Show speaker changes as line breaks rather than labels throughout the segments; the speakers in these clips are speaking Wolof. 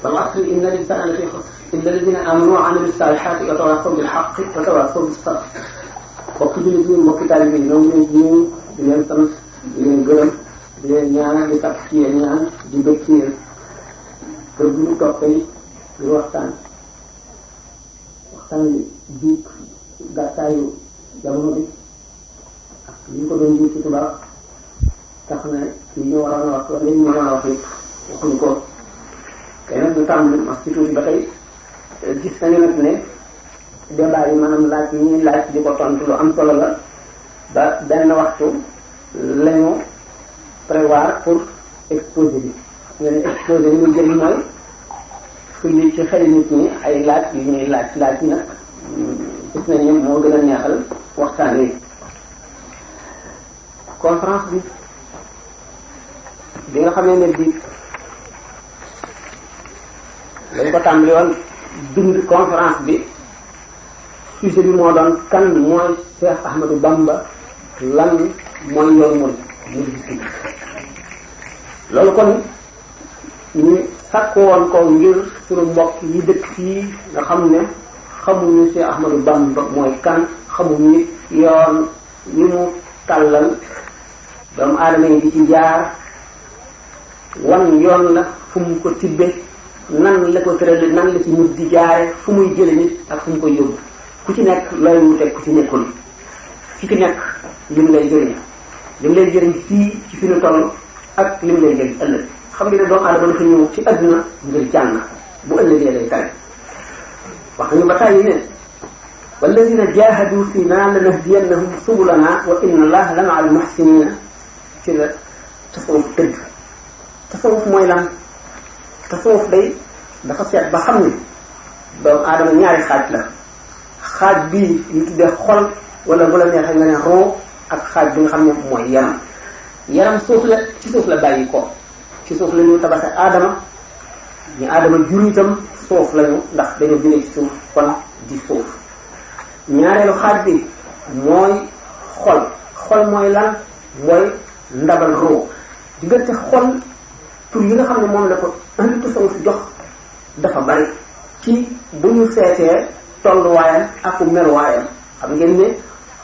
والعصر إن الإنسان لفي خسر إلا الذين آمنوا وعملوا الصالحات وتواصوا بالحق وتواصوا بالصبر. bokk jullit ñi mbokki taalibe yi ñoom ñooy ñëw di leen sant di leen gërëm di leen ñaanal di takk ci yéen ñaan di bëgg ci yéen kër bu ñu toppee di waxtaan bi gàttaayu jamono bi ak li ñu ko doon jiw ci tubaab tax na li ñu waroon a wax wala li ñu waroon a wax yëpp waxuñu ko kenn nag ñu tàmbali wax ci tuuti ba tey gis nañu nag ne débat yi maanaam laaj yi ñuy laaj di ko tontu lu am solo la ba benn waxtu lañu prévoir pour exposé bi nga ne exposé bi muy jëriñ mooy fulli ci xel nit ñi ay laaj yu ñuy laaj yi nag gis nañu moo gën a neexal waxtaan wi. conférence bi nga xamee ne bii dañ ko tàmbali woon bind conférence bi sujet bi moo doon kan mooy Cheikh Ahmadou Bamba lan mooy yoon mu gis loolu kon ñu sàkku woon ko ngir suñu mbokk yi dëkk fii nga xam ne xamuñu Cheikh Ahmadou Bamba mooy kan xamuñu yoon yi mu tàllal doomu aadama yi di ci jaar wan yoon la fu mu ko tibbe nan la ko tërale nan la ci nit di jaare fu muy jële nit ak fu mu koy yóbbu ku ci nekk looy wuteeg ku ci nekkul ki ci nekk lim lay jëriñ fii ci fi ñu toll ak lim lay jëriñ ëllëg xam nga ne doomu aadama dafa ñëw ci adduna ngir jàng bu ëllëgee lay tare wax nañu ba tàyyi ne walladina jahadu fina lanahdiyannahum subulana wa inna allaha la ma'al muhsinina ci la tasawuf tëdd tasawuf mooy lan tasawuf day dafa seet ba xam ne doomu aadama ñaari xaaj la xaaj bii ñu tuddee xol wala bu la neexee nga ne roo ak xaaj bi nga xam ne mooy yaram suuf la ci suuf la bàyyi ko ci suuf la ñu tabaxe aadama ñu aadama jur itam suuf lañu ndax dañoo jógee ci suuf kon di suuf ñaareelu xaaj bi mooy xol mooy lan mooy ndabal roo diggante xol tur yi nga xam ne moom la ko indi tasawuf jox dafa bari ci bu ñu seetee tolluwaayam ak meluwaayam xam ngeen ne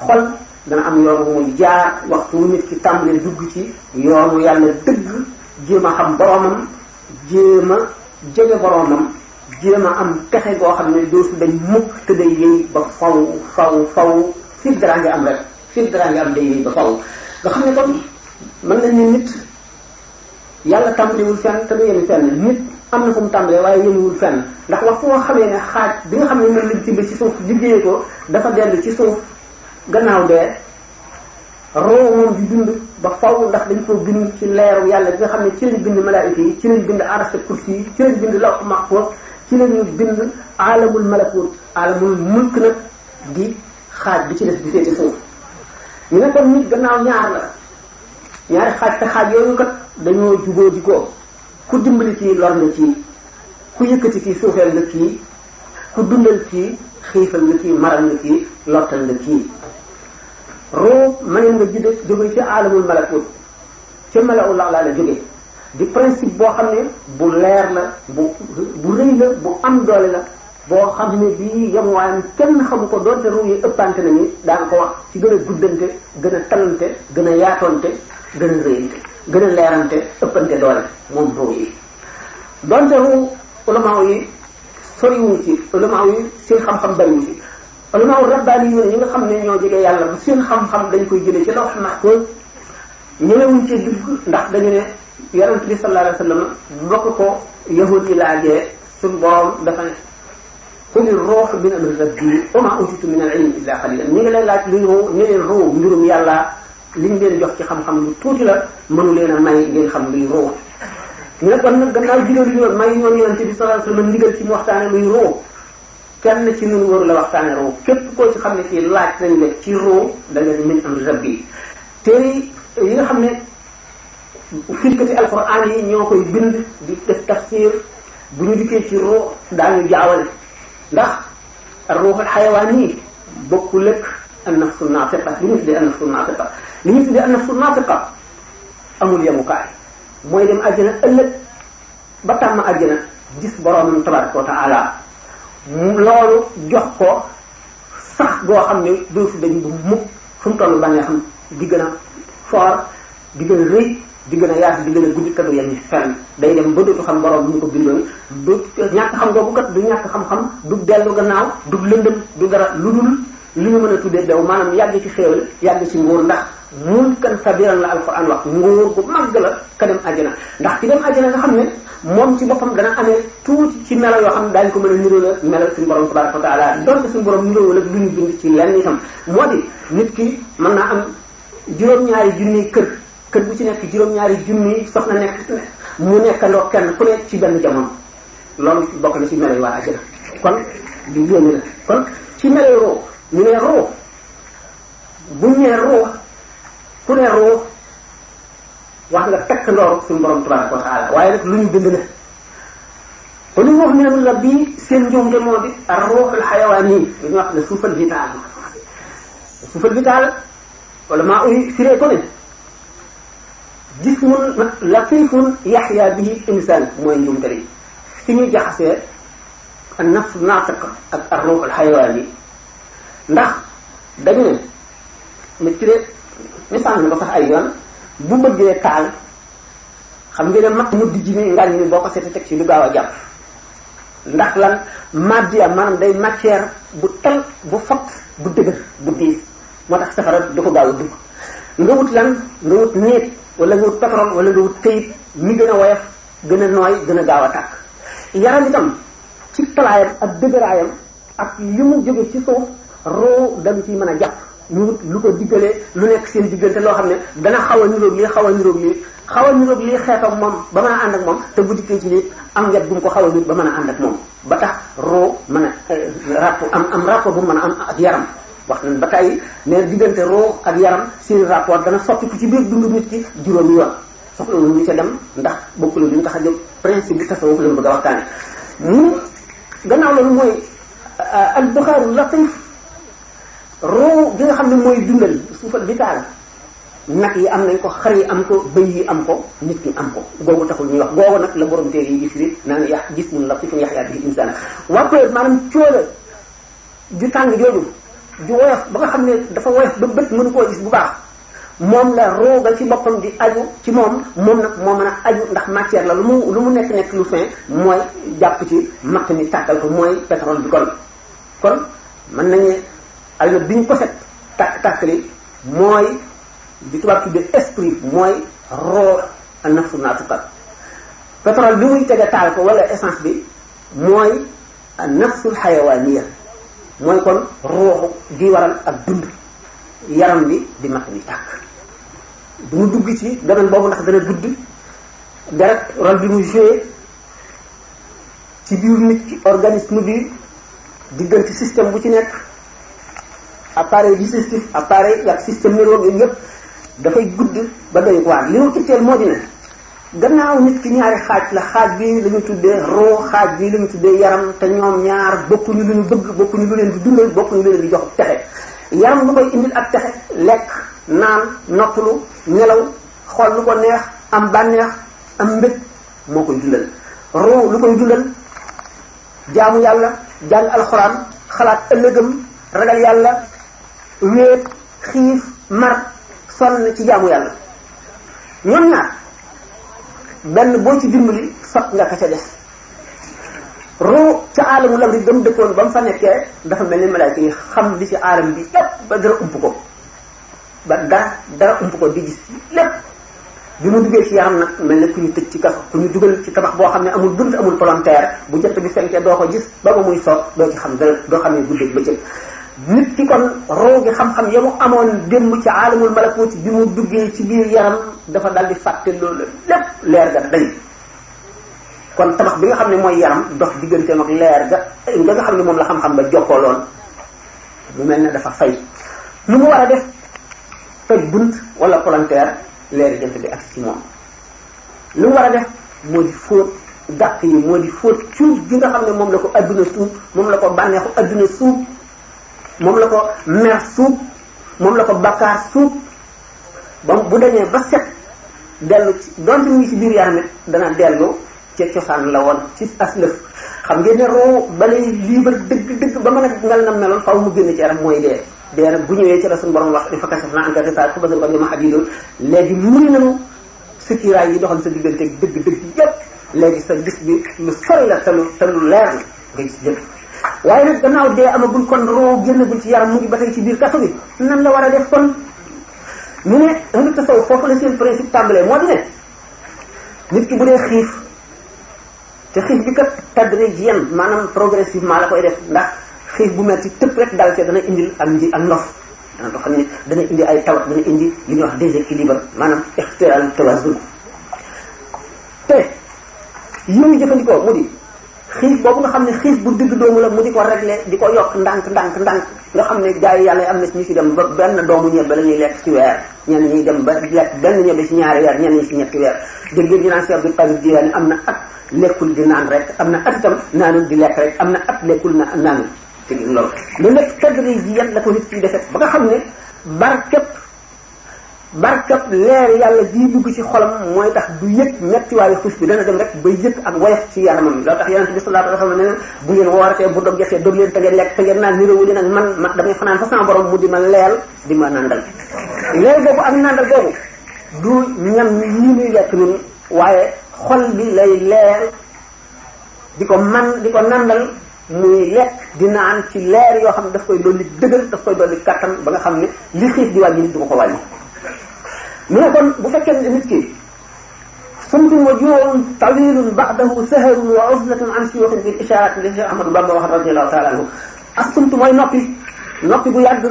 xol dana am yoon bu muy jaar waxtu wu nit ki tàmbalee dugg ci yoonu yàlla dëgg jéem a xam boromam jéem a jege boromam jéem a am pexe goo xam ne dootu dañ mukk te day yëy ba faw fi dara nga am rek fi dara nga am day yëy ba faw nga xam ne kon mën nañ ne nit yàlla tàmbalewul fenn te du yemi fenn nit am na fu mu tàmbalee waaye yemiwul fenn ndax waxtu woo xamee ne xaaj bi nga xam ne mën lañ tibb ci suuf liggéeyee ko dafa dellu ci suuf gannaaw dee roo moom di dund ba faw ndax dañ koo bind ci leeru yàlla bi nga xam ne ci lañ bind malaayika yi ci lañ bind arasa kursi yi ci lañ bind lawh mahfuz ci lañu bind alamul malakut alamul mulk nag di xaaj bi ci des di féete suuf ñu ne kon nit gannaaw ñaari xaaj te xaaj yooyu kat dañoo jubóo di ko ku dimbali kii lor nga kii ku yëkkati kii suufeel nga kii ku dundal kii xiifal nga kii maral nga kii lottal nga kii roo mëneen nga jóge ci alamul malakut ca malaul ala la jóge di principe boo xam ne bu leer la bu rëy la bu am doole la boo xam ne bii yamuwaayam kenn xamu ko doonte ruu yi ëppante nañu daan ko wax ci gën a guddante gën a talante gën a yaatoonte gën a rëyante gën a leerante ëppante doole moom ruu yi doonte ruu ulamaaw yi soriwuñ ci ulamaaw yi seen xam-xam bariwuñ ci ulamaaw rabbaani yi ñi nga xam ne ñoo jege yàlla bu seen xam-xam dañ koy jëlee ci lawh mahfuz ñëwewuñ ci dugg ndax dañu ne yonent bi sallallahu alayhi wa sallam bokk ko yahud yi laajee suñu borom dafa ne quli ruuh min amri rabbi wa ma utitu min al-ilmi illa qalilan ñi ngi lay laaj luy ruu ñu leen ruu mbirum yàlla liñ leen jox ci xam-xam lu tuuti la mënu leen a may ngeen xam luy ruu ñu ne kon nag gannaaw digal ñu may ñoon yonent bi sallallahu alayhi wa sallam ndigal ci mu waxtaane luy ruu kenn ci ñun waru la waxtaane ruu képp koo ci xam ne ci laaj nañ la ci ruu da nga min amri rabbi téere yi nga xam ne firkati alquran yi ñoo koy bind di def tafsir bu ñu dikkee ci ruu daañu jaawale ndax ruuxul xayawaan yi bokkul ak an-nafsu naatiqa li ñu tuddee an-nafsu naatiqa li ñu tuddee an-nafsu naatiqa amul yemukaay mooy dem àjjana ëllëg ba tàmm àjjana gis boroomam tabaraka wa taala loolu jox ko sax goo xam ne doo fi dañ bu mukk fu mu toll bànnee xam di gën a foor di gën a rëy di gën a yaatu di gën a guddi kadu yenn fenn day dem ba dootu xam borom ñu ko bindoon du ñàkk xam googu kat du ñàkk xam-xam du dellu gannaaw du lëndëm du dara lu dul li ñu mën a tuddee daw maanaam yàgg ci xéewal yàgg ci nguur ndax mulkan kabiran la alquran wax nguur bu màgg la ka dem àjjana ndax ki dem àjjana nga xam ne moom ci boppam dana amee tuuti ci melo yoo xam ne daañu ko mën a niróo melo suñu borom tabaraka wa taala donte suñu borom niróo la lu ñu bind ci lenn itam moo di nit ki mën naa am juróom-ñaari junni kër bu ci nekk juróom-ñaari junni soxna nekk mu nekkandoo kenn ku nekk ci benn jamono loolu bokk na ci melo yi waa àjjana kon di yéene la kon ci melo roo ñu ne roo buñ nee roo ku ne roo wax nga tekk ndooru suñu borom tabaraka wa taala waaye nag lu ñu bind la kon li ñu wax ne la bii seen njuumte moo di ar-ruuhul xayawaani dañuy wax ne suufal vital wala maa uy firee ko ne jismun latifun yaxya bihi insaan mooy njuumte li fi ñuy jaxasee an-nafs naatiq ak ar-ruuhul xayawaani ndax dañu ne nit ki de misaal na ko sax ay yoon bu bëggee taal xam nga ne mag mu dijji ni ngaañ ni boo ko seetee teg ci du gaaw a jàpp ndax lan matière maanaam day matière bu tal bu fot bu dëgër bu diis moo tax safara du ko gaaw a dugg nga wut lan nga wut néeg wala nga wut pétrole wala nga wut këyit mi gën a woyof gën a nooy gën a gaaw a tàkk yaram itam ci talaayam ak dëgëraayam ak li mu jóge ci suuf roo dañu ciy mën a jàpp ñu wut lu ko diggalee lu nekk seen diggante loo xam ne dana xaw a niroog lii xaw a niroog lii xaw a niroog lii xeetoog moom ba mën a ànd ak moom te bu dikkee ci lii am wet bu mu ko xaw a nit ba mën a ànd ak moom ba tax roo mën a rapport am rapport bu mën a am ak yaram wax nañ ba tey ne diggante roo ak yaram seen rapport dana soppiku ci biir dundu nit ki juróomi yoon soxla ñu ca dem ndax bokkul li ñu tax a jóg principe bi tasawuf lañ bëgg a waxtaane mu gannaaw loolu mooy al buxaaru latif roo gi nga xam ne mooy dundal suufal vital nag yi am nañ ko xar yi am ko bëy yi am ko nit ñi am ko googu taxul ñuy wax googu nag la borom téere yi di firi naan yax gis mun la fi fu yaxyaa bi insaan wàppee maanaam cóola ju tàng jooju ju woyof ba nga xam ne dafa woyof ba bët mënu koo gis bu baax moom la rooga ci boppam di aju ci moom nag moo mën a aju ndax matière la lu mu nekk lu fin mooy jàpp ci matt mi tàkkal ko mooy pétrole bi kon mën nañu alma bi ñu ko set tàkkali mooy di tubaab tuddee esprit mooy roo a nafsu naatiqa pétrole bi muy tege taal ko wala essence bi mooy a nafsul xayawaaniya mooy kon rooxu di waral ak dund yaram bi di mat ni tàkk du mu dugg ci domaine boobu ndax dana gudd deret rôle bi mu joué ci biir nit ki organisme bi diggante système bu ci nekk appareil digestif appareil ak système nerveux yooyu yëpp dafay gudd ba doy waar li mu itteel moo di ne gannaaw nit ki ñaari xaaj la xaaj bi la ñu tuddee roo xaaj bi la ñu tuddee yaram te ñoom ñaar bokkuñu lu ñu bëgg bokkuñu lu leen di dundal bokkuñu lu leen di jox texe yaram lu koy indil ak texe lekk naan noppalu nelaw xool lu ko neex am bànneex am mbëg moo koy dundal roo lu koy dundal jaamu yàlla jàng alxuraan xalaat ëllëgam ragal yàlla wéet xiif mar sonn ci jaamu yàlla ñoom ñaar benn boo ci dimbali sot nga ka ca des roo ca aalamu lam ri gëm dëkkoon ba mu fa nekkee dafa mel ni malaayka yi xam li ci aalam bi lépp ba dara ump ko ba dara ump ko di gis lépp bi mu duggee ci yaram nag mel ne ku ñu tëj ci kaso ku ñu dugal ci tabax boo xam ne amul bunt amul palanteer bu jant bi fenkee doo ko gis ba ba muy soog doo ci xam dara doo xamee guddeeg bëccëg nit ki kon roo gi xam-xam ya mu amoon démb ci aalamul malakuuti bi mu duggee ci biir yaram dafa daldi fàtte loolu lépp leer ga dañ kon tabax bi nga xam ne mooy yaram dox digganteem ak leer ga nga xam ne moom la xam-xam ba jokkooloon mu mel ne dafa fay lu mu war a def toj bunt wala palanteer leer jant bi ak ci moom lu mu war a def moo di fóot dàq yi moo di fóot cuub gi nga xam ne moom la ko adduna suub moom la ko bànneexu adduna suub moom la ko mer suub moom la ko bàkkaar suuf ba bu demee ba set dellu ci donte mu ngi ci biir yaram it dana dellu ca cosaan la woon ci aslëf xam ngeen ne roo ba lay liibar dëgg ba mën a mel na meloon faaw mu génn ci yaram mooy dee nag bu ñëwee ci la suñu borom wax dafa kasaf naa anka sa xabasal ko dama xabidoon léegi muri nanu sëkkiraay yi doxal sa diggante dëgg yépp léegi sa gis bi lu sori la te lu leer la nga gis jëpp waaye nag gannaaw dee amagul kon roo génnagul ci yaram mu ngi ba tey ci biir kaso bi nan la war a def kon ñu ne ahlu tasawuf foofu la seen principe tàmbalee moo di ne nit ki bu dee xiif te xiif bi kat tadrijiyan maanaam progressivement la koy def ndax xiif bu metti tëpp rek dal te dana indil ak ndof dana doo xam ne dana indi ay tawat dana indi li ñuy wax déséquilibre maanaam ixtiral tawazun te yi muy jëfandikoo mu di xiif boobu nga xam ne xiif bu digg doomu la mu di ko régler di ko yokk ndànk nga xam ne gars yi yàlla am na ñu ci dem ba benn doomu ñebe la ñuy lekk ci weer ñenn ñuy dem ba lekk benn ñebe ci ñaari weer ñenn ñi ci ñetti weer dégg ngeen ñu naan Cheikh Abdul Qadir Jilani am na at lekkul di naan rek am na at itam naanul di lekk rek am na at lekkul naanul te loolu lépp tadri ji yan la ko nit ci defee ba nga xam ne barkab leer yàlla ji dugg ci xolam mooy tax du yëg mettiwaayu xiif bi dana dem rek ba yëg ak woyof ci yaramam loolu tax yonent bi sallallahu alayhi wa sallam ne bu ngeen wooratee bu dog jotee dog leen te ngeen lekk te ngeen naan nirowu leen ak man damay fanaan fa sama borom mu di ma leel di ma nandal leel boobu ak nandal boobu du ñam yi ñuy lekk ñun waaye xol bi lay leer di ko nandal muy lekk di naan ci leer yoo xam ne daf koy dolli dëgër daf koy dolli kattan ba nga xam ne li xiif di wàññi nit du ko wàññi mu ne kon bu fekkee ne nit ki sumtun wa ju'un tawilun ba'dahu saharun wa uzlatun an shuyukhin bil isharat li Cheikh Ahmadou Bamba wax radiyallahu ta'ala anhu ak sumtu mooy noppi bu yàgg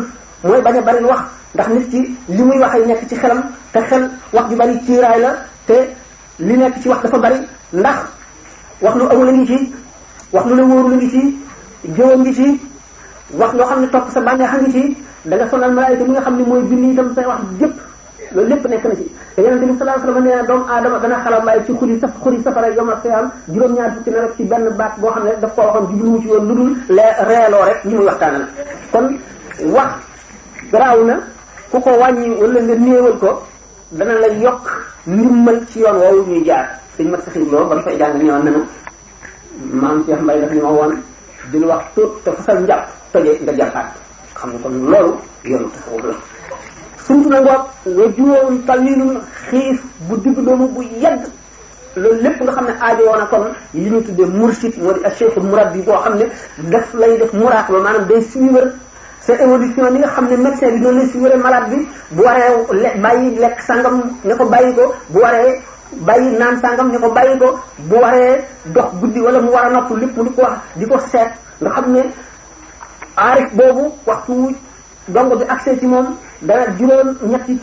mooy bañ a bari wax ndax nit ki li muy waxee nekk ci xelam te xel wax ju bari ciiraay la te li nekk ci wax dafa bari ndax wax lu amul a ngi ci wax lu la wóoru la ngi ci jëwa ngi ci wax loo xam ne topp sa bànneex a ngi ci da nga sonal malaayika mi nga xam ne mooy bind itam say wax jëpp loolu lépp nekk na ci te yonente bi sallallahu alayhi wasallam nee na doomu aadama dana xalambaay ci xuri safara yomal xiyaam juróom-ñaar fukki na rek ci benn baat boo xam ne daf koo waxoon jubluwu ci woon lu dul reeloo rek ñi muy waxtaanal kon wax garaaw na ku ko wàññi wala nga néewal ko dana la yokk ndimmal ci yoon woowu ñuy jaar dañ mat saxir loo ba mu fay jàng ñëwoon nanu maam Cheikh Mbaye daf ni ma woon di wax tuut te fasal njàpp toje nga jàppaat xam nga kon loolu yoonu tasawuf la sumtu na ngoog nga juróom tawilun xiif bu digg doomu bu yegg loolu lépp nga xam ne aajo woon a kon li ñu tuddee mursid moo di ak cheikh murabbi boo xam ne daf lay def muraqaba maanaam day suivre sa évolution ni nga xam ne médecin bi noonu lay suivre malade bi bu waree bàyyi lekk sangam ne ko bàyyi ko bu waree bàyyi naan sangam ne ko bàyyi ko bu waree dox guddi wala mu war a nopp lépp mu di ko wax di ko seet nga xam ne aarif boobu waxtu dongo bi accès ci moom dana ñetti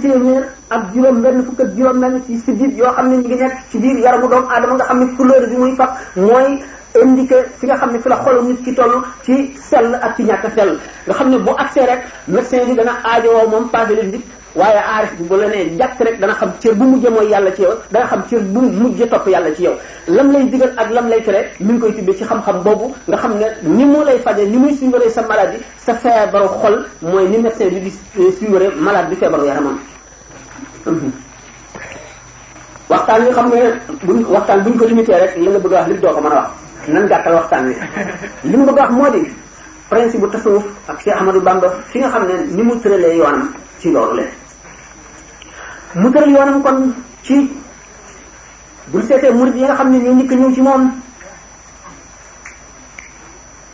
téeméer ak juróom benn fukk ak juróom benn ci sidit yoo xam ne ñu ngi nekk ci biir yaramu doomu aadama nga xam ne couleur bi muy fab mooy indiqué fi nga xam ne fi la xolu nit ki toll ci sell ak ci ñàkk sell nga xam ne bu accès rek médecin bi dana aajowoo moom passé leen dik waaye aarif bi bu la nee jàkk rek dana xam cër bu mujjee mooy yàlla ci yow dana xam cër bu mujjee topp yàlla ci yow lam lay digal ak lam lay tere mi ngi koy tibbee ci xam-xam boobu nga xam ne ni mu lay faje ni muy suivre sa maladie sa feebaru xol mooy ni médecin bi di suivre malade bi feebaru yaramam waxtaan wi xam ne buñ ko limité rek li nga bëgg a wax lépp doo ko mën a wax nan gàttal waxtaan wi li mu bëgg a wax moo di principe bu tasawuf ak Cheikh Ahmadou Bamba fi nga xam ne ni mu tëralee yoonam ci loolu leen mu tëral yoonam kon ci buñ seetee murid yi nga xam ne ñoo njëkk ñëw ci moom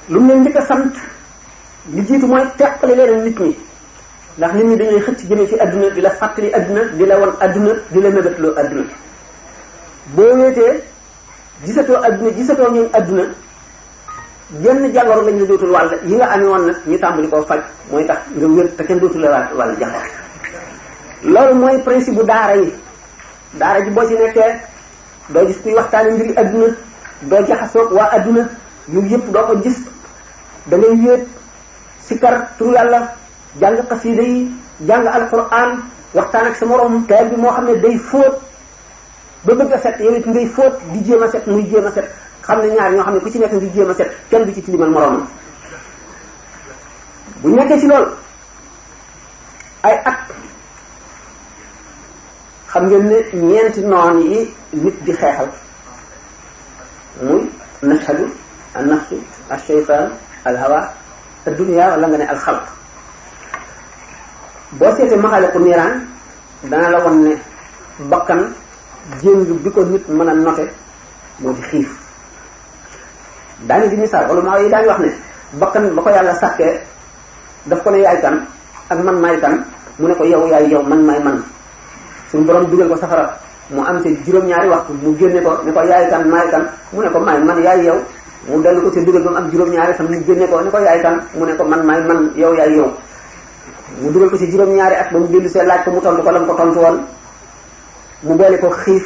lu mu leen njëkk a sant li jiitu mooy teqale leen nit ñi ndax nit ñi dañuy xëcc jëmee ci adduna di la fàttali adduna di la wan adduna di la mébétloo adduna boo wéetee gisatoo adduna gisatoo ñooñ adduna genn jàngoro lañ la dootul wàll yi nga amee woon nag ñu tàmbali koo faj mooy tax nga wér te kenn dootul la wàll jàngoro loolu mooy principe bu daara yi daara ji boo ci nekkee doo gis kuy waxtaane mbiri adduna doo jaxasoog waa adduna yu yëpp doo ko gis da ngay wéet sikar turu yàlla jàng xasida yi jàng alquran waxtaan ak sa morom teel bi moo xam ne day fóot ba bëgg a set yow it ngay fóot di jéem a set muy jéem a set xam ne ñaar ñoo xam ne ku ci nekk ngi jéem a set kenn du ci tilimal moromam bu nekkee ci loolu ay at xam ngeen ne ñeenti noon yi nit di xeexal muy nashadu an nafsu al shaytan al hawa ad dunya wala nga ne al xalq boo seetee maxaaliqu niiraan dana la won ne bakkan jéng bi ko nit mën a note moo di xiif daani di misaal ulama yi daañu wax ne bakkan ba ko yàlla sàkkee daf ko ne yaay kan ak man maay kan mu ne ko yow yaay yow man maay man suñu borom dugal ko safara mu am ci juróom-ñaari waxtu mu génne ko ne ko yaay kan maay kan mu ne ko maay man yaay yow mu dellu ko ci dugal ba mu am juróom-ñaari fan mu génne ko ne ko yaay kan mu ne ko man maay man yow yaay yow mu dugal ko ci juróom-ñaari at ba mu dellu see laaj ko mu tontu ko la mu ko tontu woon mu boole ko xiif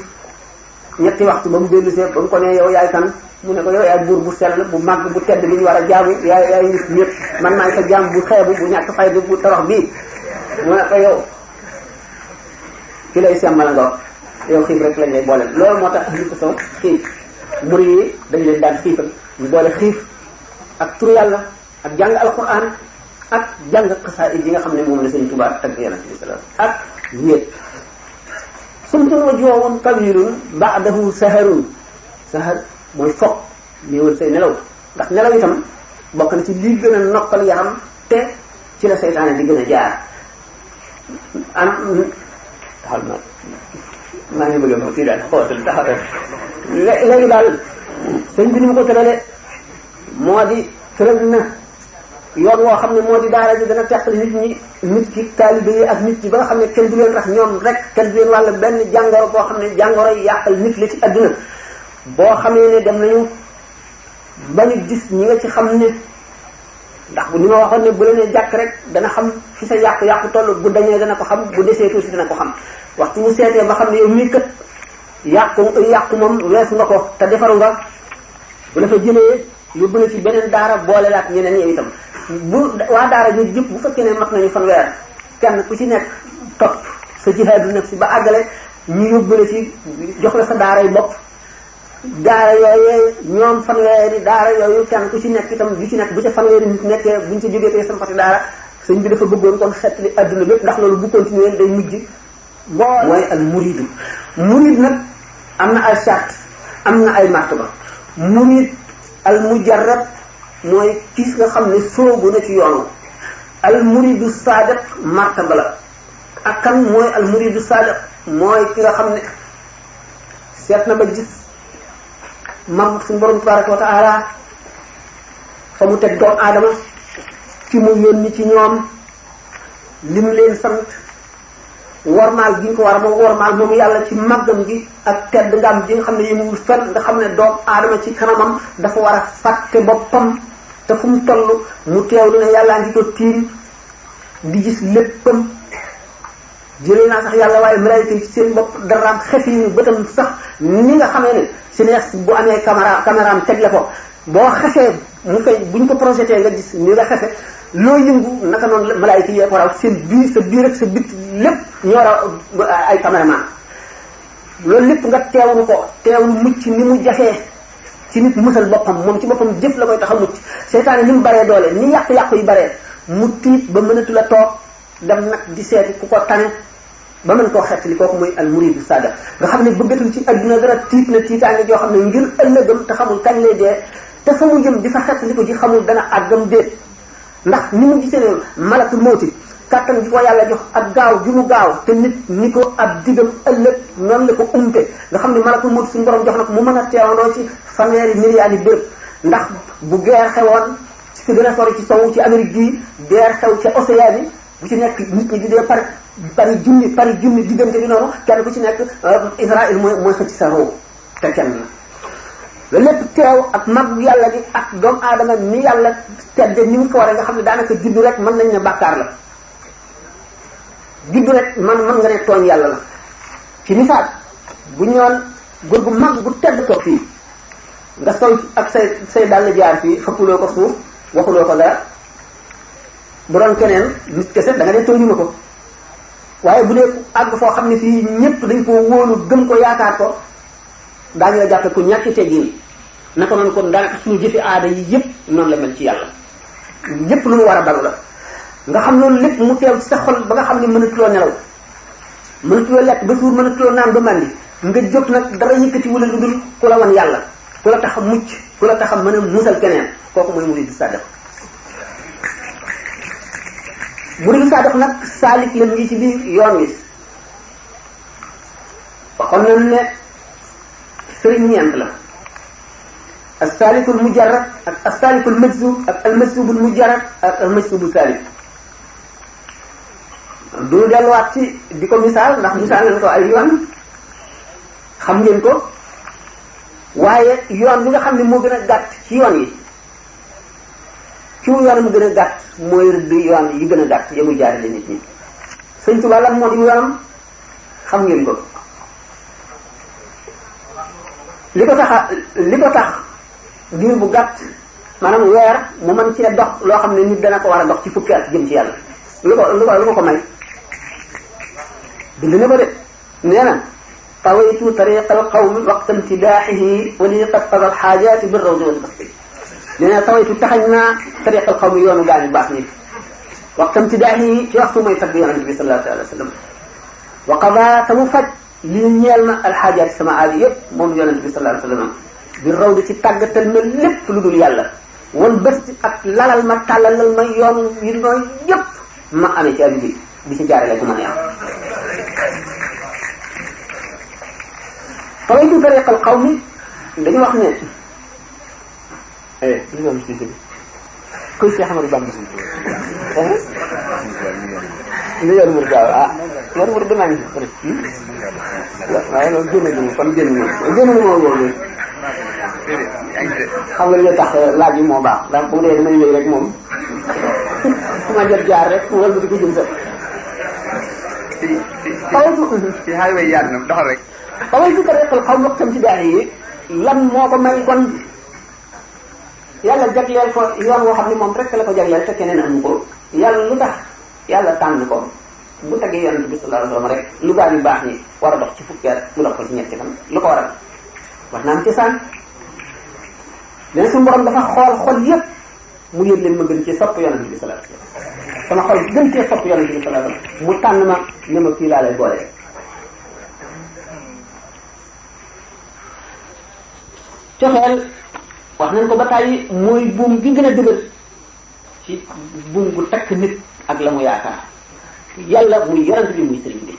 ñetti waxtu ba mu dellu see ba mu ko ne yow yaay kan mu ne ko yow yaay buur bu sell bu màgg bu tedd bi ñu war a jaamu yaay nit ñëpp man maay sa jaam bu xeebu bu ñàkk fayda bu torox bii mu ne ko yow ki lay semmal nga yow xiif rek lañ lay boole loolu moo tax ahlu tasawuf xiif muri yi dañ leen daan xiifal ñu boole xiif ak tur yàlla ak jàng alquran ak jàng xasaayid yi nga xam ne moom la Sëñ Tuubaa tagg Yonent bi sallallahu alayhi wasallam ak wéet sumtun wa joowun tawilun ba'dahu saharun sahar mooy foog néewal say nelaw ndax nelaw itam bokk na ci lii gën a noppal yaram te ci la seytaane di gën a jaar am taxal na maa ngi bëgg a kii daal xootal taxawal léegi daal sëñ bi ni mu ko tërale moo di tëral na yoon woo xam ne moo di daara ji dana teqal nit ñi nit ki taalibe yi ak nit ñi ba nga xam ne kenn du leen rax ñoom rek kenn du leen wàll benn jàngoro boo xam ne jàngoro yi yàqal nit la ci adduna boo xamee ne dem nañu ba ñu gis ñi nga ci xam ne ndax bu ni ma waxoon ne bu la nee jàkk rek dana xam fi sa yàqu-yàqu toll bu dañee dana ko xam bu desee tuuti dana ko xam waxtu mu seetee ba xam ne yow mii kat yàqu moom weesu nga ko te defaru nga bu la fa jëlee yóbbu na ci beneen daara boole la ak ñeneen ñi itam bu waa daara ñu jëpp bu fekkee ne mat nañu fanweer kenn ku ci nekk topp sa jihaadu nafsi ba àggale ñu yóbbu la ci jox la sa daara yi bopp daara yooyu ñoom fanweeri daara yooyu kenn ku ci nekk itam bu ci nekk bu ca fanweeri nit nekkee buñ ci jógee tey sampati daara sëñ bi dafa bëggoon kon xeetli adduna bépp ndax loolu bu continuer day mujj mooy al muridu murid nag am na ay charte am na ay martaba murid al mujarrad mooy kii nga xam ne soobu na ci yoonu al muridu sadiq martaba la ak kan mooy al muridu sadiq mooy ki nga xam ne seet na ba gis mam suñu borom tabaraka wa taala fa mu teg doomu aadama ci mu yónni ci ñoom lim leen sant wormaal gi nga ko war a moom wormaal moom yàlla ci màggam gi ak tedd ngam gi nga xam ne yëmuwul fenn nga xam ne doomu aadama ci kanamam dafa war a fàtte boppam te fu mu toll mu teewlu ne yàllaa ngi ko tiim di gis léppam jëlee naa sax yàlla waaye malaayika yi ci seen bopp daraam xefi ñu bëtam sax ni nga xamee ne cinéaste bu amee caméraam tegle ko boo xefee mu fay buñ ko projeté nga gis ni nga xefe loo yëngu naka noonu malaayika yi ko raw seen biir sa biir ak sa bit lépp ñoo raw ay caméraman loolu lépp nga teewlu ko teewlu mucc ni mu jafee ci nit musal boppam moom ci boppam jëf la koy tax a mucc seytaane ni mu baree doole ni yàqu-yàqu yi baree mu tiit ba mënatu la toog dem nag di seeti ku ko tane ba mën koo xettali kooku mooy al muridu sadiq nga xam ne bëggatul ci adduna dara tiit na tiitaange joo xam ne ngir ëllëgam te xamul kañ lay dee te fa mu jëm di fa xettali ko ji xamul dana àggam déet ndax ni mu gisee ne malakul mawti kàttan gi ko yàlla jox ak gaaw gi mu gaaw te nit ni ko ab digam ëllëg noonu la ko umte nga xam ne malakul mawti suñu borom jox na ko mu mën a teewandoo ci fanweeri milliards yi béréb ndax bu guerre xewoon ci fi gën a sori ci sowu ci Amérique bii guerre xew ca océan bi bu ci nekk nit ñi di dee pari junni diggante bi noonu kenn ku ci nekk Israël mooy xëcc sa roo te kenn la lépp teew ak mag yàlla gi ak doomu aadama ni yàlla tedde ni mu ko waree nga xam ne daanaka juddu rek mën nañ ne bàkkaar la juddu rek mën nga ne tooñ yàlla la ci misaal bu ñëwoon góor gu mag bu tedd toog fii nga sol ak say dàll jaar fii fëppuloo ko suuf waxuloo ko dara bu doon keneen nit kese da nga ne tooñu ma ko waaye bu dee àgg foo xam ne fii ñëpp dañ ko wóolu gëm ko yaakaar ko daañu la jàppe ku ñàkki teggin naka noonu kon daanaka suñu jëfi aada yi yëpp noonu la mel ci yàlla yëpp lu mu war a balu la nga xam loolu lépp mu teew ci sa xol ba nga xam ne mënatuloo nelaw mënatuloo lekk ba suur mënatuloo naan ba màndi nga jóg nag dara yëkkati wala lu dul ku la wan yàlla ku la tax a mucc ku la tax a mën a musal keneen kooku mooy muridu sadiq muridu sadiq nag saalik la ngi ci biir yoon wi waxoon nañ ne sëriñ ñeent la as-salikul mujarrad ak as-salikul majzub ak al-majzubul mujarrad ak al-majzubul salik du delluwaat ci di ko misaal ndax misaal nañ ko ay yoon xam ngeen ko waaye yoon bi nga xam ne moo gën a gàtt ci yoon yi ci yoon mu gën a gàtt mooy rëdd yoon yi gën a gàtt ya muy jaarale nit ñi Sëñ Tuubaa lan moo di yoonam xam ngeen ko li ko tax diir bu gàtt maanaam weer mu mën ci dox loo xam ne nit dana ko war a dox ci fukki at jëm ci yàlla lu ko may bind na ko de nee na tawaytu tariqal qawmi waqta imtidaaxihi wa li qad qada alxaajaati bir rawdi wal qasdi nee na tawaytu taxañ naa tariqal qawmi yoonu gaa ñu baax ñi waqta imtidaaxihi ci waxtu mooy tagg yonente bi sallallahu alayhi wa sallam wa qada ta mu faj li ñeel na alxaajaati sama aaji yëpp moom yonente bi sallallahu alayhi wa sallam bir rawdi ci tàggatal ma lépp lu dul yàlla wal bësti ak lalal ma tàllalal ma yoon yi nooy yëpp ma amee ci abi bi ci jaarale gu ma neex tawaytu tariqal qawmi dañu wax ne li doon si kuy Cheikh Amadou Bamba li yoon mur gaaw yoon mur damaa ngi waaye loolu génn kon génn moo wóor xam nga li nga tax laaj yi moo baax ndax bu dee damay wéy rek moom su ma jot jaar rek wala du ko jëm sa
ci highway yaat na doxal rek
tawaytu tariqal qawmi waqta imtidaaxihi lan moo ko may kon yàlla jagleel ko yoon woo xam ne moom rek la ko jagleel te keneen amu ko yàlla lu tax yàlla tànn ko bu tegee yonent bi sallallahu alayhi wa sallam rek lu gaa yu baax ñi war a dox ci fukki at mu dox ko ci ñetti fan lu ko waral wax naa am ci saan mais suñu borom dafa xool yépp mu yëg leen ma gën ci sopp yonent bi sallallahu alayhi wa sallam sama xol gën cee sopp yonent bi sallallahu alayhi wa sallam mu tànn ma ne ma kii laa lay boole cofeel wax nañ ko ba tàyyi mooy buum gi gën a dëgër ci buum gu takk nit ak la mu yaakaar yàlla muy yonent bi muy sëriñ bi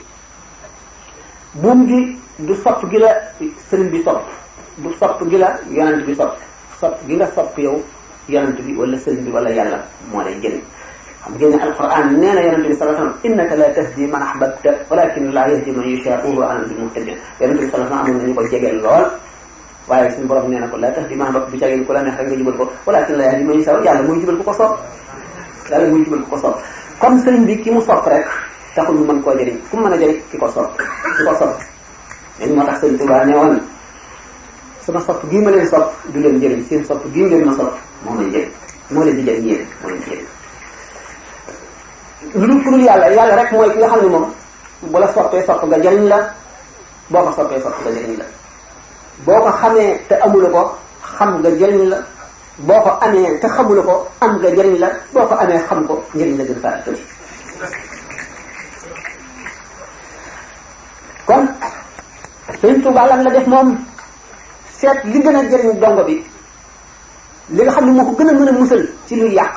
buum gi du sopp gi la sëriñ bi sopp du sopp gi la yonent bi sopp gi nga sopp yow yonent bi wala sëriñ bi wala yàlla moo lay jëriñ xam ngeen ne alquran nee na yonent bi sallallahu alayhi wasallam innaka la tahdi man ahbabta walakin Allah yahdi man yasha'u wa a'lamu bil muhtadin yonent bi sallallahu alayhi wasallam amoon nañu ko jegeel lool waaye suñu borom nee na ko la tahdi man ahbabta du cageen ku la neex rek nga jubal ko walakin Allah yahdi man yasha'u yàlla muy jubal ku ko sopp yàlla muy jubal ku ko sopp comme sëriñ bi ki mu sopp rek taxul mu mën koo jëriñ ku mu mën a jëriñ ki ko sopp léegi moo tax sëriñ Tuubaa ne woon sama sopp gii ma leen sopp du leen jëriñ seen sopp gii ngeen ma sopp moo leen jëriñ moo leen di jëriñ yéen moo leen di jëriñ lu dul ku dul yàlla rek mooy ki nga xam ne moom bu la soppee sopp nga jëriñ la boo ko soppee sopp nga jëriñ la boo ko xamee te amula ko xam nga jëriñ la boo ko amee te xamula ko am nga jëriñ la boo ko amee xam ko njëriñ la gën faa tuuti kon Sëriñ Tuubaa lan la def moom seet li gën a jëriñ dongo bi li nga xam ne moo ko gën a mën a musal ci luy yàq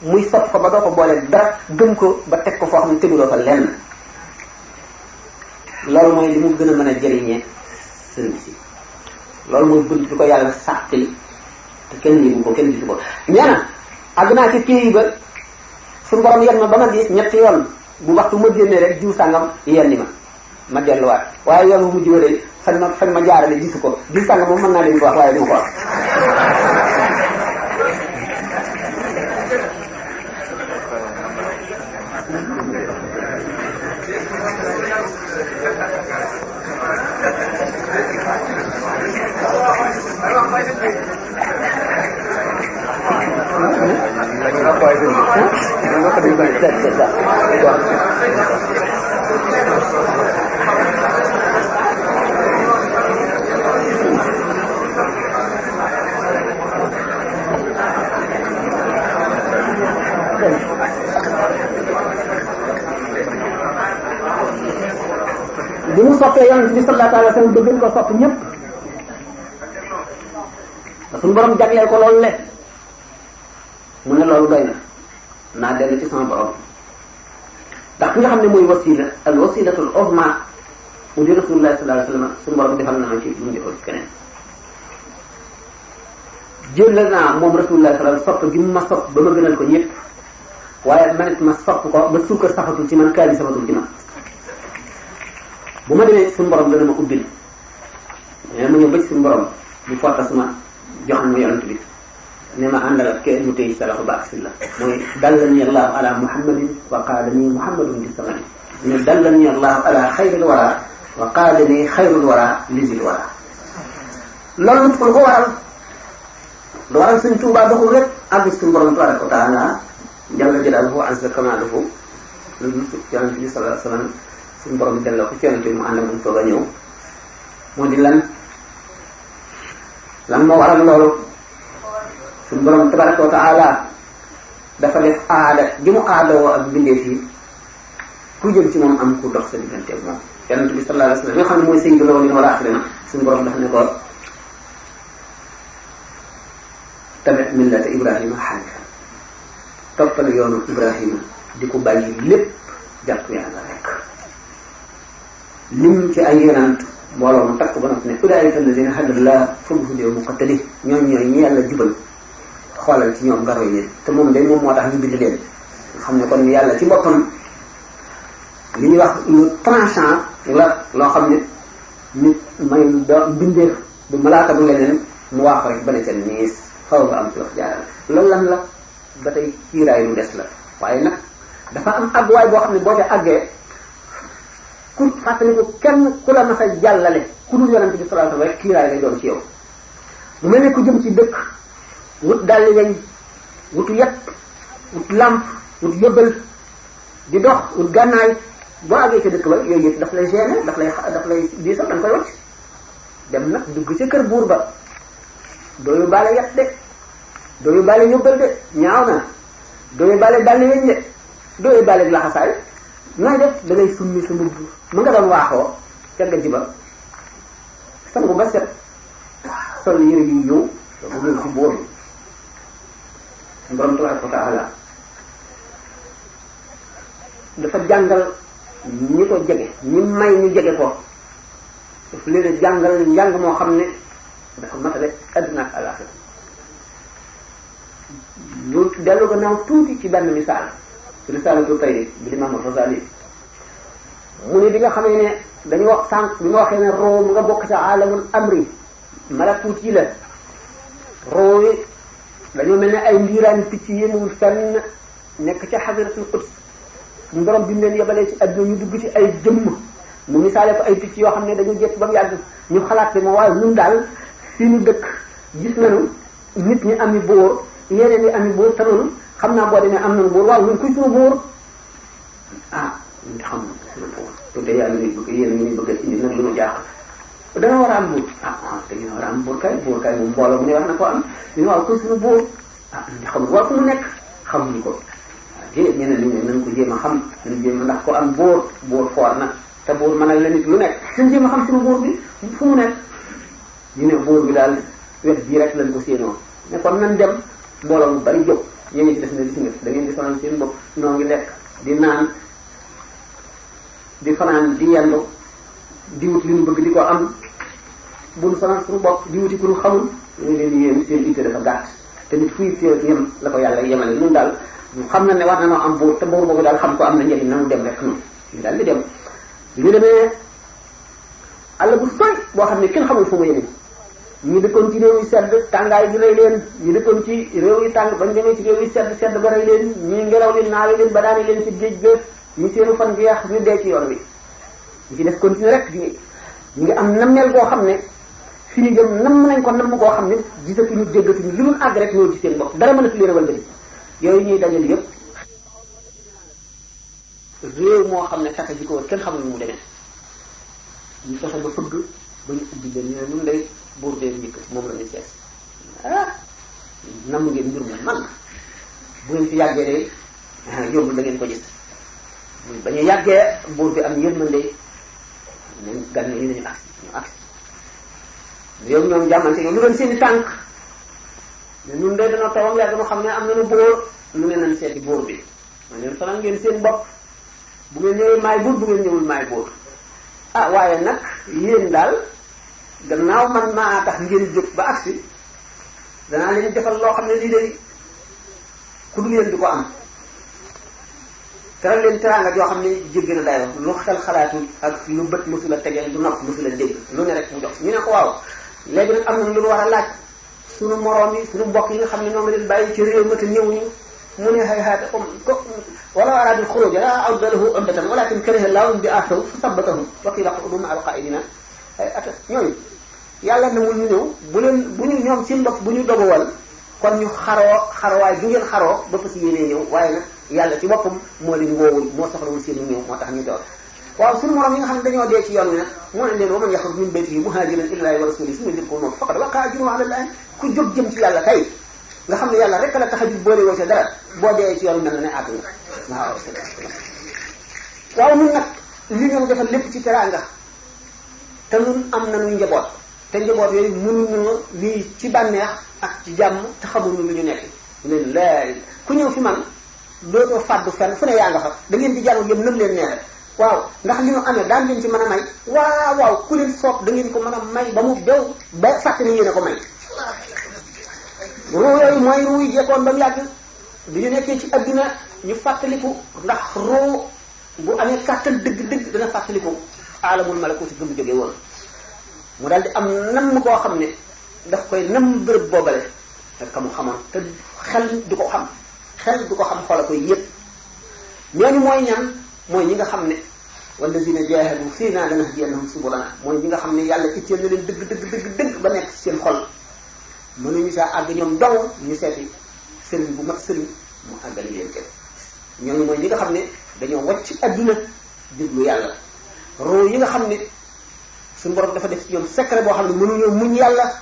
muy sopp ko ba doo ko boole dara gëm ko ba teg ko foo xam ne teguloo fa lenn loolu mooy li mu gën a mën a jëriñee sëriñ si loolu mooy bunt bi ko yàlla sàqil te kenn yëgu ko kenn gisu ko nee na àgg naa ci pays ba suñu borom yenn ma ba ma gis ñetti yoon bu waxtu ma génnee rek jiw sàngam yenni ma delluwaat waaye yoon wu mujj wëree fañ ma jaarale gisu ko jiw sàngam moom mën naa leen ko wax waaye du ma ko wax bi mu soppee yonent bi sallallahu alayhi wa sallam bëgg ko sopp ñëpp suñu borom jagleel ko loolu le mu ne loolu doy na naa dellu ci sama borom ndax ki nga xam ne mooy wasila al wasilatul uzma mu di rasulullah sallallahu alayhi wa sallam suñu borom defal na ma ci lu mu defal ci keneen jël naa moom rasulullah sallallahu alayhi wa sallam sopp gi mu ma sopp ba ma gënal ko ñëpp waaye man it ma sopp ko ba suukar safatul ci man kaani safatul ci man bu ma demee suñu borom dana ma ubbil mais ma ñëw ba ci suñu borom bu forta suma joxoon ma yonent bi ne ma àndal ak kenn mu tey sa loxo ba ak si la mooy dallani allahu ala muhammadin wa qaadani muhammadun bi samani ne dallani allahu ala xayril wara wa qaadani xayrul wara lisil wara loolu lu ko waral lu waral suñ Tuubaa doxul rek àgg suñu borom tabaraka wa taala jalla jalaaluhu azza kamaaluhu yonent bi sallallahu alayhi wa sallam suñu borom delloo ko ci yonent bi mu ànd ak moom soog a ñëw moo di lan moo waral loolu suñu borom tabaraka wa taala dafa def aada gi mu aadawoo ak bindeef yi ku jëm ci moom am ku dox sa diggante ak moom yonent bi sallallahu alayhi wa sallam yoo xam ne mooy sayyidul awwalina wal axirina suñu borom daf ne ko tabi' millata Ibrahima hanifa toppal yoonu Ibrahima di ko bàyyi lépp jàpp yàlla rek lim ci ay yonant mbooloo mu takk ba noppi ne ulaa'ika allaziina hadallah fabihudaahum muqtadi ñooy ñi yàlla jubal xoolal ci ñoom nga roy leen te moom day moom moo tax ñu bind leen xam ne kon yàlla ci boppam li ñuy wax lu tranchant la loo xam ne nit may do bindeef du malaaka du leneen mu waax rek ba ne ca niis faw nga am ci wax jaaral loolu lan la ba tey kiiraay lu des la waaye nag dafa am àgguwaay boo xam ne boo ca àggee ku fàttali ko kenn ku la mas a jàllale ku dul yonent bi sallallahu alayhi wasallam rek kiiraay lay doon ci yow bu mel ne ku jëm ci dëkk wut dalli weñ wutu yet wut làmp wut yëbbal di dox wut gànnaay boo àggee ca dëkk ba yooyu yëpp daf lay gêner daf lay diisal da nga koy wacc dem nag dugg ca kër buur ba doo yóbbaale yet de doo yóbbaale yóbbal de ñaaw na doo yóbbaale dalli weñ de doo yóbbaale laxasaay nooy def da ngay summi sa mbubb ma nga doon waaxoo ca nga jiba sangu ba set sol yëre yu ñëw bu ñëw ci buur bi borom tabaraka wa taala dafa jàngal ñi ko jege ñi may ñu jege ko daf leen a jàngal njàng moo xam ne dafa matale adduna ak alaxira ñu dellu gannaaw tuuti ci benn misaal risaalatu tayri bi Imaam Al-Ghazali mu ne bi nga xamee ne dañu wax sànq bi ma waxee ne roo mu nga bokk ca alamul amri malakut yi la roo yi dañoo mel ne ay ndiiraan picc yémul fenn nekk ca xadiratul quds mu borom bi mu leen yebalee ci adduna ñu dugg ci ay jëmm mu misaale ko ay picc yoo xam ne dañu jekk ba mu yàgg ñu xalaat ne waaye ñun daal fi ñu dëkk gis nañu nit ñi ami bóor yeneen ñi ami bóor te noonu xam naa boo demee am nañu buur waaw ñun kuy suñu buur ñun xam na suñu buur te de yàlla ñuy bëgg yéen ñuy bëgg ci nit nag lu ñu jaaxal dana war a am buur te ñu war a am buur kay moom mbooloo mu ne wax na ko am ñu waaw kuy suñu buur ñu xamul waaw fu mu nekk xamuñu ko déedéet ñeneen ñi ne nañ ko jéem a xam nañ jéem a ndax ko am buur foor na te buur mënal la nit lu nekk suñ jéem a xam suñu buur bi fu mu nekk ñu ne buur bi daal wet bii rek lañ ko séenoo ne kon nañ dem mbooloo mu bari jóg ñoo ngi ci def ne gis nga da ngeen di sonal seen bopp noo ngi lekk di naan di fanaan di yendu di wut li ñu bëgg di ko am bu ñu sonal suñu bopp di wuti ku ñu xamul ñu leen di yéem seen itte dafa gàtt te nit fuy teew yem la ko yàlla yemale ñun daal xam na ne war na noo am buur te buur boobu daal xam ko am na njëriñ nanu dem rek noonu ñu daal di dem bi ñu demee àll bu sori boo xam ne kenn xamul fu mu yemee ñu dëkkoon ci réew yi sedd tàngaay bi rey leen ñu dëkkoon ci réew yi tàng bañ demee ci réew yi sedd ba rey leen ñii ngelaw li naawe leen ba daane leen ci géej ga ñu seenu fan jeex ñu dee ci yoon wi ñu ci des continuer rek ñu ngi am nammeel boo xam ne fi ñu jëm namm nañ ko namm koo xam ne gisatuñu déggatuñu lu mun àgg rek ñoo ci seen bopp dara mënatu leen a wëlbati yooyu ñuy dajal yëpp réew moo xam ne taka ji ko woon kenn xamul mu demee ñu fexe ba fëgg ba ñu ubbi leen ñu ne ñun day buur dee njëkk moom la ñu sees namm ngeen mbir mu man bu ngeen fi yàggee de yóbbul da ngeen ko gis ba ñu yàggee buur bi am yërmande ñun gan yi nañu agsi ñu agsi yow ñoom jàmmante ñoom lu doon seeni tànk mais ñun de dana tawam yàgg dama xam ne am nañu bóor lu ne nañ seeti bóor bi ma leen fanaan ngeen seen bopp bu ngeen ñëwee maay buur bu ngeen ñëwul maay buur ah waaye nag yéen daal gannaaw man maa tax ngeen jóg ba agsi danaa leen defal loo xam ne lii day ku dul yéen di ko am teral leen teraanga joo xam ne jéggi na dayoo lu xel xalaatul ak lu bët mësula tegeel lu nopp mësula dégg lu ne rek mu jox ñu ne ko waaw léegi nag am na lu war a laaj sunu moroom yi sunu mbokk yi nga xam ne ñoom leen bàyyi ci réew ma te ñëwuñu mu ne hay haata comme wala araadul xuruja la awdalahu umbatan walakin kariha Allahu bi aataw fa sabbatahum wa qila qudu ma'a al-qaa'idina ay ata ñooñu yàlla na mu ñu ñëw bu ñu ñoom seen bopp bu ñu doguwal kon ñu xarowaay bu ngeen xaroo ba fas yéenee ñëw waaye nag yàlla ci boppam moo leen woowul moo soxlawul seen ñëw moo tax ñu door waaw suñu morom yi nga xam ne dañoo dee ci yoon wi nag moo ne leen wa man yaxruj min baytihi muhaajiran ilallaahi wa rasuulihi summa yudrikhu al-mawt faqad waqa'a ajruhu ala llaahi ku jóg jëm ci yàlla kay nga xam ne yàlla rek la tax a jug boole woo ca dara boo dee ci yoon mel na ne àgg nga waaw ñun nag li ñu defal lépp ci teraanga te ñun am nañu njaboot te njaboot yooyu mënuñu lii ci bànneex ak ci jàmm te xamuñu lu ñu nekk leen laay ku ñëw fi man dootoo fàddu fenn fu ne yaa nga fa da ngeen di jàng yëpp nam leen neexe waaw ndax li ñu amee daan leen ci mën a may waaw ku leen soob da ngeen ko mën a may ba mu bew ba fàtte ni yéen a ko may ruu yooyu mooy ruu yi jekkoon ba mu yàgg bi ñu nekkee ci adduna ñu fàttaliku ndax ruu bu amee kàttan dëgg-dëgg dana fàttaliku alamul malakuti gëm jóge woon mu daal di am namm koo xam ne daf koy namm bërëb boobale te ka mu xamoon te xel du ko xam xoola koy yëpp ñooñu mooy ñan mooy ñi nga xam ne wallazina jahadu fiina lanahdiyannahum subulana mooy ñi nga xam ne yàlla itteel na leen dëgg ba nekk seen xol mënuñu saa àgg ñoom dong ñu seeti sëriñ bu mat sëriñ mu àggali leen kenn ñooñu mooy ñi nga xam ne dañoo wàcc adduna jublu yàlla roo yi nga xam ne suñu borom dafa def ci ñoom secret boo xam ne mënuñoo muñ yàlla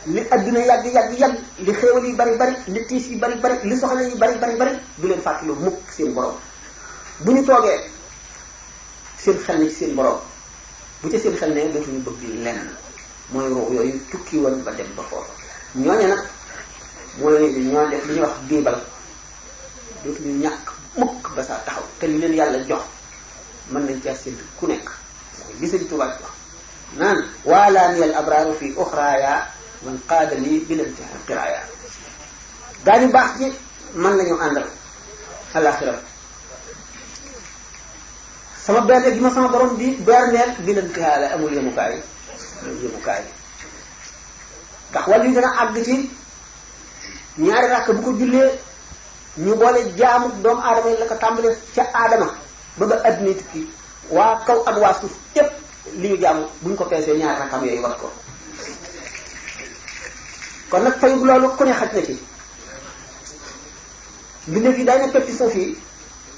li adduna yàgg li xéewal yi bari li tiis yi bari li soxla yi bari du leen fàttaloo mukk seen borom bu ñu toogee seen xel ne ci seen borom bu ca seen xel ne dootuñu bëgg lenn mooy roo yooyu tukki woon ba dem ba foofu ñooñu nag mooy ñoo def li ñuy wax biibal dootuñu ñàkk mukk ba saa taxaw te li leen yàlla jox mën nañ caa sédd ku nekk li Sëriñ Tuubaa jox naan waalaaniyal abraaru fi uxraaya man qaada lii bilantiha qiraaya daañu baax ci man lañu àndal alaxira sama berne gi ma sama borom di berneel bilantiha la amul yemukaay ndax wàllu yi dana àgg ci ñaari rakk bu ko jullee ñu boole jaamu doomu aadama yi la ko tàmbalee ca aadama ba ba adduna tukki waa kaw ak waa suuf yépp li ñu jaamu buñ ko peesee ñaari rakkam yooyu war ko kon nag fayug loolu ku ne xaj na ci mbindeef yi day na peppi suuf yi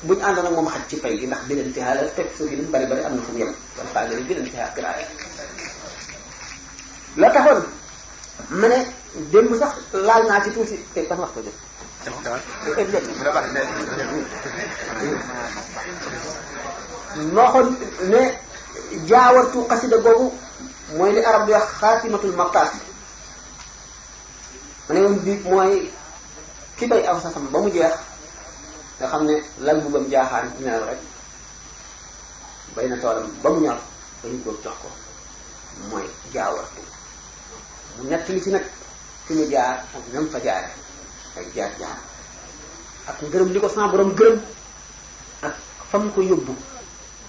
buñ àndoon ak moom xaj ci fay gi ndax bilantiha la peppi suuf yi lu mu bari am na fu mu yem kon xaagari bilantiha qiraaya la taxoon ma ne démb sax laal naa ci tuuti te ban wax ko jëf nooxoon ne jaawartu xasida googu mooy li arab di wax xaatimatul maqtaas ma ne woon bi mooy ki bay aw sasam ba mu jeex nga xam ne lal bu bam jaaxaan nelaw rek bay na toolam ba mu ñor ba ñu góob jox ko mooy jaawartu mu nett li ci nag fi mu jaar ak nam fa jaare ay jaar ak ngërëm li ko sama borom gërëm ak fa mu ko yóbbu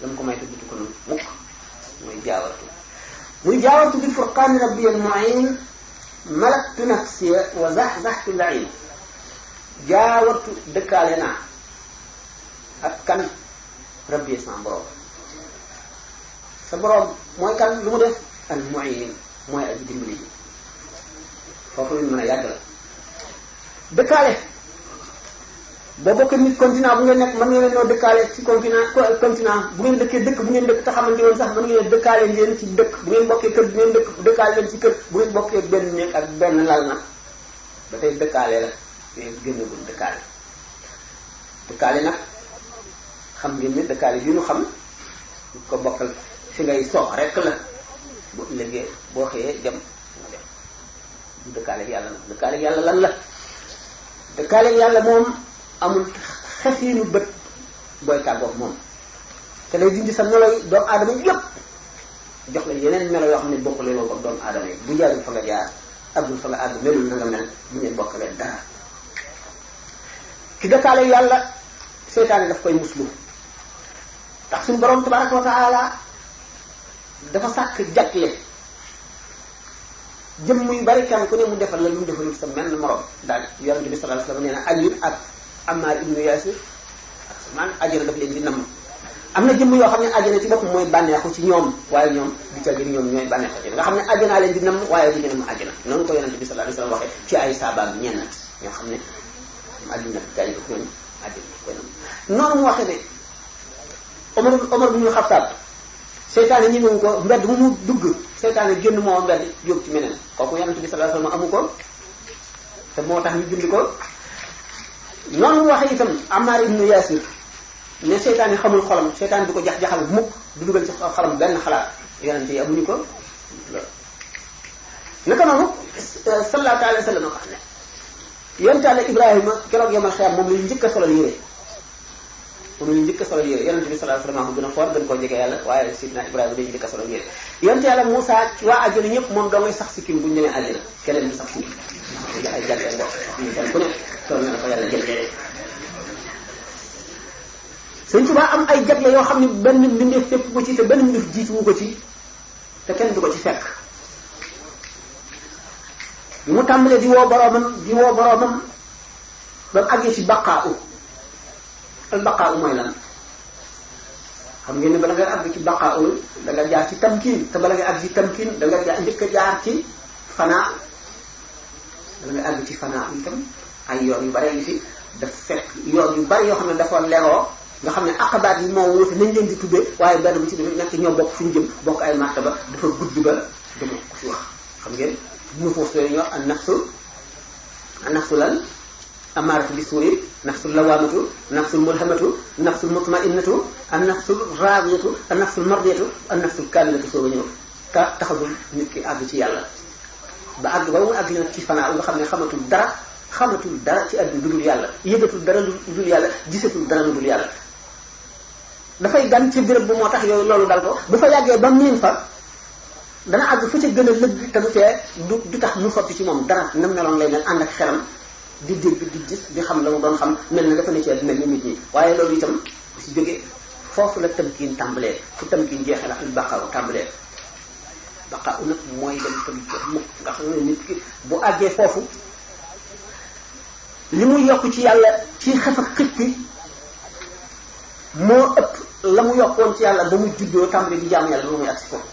dama ko may te butu ko noonu mukk mooy jaawartu bil furqaani rabbi al mu'in malaktu nafsiya wa zahzahtu al-'in jaawartu dëkkaale naa ak kan rabbi sama borom sa borom mooy kan lu mu def al mu'in mooy aji dimbali ji foofu lañ mën a yàgg la dëkkaale boo bokkee nit continent bu ngeen nekk mën ngeen ñoo dëkkaale ci continent bu ngeen dëkkee dëkk bu ngeen dëkk te xamante woon sax mën ngeen dëkkaale ngeen ci dëkk bu ngeen bokkee kër bu ngeen dëkkaale leen ci kër bu ngeen bokkee benn néeg ak benn lal na ba tey dëkkaale la mais génnagul dëkkaale nag xam ngeen ne dëkkaale yu ñu xam ñu ko bokkal fi ngay soox rek la bu ëllëgee boo xëyee dem nga dem du dëkkaaleeg yàlla nag dëkkaaleeg yàlla lan la dëkkaaleeg yàlla moom amul xefiinu bët booy tàggoog moom te lay dindi sa melo yi doomu aadama yépp jox la yeneen melo yoo xam ne bokkule loo ko doomu aadama yi bu jaarul fa nga jaar àggul fa nga àgg melul na nga mel bu ngeen bokkalee dara ki dëkkaaleeg yàlla seytaane daf koy muslu ndax suñu borom tabaraka wa taala dafa sàkk jagle jëmm yu bari kenn ku ne mu defal la lu mu defalul sa menn morom daal yonente bi sallallahu alayhi wasallam nee na Ali ak Ammar ibnu Yasir ak man ajjana daf leen di namm am na jëmm yoo xam ne ajjana ci bopp mooy bànneexu ci ñoom waaye ñoom di ca gën ñoom ñooy bànneexu ci nga xam ne ajjanaa leen di namm waaye du ñu namm ajjana noonu ko yonente bi sallallahu alayhi wasallam waxee ci ay saabaam ñennat ñoo xam ne àddina gaañ ko ñooñu àddina koy namm noonu mu waxee ne Omar bu ñu Xattaab seytaane ñi ngi ko mbedd mu mu dugg seytaane génn moo mbedd jóg ci meneen kooku yonent bi sallallahu alayhi wasallam amu ko te moo tax ñu bind ko noonu mu waxee itam Ammar ibnu Yasir ne seytaane xamul xolam seytaane du ko jax-jaxal mukk du dugal ci xolam benn xalaat yonent yi amuñu ko naka noonu sallallahu alayhi wasallam wax ne yonent Yàlla Ibrahima keroog yomal xeer moom lañu njëkk a solal yére moom lañu njëkk a solal yére yonent bi sallallahu alayhi wasallam ko gën a foor gën koo jege yàlla waaye sidna Ibrahima dañu njëkk a solal yére yonent Yàlla Moussa waa àjjana ñëpp moom doo ngay sax sikkim bu ñu demee àjjana keneen du sax sikkim ay jàggee ndox ñu ku ne toll na ko yàlla jël Sëñ Tuubaa am ay jagle yoo xam ne benn mbindeef fépp ko ci te benn mbindeef jiituwu ko ci te kenn du ko ci fekk bi mu tàmbalee di woo boroomam ba mu àggee ci baqaa u al baqaa u mooy lan xam ngeen ne bala ngay àgg ci baqaa u da nga jaar ci tamkiin te bala ngay àgg ci tamkiin da nga njëkk a jaar ci fanaa bala ngay àgg ci fanaa itam ay yoon yu bare yi fi daf fekk yoon yu bari yoo xam ne dafa leroo nga xam ne aqabaat yi moo wuute nañ leen di tuddee waaye benn bu ci def nekk ñoo bokk fu ñu jëm bokk ay martaba dafa gudd ba dama ko fi wax xam ngeen bu ñu foofu ñu wax an nafsu lan amaaratu bi suu'i nafsul lawaamatu nafsul mulhamatu nafsul mutma'innatu an nafsul raadiyatu an nafsul mardiyatu an nafsul kaamilatu soo ñëw ka taxagul nit ki àgg ci yàlla ba àgg ba mu àgg nag ci fanaa nga xam ne xamatul dara ci àdduna lu dul yàlla yëgatul dara lu dul yàlla gisatul dara lu dul yàlla dafay gan ci béréb bu moo tax yooyu loolu dal ko bu fa yàggee ba miin fa dana àgg fu ca gën a lëgg te du tee du tax mu sotti ci moom dara nam meloon lay mel ànd ak xelam di dégg di gis di xam la mu doon xam mel na dafa ne ci mel ni nit ñi waaye loolu itam si jógee foofu la tamkiin tàmbalee fu tamkiin jeexee la al baqaaw tàmbalee baqaaw nag mooy dem tamit mukk nga xam ne nit ki bu àggee foofu li muy yokk ci yàlla ci xef ak xippi moo ëpp la mu yokkoon ci yàlla ba mu juddoo tàmbali di jaamu yàlla ba muy agsi foofu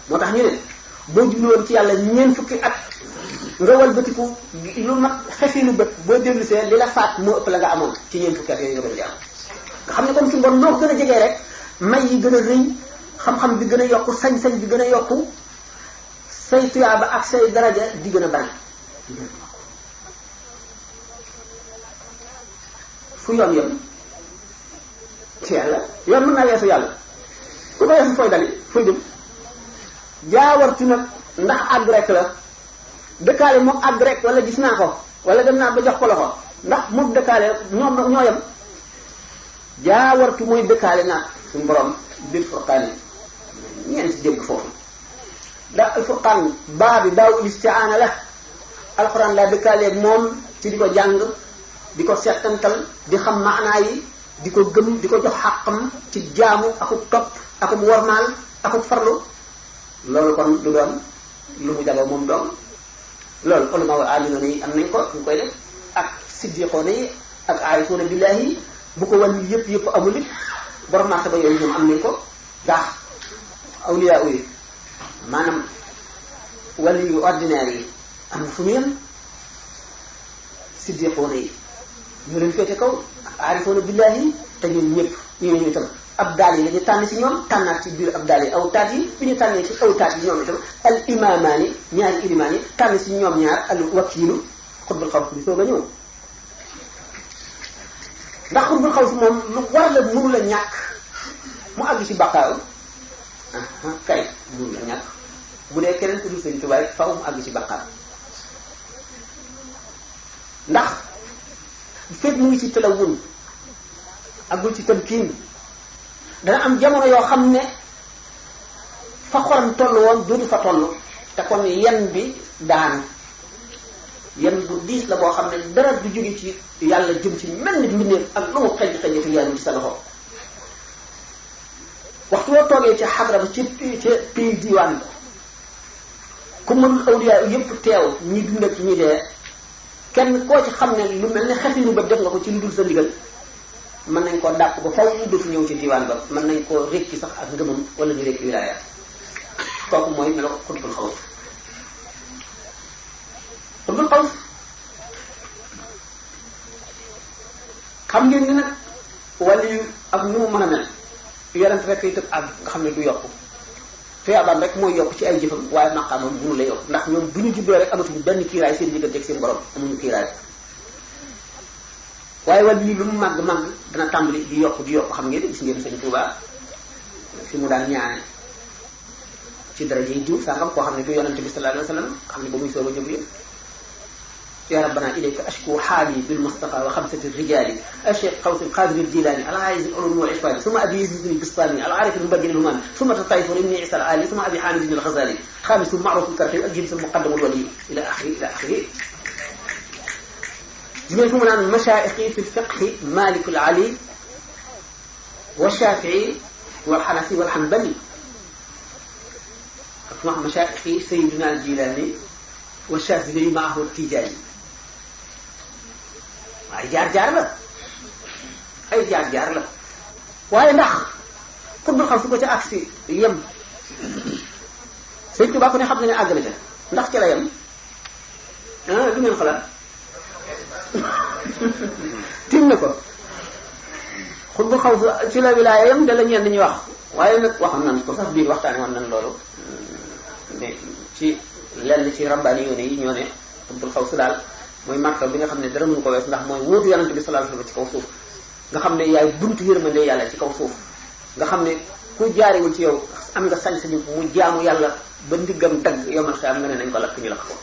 moo tax ñu ne boo jubluwoon ci yàlla ñeent fukki at nga walbatiku lu mag xefi lu bët boo dellusee li la faat moo ëpp la nga amoon ci ñeent fukki at yooyu nga doon jaamu nga xam ne comme suñu bon noo ko gën a jegee rek may yi gën a rëy xam-xam bi gën a yokku sañ-sañ bi gën a yokku say tuyaaba ak say daraja di gën a bari fu yoon yem ci yàlla yoon mën naa weesu yàlla ku ko weesu fooy dali fooy dem jaawartu nag ndax àgg rek la dëkkaale moom àgg rek wala gis naa ko wala dem naa ba jox ko loxo ndax moom dëkkaale ñoo yem jaawartu mooy dëkkaale naag suñu borom bil furqaan ñeent dégg foofu ndax al furqaan baa bi baawu istiaana la alxuraan laa dëkkaaleeg moom ci di ko jàng di ko settantal di xam maanaa yi di ko gëm di ko jox xàqam ci jaamu akub topp akub wormaal akub farlu loolu kon du doon lu mu jagoo moom doom loolu ulama wa alimoon yi am nañ ko ñu koy def ak siddiqoona yi ak aarifoona billaahi bu ko wàllu yëpp amul it borom martaba yooyu ñoom am nañ ko ndax awliya yi maanaam wàllu yu ordinaire yi am na fu ñu yem siddiqoona yi ñoo leen féete kaw aarifoona billaahi te ñun ñëpp ñu itam ab daal yi la ñu tànn ci ñoom tànnaat ci biir ab daal yi aw taat yi bi ñu tànnee ci aw taat yi ñoom itam al imaamaani ñaari ilimaan yi tànn ci ñoom ñaar al wakiilu xutbul xaws bi soog a ñëw ndax xutbul xaws moom lu war la mënu la ñàkk mu àgg ci baqaaw kay mun la ñàkk bu dee keneen ku dul Sëriñ Tuubaa rek faaw mu àgg ci baqaar ndax fekk mu ngi ci talawun àggul ci tamkiin dana am jamono yoo xam ne fa xolam toll woon dootu fa toll te kon yen bi daanu yen bu diis la boo xam ne dara du jóge ci yàlla jëm ci mel ni mbindeef ak lu mu xëj xëj fi yaanu ci sa loxo waxtu woo toogee ca xadra ba ca pays diwaan ba ku mënul awliya yëpp teew ñi dund ak ñi dee kenn koo ci xam ne lu mel ne xefinu ba def nga ko ci lu dul sa ndigal mën nañ ko dàpp ba faw ñu dootu ñëw ci diwaan ba mën nañ ko rékki sax ak ngëmam wala ñu rékki wilaaya kooku mooy melo xutbul xaws xutbul xaws xam ngeen ni nag wàllu ak nu mu mën a mel yorent rek yi tëb ak nga xam ne du yokk tuyaabaam rek mooy yokk ci ay jëfam waaye maqaamam mënu la yokk ndax ñoom bu ñu juddoo rek amatuñu benn kiiraay seen diggante ak seen borom amuñu kiiraay waaye wàllu yi lu mu màgg dana tàmbali di yokk xam ngeen gis ngeen Sëriñ Tuubaa fi mu daan ñaane ci daraja yi diw sangam koo xam ne du yonente bi sallallahu alayhi wa sallam xam ne ba muy soog a jëm yëpp ya rabbana ilayka ashku xaali bil mustafa wa xamsati rijali acheikh xawsi alqadir aljilani alhaiz alulum wal ihfani suma abi yazid albistani alarif almubajjal alhuman suma tatayfu ibni isa alali suma abi hamid alghazali xamisu maruf alkarxi aljins almuqaddam alwali ila axiri jigéen fu mu naan machaayixi fi lfiqhi malik alali wa shafii walxanafi walxanbali ak wax machaayixi sayiduna aljilani wa shafii maahu tijaani ay jaar-jaar la ay jaar-jaar la waaye ndax xutbul xaws su ko ca agsi yem Sëriñ Tuubaa ku ne xam na ne àgg na ca ndax ca la yem lu ngeen xalaat tim na ko xutbul xaws ci la wilaaya yem da la ñeen dañuy wax waaye nag waxoon nañ ko sax biir waxtaane woon nañ loolu mais ci lenn ci rabbaani yoone yi ñoo ne xutbul xaws daal mooy martaba bi nga xam ne dara mënu ko wees ndax mooy wuutu yonente bi sallallahu alayhi wasallam ci kaw suuf nga xam ne yaay buntu yërmande yàlla ci kaw suuf nga xam ne ku jaariwul ci yow am nga sañ-sañu mu jaamu yàlla ba ndiggam dagg yomal xiyaam nga ne nañ ko lakk ñu lakk ko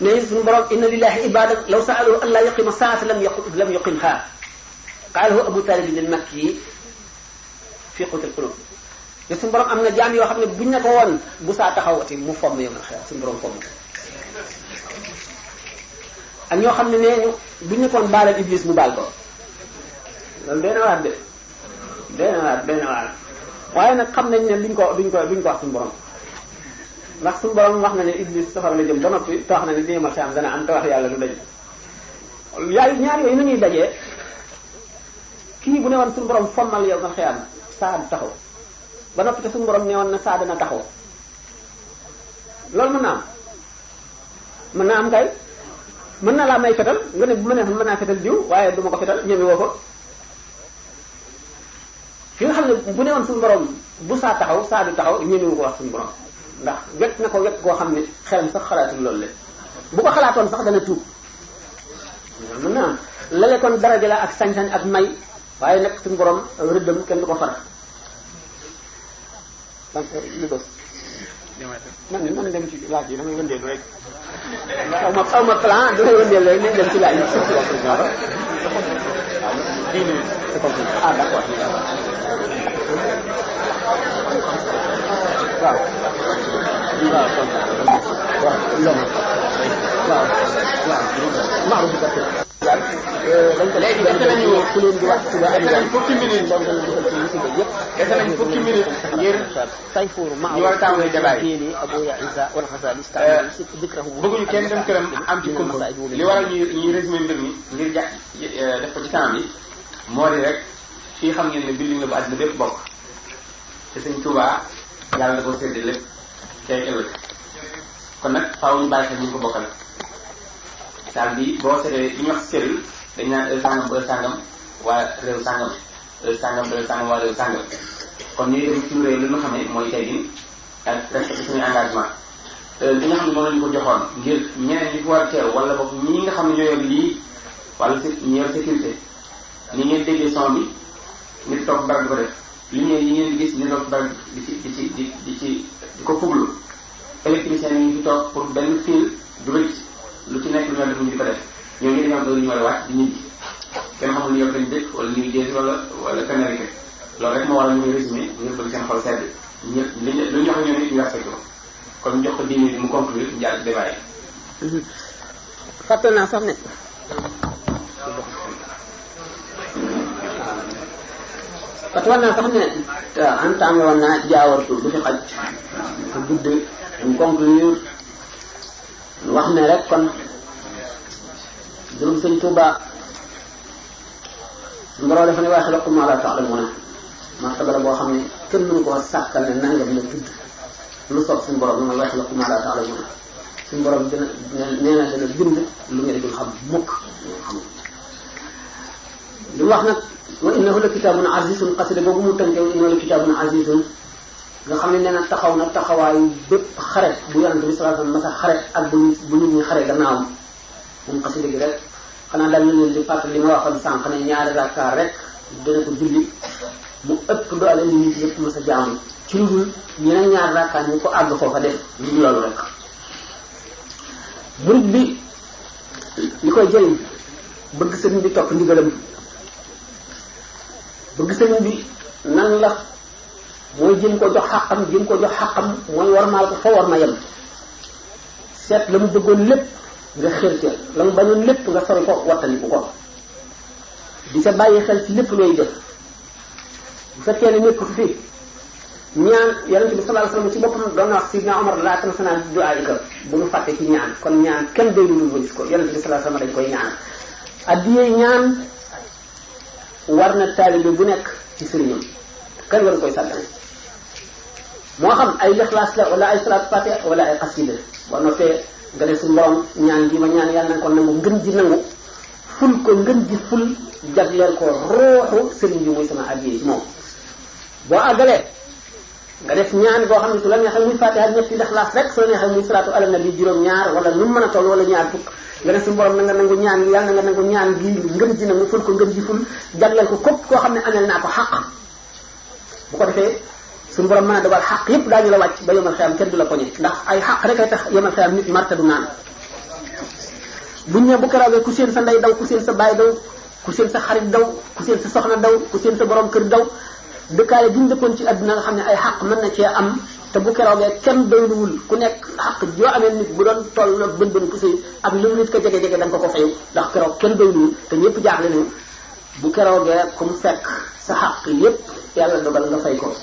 ne suñu borom inna lillahi ibadan law sa'alu an la yuqima saa'ata lam yuqimha qaalahu Abu Talib al-Makki fi qutil qulub te suñu borom am na jaam yoo xam ne buñ ne ko woon bu saa taxawati mu fomm yow na xew suñu borom fomm ak ñoo xam ne nee ñu buñ ne ko woon baalal iblis mu baal ko loolu day na waat day na waat waaye nag xam nañ ne duñ ko wax suñu borom ndax suñu borom wax na ne iblis safara la jëm ba noppi te wax na ne lii ma am dana am te wax yàlla du dañ yaay ñaar yooyu nañuy dajee kii bu ne woon suñu borom fommal yow na xew saa du taxaw ba noppi te suñu borom ne woon na saa dana taxaw loolu mën naa am kay mën na laa may fetal nga ne bu ma neexoon mën naa fetal jiw waaye du ma ko fetal ñeme woo ko ki nga xam ne bu ne woon suñu borom bu saa taxaw saa du taxaw ñemewu ko wax suñu borom ndax wekk na ko wekk koo xam ne xelam sax xalaatul loolu le bu ko xalaatoon sax dana tuub mën naa am lale kon daraja la ak sañ-sañ ak may waaye nag suñu borom rëddam kenn du ko far donc li dos man dem ci laaj yi damay wëndeelu rek aw ma plan damay wëndeelu rek nañ dem ci laaj yi 10 minutes c'est comme ça ah d'accord dañ ko léegi dese nañu ku leen di wax suba dese nañ fukki minutes dese nañ fukki minutes ngir ñu war a tàmbali débat yi bëgguñu kenn dem këram am ci kumpa li waral ñuy résumé mbir mi ngir def ko ci temps bi moo di rek fii xam ngeen ne building la bu àddina bépp bokk te Sëñ Tuubaa yàlla da ko séddee lépp tey ëllëg kon nag faaw ñu bàyyi xel ñu ko bokkal saal bi boo seetee li ñuy wax série dañ naan heure sangam ba heure sangam waa réew sangam heure sangam ba heure sangam waa réew sangam kon ñuy dem ci réew li nga xam ne mooy teggin ak respecté suñu engagement li nga xam ne moom la ñu ko joxoon ngir ñeneen ñi ko war a teew wala boog ñi nga xam ne ñoo yor lii wala ñi yor sécurité
ni ngeen déggee son bi nit toog barab di ko def lumière yi ngeen di gis ni toog barab di ko fuglu électricien yi fi toog pour benn fil du rëcc lu ci nekk lu ñu def ñu di ko def ñoo ngi dañoo am heure ñu war a wàcc di ñibbi kenn xamul ni yow dañ dëkk wala ñu ngi dee wala Canada loolu rek moo waral ñu résumé ngir bëgg seen xol sedd ñëpp lu ñu joxe ñoom it ñu respecté ko kon ñu jox ko 10 minutes mu conclure ñu jàll débat yi.
fàtte naa sax ne entamé woon naa jaawartu du fi xaj te gudd mu conclure wax ne rek kon juróom sëñ Tuuba ngoroo dafa ne waaye xalakum ma la ta'lamuna martaba la boo xam ne kenn mënu koo sàkkal ne nangam la tudd lu soog suñu borom mooy waaye xalakum ma la ta'lamuna suñu borom dina nee na dana bind lu ngeen dul xam mukk li mu wax nag wa innahu la kitaabun azizun xasida boobu mu tënkee wa innahu la kitaabun azizun nga xam ne nee na taxaw na taxawaayu bépp xare bu yonent bi sallallahu alayhi wasallam masa xare ak bu nit ñi xare gannaawam moom xasida gi rek xanaa daal na leen di fàttali li ma waxoon sànq ne ñaari rakkaar rek dana ko julli mu ëpp doole ni nit yëpp masa jaamu ci lu dul ñeneen ñaari rakkaar ñu ko àgg foofa def lu dul loolu rek murid bi li koy jëriñ bëgg sëriñ bi topp ndigalam bëgg sëriñ bi nan la mooy jëm ko jox xaqam mooy warmaal ko fa war ma yem seet la mu bëggoon lépp nga xërte la mu bañoon lépp nga sori ko wattaliku ko di sa bàyyi xel ci lépp looy def bu fekkee ne nekkatu fi ñaan yonent bi sallallahu alayhi wasallam ci boppam doon na wax Sidna Omar laa tansanaa du'aa'ika bu ñu fàtte ci ñaan kon ñaan kenn doy lu wëlis ko yonent bi sallallahu alayhi wasallam dañ koy ñaan addiyee ñaan war na taalibe bu nekk ci sëriñam kenn waru koy sàggane moo xam ay lixlaas la wala ay salaatu fatiha wala ay xasida boo noppee nga ne suñu borom ñaan gi ma ñaan yàlla na ko nangu ngën ji nangu ful ko ngën ji ful jagleel ko ruuxu sëriñ bi muy sama addiyee ci moom boo àggalee nga def ñaan boo xam ne su la neexee muy fatiha ñetti lixlaas rek su la neexee muy salaatu ala nabi juróom-ñaar wala nu mu mën a toll wala ñaar fukk nga ne suñu borom na nga nangu ñaan gi yàlla na nga nangu ñaan gi ngën ji nangu ful ko ngën ji ful jagleel ko képp koo xam ne amel naa ko xaq bu ko defee suñu borom mën a dogal xaq yépp daañu la wàcc ba yomal xiyam kenn du la poñe ndax ay xaq rek ay tax yomal xiyam nit marta du naan buñ ne bu keroogee ku seen sa ndey daw ku seen sa baay daw ku seen sa xarit daw ku seen sa soxna daw ku seen sa borom kër daw dëkkaale bi ñu dëkkoon ci àdduna nga xam ne ay xaq mën na cee am te bu keroogee kenn doyluwul ku nekk xaq yoo amee nit bu doon toll ak bën poussé ak lu nit ko jege-jege da nga ko fayu ndax keroog kenn doyluwul te ñëpp jaaxle nañu bu keroogee ku mu fekk sa xaq yépp yàlla dogal nga fay ko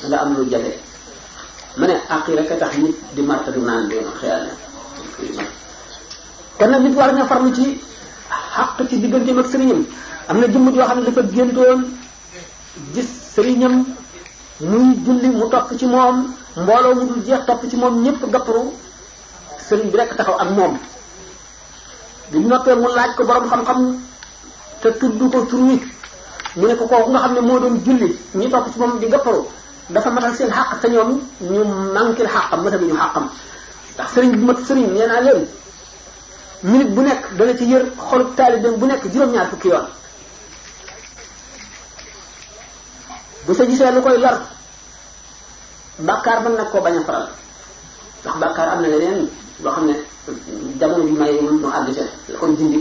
nga am lu jafe ma ne àq yi rek a tax nit di marta du naan bi xeyal na kon nag nit war na farlu ci xaq ci digganteem ak sëriñam am na jëmm yoo xam ne dafa géntoon gis sëriñam muy julli mu topp ci moom mbooloo mu dul jeex topp ci moom ñëpp gapparu sëriñ bi rek taxaw ak moom bi mu noppee mu laaj ko borom xam-xam te tudd ko tur wi mu ne ko kooku nga xam ne moo doon julli ñi topp ci moom di gapparu dafa matal seen xàq te ñoom ñu manqué xàqam mataluñu xàqam ndax sëriñ bi mat sëriñ nee naa leen minute bu nekk dana ci yër xolub taalibeem bu nekk juróom-ñaar fukki yoon bu sa gisee lu koy lor bàkkaar mën nag koo bañ a faral ndax bàkkaar am na leneen loo xam ne jamono bi may mu àgg seen la koy dindi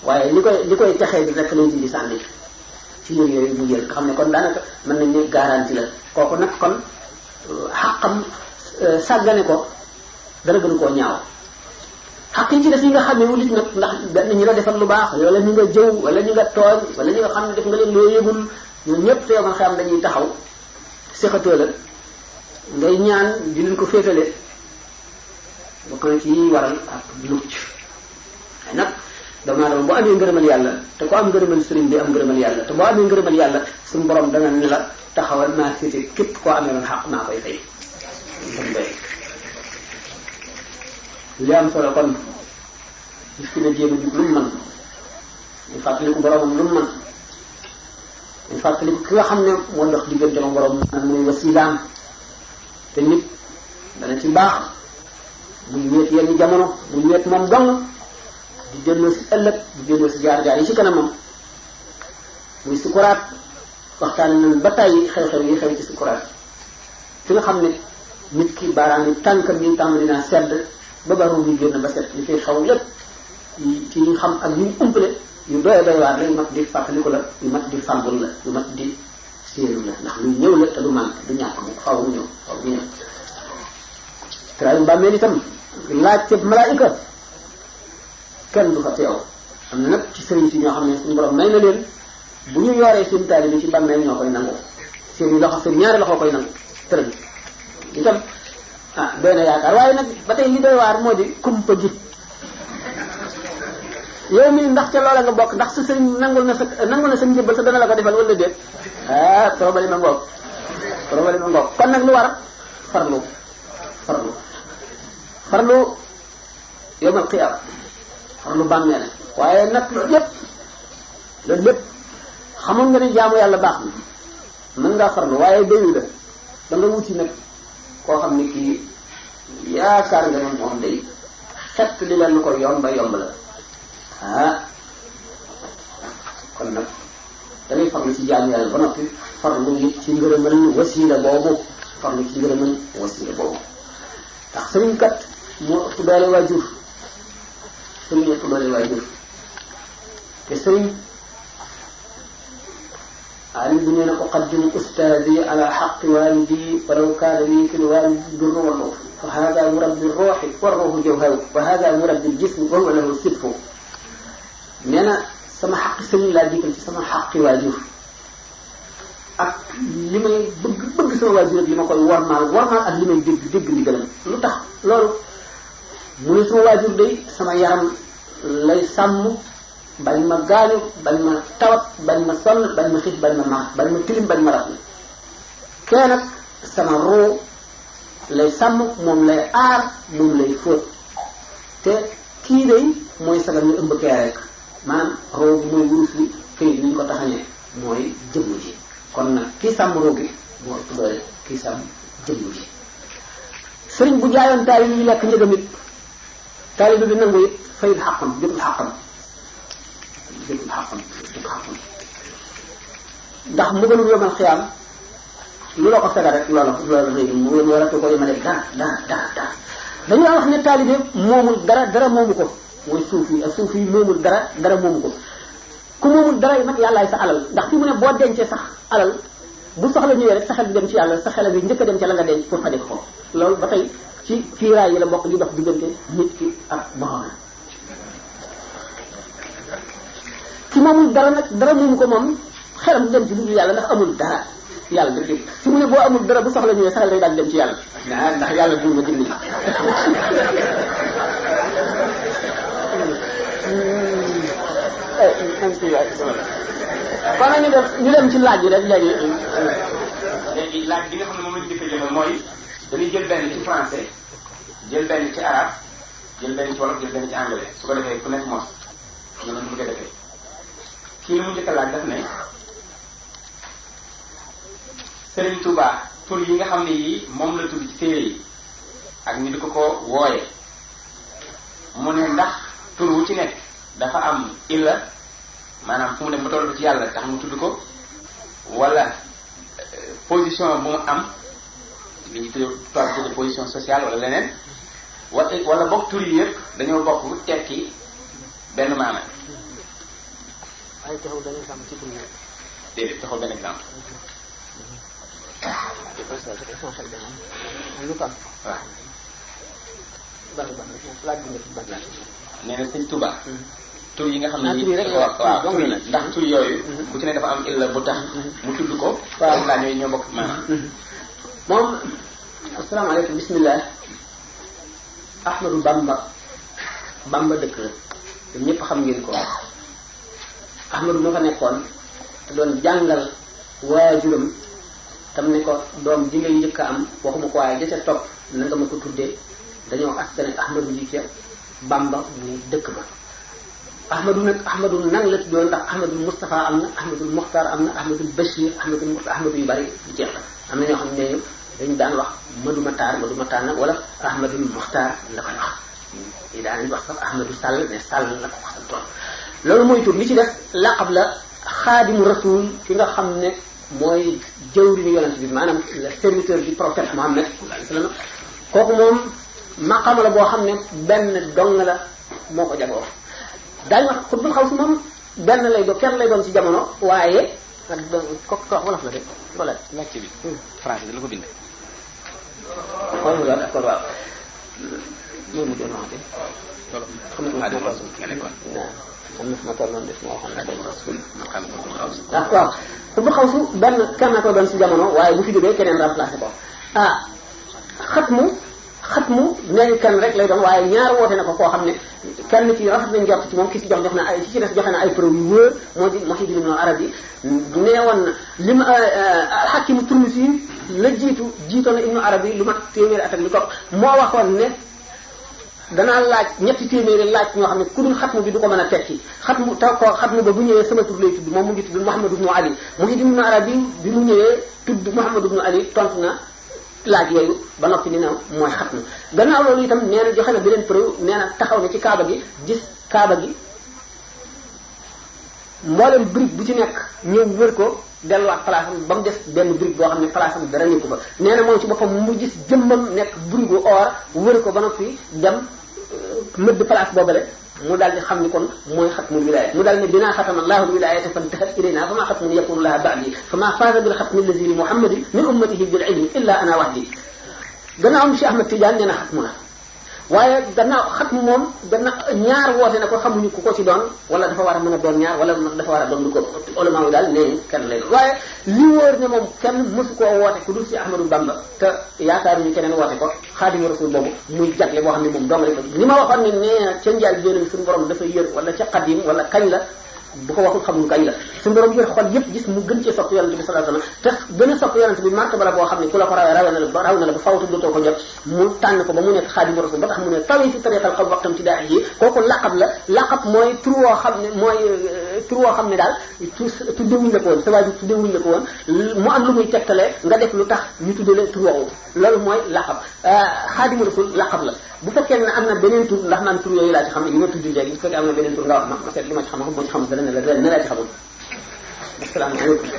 waaye li koy texee bi rek lay dindi sànni ci yër yooyu bu jël nga xam ne kon daanaka mën nañ ne garanti la kooku nag kon xaqam sàggane ko dara gënu koo ñaaw xaq yi ci def yi nga xam ne wulit nag ndax benn ñi nga defal lu baax wala ñu nga jëw wala ñu nga tooñ wala ñi nga xam ne def nga leen loo yëgul ñoom ñëpp te yow man xam dañuy taxaw séxatoo la ngay ñaan di leen ko féetale bokk na ci waral ak mucc ay nag dama doon boo amee ngërëmal yàlla te ko am ngërëmal sëriñ bi am ngërëmal yàlla te boo amee ngërëmal yàlla suñu borom dana ne la taxawal naa féete képp koo amee woon xaq naa koy fay li am solo kon gis ki ne jéem a jub lu mu mën ñu fàttaliku boromam lu mu mën ñu fàttaliku ki nga xam ne moo dox diggante ma borom nag muy wasilaam te nit dana ci baax muy wéet yenn jamono muy wéet moom dong di delloo si ëllëg di delloo si jaar-jaar yi ci kanamam muy sukuraat waxtaan nañ ba tàyyi xew-xew yi xew ci sukuraat fi nga xam ne nit ki baaraam yi tànkam yi tàmbali naa sedd ba ba ruuj yi génn ba set li fi xew lépp ci ñu xam ak ñu umpale yu doy waar la yu mat di fàttaliku la yu mat di fàggul la yu mat di séeru la ndax luy ñëw la te du manqué du ñàkk mu faaw mu ñëw faaw mu ñëw trayu bàmmeel itam laaj ca malaayika kenn du fa teew am na nag ci sëriñ si ñoo xam ne suñu borom may na leen bu ñu yoree seen taalibe ci bàmmeel ñoo koy nangu seen loxo seen ñaari loxo koy nangu tërëñ itam doy na yaakaar waaye nag ba tey li doy waar moo di kumpa gi yow mi ndax ca loola nga bokk ndax sa sëriñ nangul na sa njëbbal sa dana la ko defal wala déet problème a ngoog kon nag lu war farlu yawmal qiyaama farlu bàmmeel waaye nag loolu lépp xamoon nga ne jaamu yàlla baax na mën ngaa farlu waaye doyu la da nga wuti nag koo xam ne kii yaakaar nga ne moom day xett li la lu ko yomb la kon nag dangay farlu ci jaamu yàlla ba noppi farlu ngi ci ngërëmal wasiila boobu ndax sëriñ kat moo ëpp doole waajur te sëriñ alim bu nee na uqaddimu ustaadi ala xaqi walidi walaw kaana lii fi lwalidi durru wa nuuf fa hada murabbi ruuxi wa ruuxu jawharu wa hada murabbi ljismi wa huwa lahu sitfu nee na sama xaqi sëriñ laa jiital ci sama xaqi waajur ak li may bëgg sama waajur ak li ma koy warmaal ak li may dégg ndigalam lu tax loolu mu ne sama waajur day sama yaram lay sàmm bañ ma gaañu bañ ma tawat bañ ma sonn bañ ma xiif bañ ma mar bañ ma tilim bañ ma raf ni kee nag sama ruu lay sàmm moom lay aar moom lay fóot te kii day mooy sagal ñu ëmb kee rek maanaam ruu bi mooy wurus bi këyit ni ñu ko taxañee mooy jëmm ji kon nag kii sàmm ruu gi moo ëpp doole kii sàmm jëmm ji sëriñ bu jaayoon taali yi lekk njëgam it taalibe bi nangu it fayul xaqam jotul xaqam ndax mbugalum yomal xiyaam lu la ko fega rek loola rëy mu waratu ko yemale dara dañu wax ne taalibe moomul dara moomu ko mooy suuf yi moomul dara moomu ko ku moomul dara yi nag yàllaay sa alal ndax fi mu ne boo dencee sax alal bu soxla ñëwee rek sa xel bi dem ci yàlla sa xel bi njëkk a dem ci la nga denc pour faje ko loolu ba tey ci kiiraay yi la bokk di dox diggante nit ki ak borom ki moomul dara nag dara moomu ko moom xelam dem ci lu dul yàlla ndax amul dara yàlla da dégg fi mu ne boo amul dara bu soxla ñëwee sa xel day daal dem ci yàlla ndax yàlla buur ma dimbali kon nag ñu dem ci laaj bi rek léegi
laaj bi nga xam ne moom lañu defee joxe mooy dañuy jël benn ci français jël benn ci arabe jël benn ci wolof jël benn ci anglais su ko defee ku nekk mos ñu ne mu ko defee kii lu mu njëkk a laaj daf ne Serigne Touba tur yi nga xam ne yii moom la tudd ci téere yi ak ñu di ko wooye mu ne ndax tur wu ci nekk dafa am illa maanaam fu mu dem ba toll ci yàlla tax mu tudd ko wala position bu mu am li ñu tuddee position sociale wala leneen wala bokk tur yi yëpp dañoo bokk tekki benn maana.
ay taxaw benn exemple ci tur yi.
déedéet taxaw benn exemple. waaw. nee na sëñ Touba. tur yi nga xam ne nii waaw tur yi ndax tur yooyu. bu ci ne dafa am illa bu tax. mu tudd ko. waaw laa ñooy ñoo bokk maanaam.
moom asalaamaaleykum bismillah Ahmadou Bamba dëkk la te ñëpp xam ngeen ko Ahmadou moo fa nekkoon te doon jàngal waajuram tam ne ko doom ji ngay njëkk a am waxuma ko waaye ja ca topp na nga ma ko tuddee dañoo askane Ahmadou ji ca Bamba muy dëkk ba Ahmadou nan la tuddoon ndax Ahmadou Moustapha am na Ahmadou Mokhtar am na Ahmadou Bachir Ahmadou yu bari di jeex am na ñoo xam ne dañu daan wax Madou Matar nag wala Ahmadou Mokhtar la koy wax yi daan wax sax Ahmadou Sall mais Sall la ko waxal tool loolu mooy tur li ci def laqab la xaadimu rasul ki nga xam ne mooy jëwriñu yonent bi maanaam le serviteur du prophète Muhammad sallallahu alayhi wasallam kooku moom maqaama la boo xam ne benn dong la moo ko jagoo daañu wax xutbul xaw si moom benn lay doon kenn lay doon ci jamono waaye ko wolof la de wala
laajte bi français la ko bind
xool d'accord waaw loolu mu doon waxate
xam nga nga nekkoon
am na fu ma tolloon def moo xam ne day
waaw
waaw xutbul xaw si benn kenn la ko doon ci jamono waaye bu fi jógee keneen remplacé ko xatmu nee kenn rek lay doon waaye ñaar woote na ko koo xam ne kenn ci rafet nañ jot ci moom ki ci jox na ay ci des joxe na ay preuve yu wóor moo di Muhyiddin Ibn Arabi nee woon na li ma Hakim Turmisi la jiitoon na Ibn Arabi lu mat téeméeri at ak li ko moo waxoon ne danaa laaj ñetti téeméeri laaj ñoo xam ne ku dul xatmu bi du ko mën a tekki xatmu taw ko xatmu ba bu ñëwee sama tur lay tudd moom mu ngi tudd Muhammad ibn Ali Muhyiddin Ibn Arabi bi mu ñëwee tudd Muhammad ibn Ali tontu na laaj yooyu ba noppi ni ne mooy xatmu gannaaw loolu itam nee na joxe na beneen preuve nee na taxaw na ci kaaba gi gis kaaba gi mboolem brique bu ci nekk ñëw wër ko delluwaat place am ba mu des benn brique boo xam ne place am dara nekku ba nee na moom ci boppam mu gis jëmmam nekk brique bu or wër ko ba noppi dem mëdd place boobale mu daal di xam ni kon mooy xatmul wilaaya mu daal ne binaa xatama allahu wilaayata fantahat ilayna fama xatmun yakunu laha ba'di fama faaza bil xatmi allazi li muhammadin min ummatihi bil ilmi illa ana wahdi gannaaw Cheikh Ahmad Tidiane nee na xatmu la waaye gannaaw xatmu moom gannaaw ñaar woote na ko xamuñu ku ko ci doon wala dafa war a mën a doon ñaar wala dafa war a doon lu ko ulama yi daal nee kenn lay doon waaye li wóor ne moom kenn mësu koo woote ku dul ci Ahmadou Bamba te yaakaaruñu keneen woote ko xaadimu rasul boobu muy jagle boo xam ne moom dong la ko li ma waxoon ne nee ca njaal jéenam suñu borom dafa yër wala ca qadim wala kañ la bu ko waxul xamul kañ la suñu borom yër xol yëpp gis mu gën cee sopp yonente bi sallallahu alayhi wasallam te gën a sopp yonente bi martaba la boo xam ne ku la ko rawee raw na la ba fawtu dootoo ko jot mu tànn ko ba mu nekk xaadimu rasul ba tax mu ne tawi fi tariqal xaw waxtam ci daa yi kooku laqab la laqab mooy tur woo xam ne mooy tur woo xam ne daal tuddewuñ la ko woon sa waajur tuddewuñ la ko woon mu am lu muy tegtalee nga def lu tax ñu tuddee tur woowu loolu mooy laqab xaadimu rasul laqab la bu fekkee ne am na beneen tur ndax man tur yooyu laa ci xam ne yi ma tudd léegi bu fekkee am na beneen tur nga wax ma seet li ma ci xam moo ci xam dara ne laa ci xamul asalaamaaleykum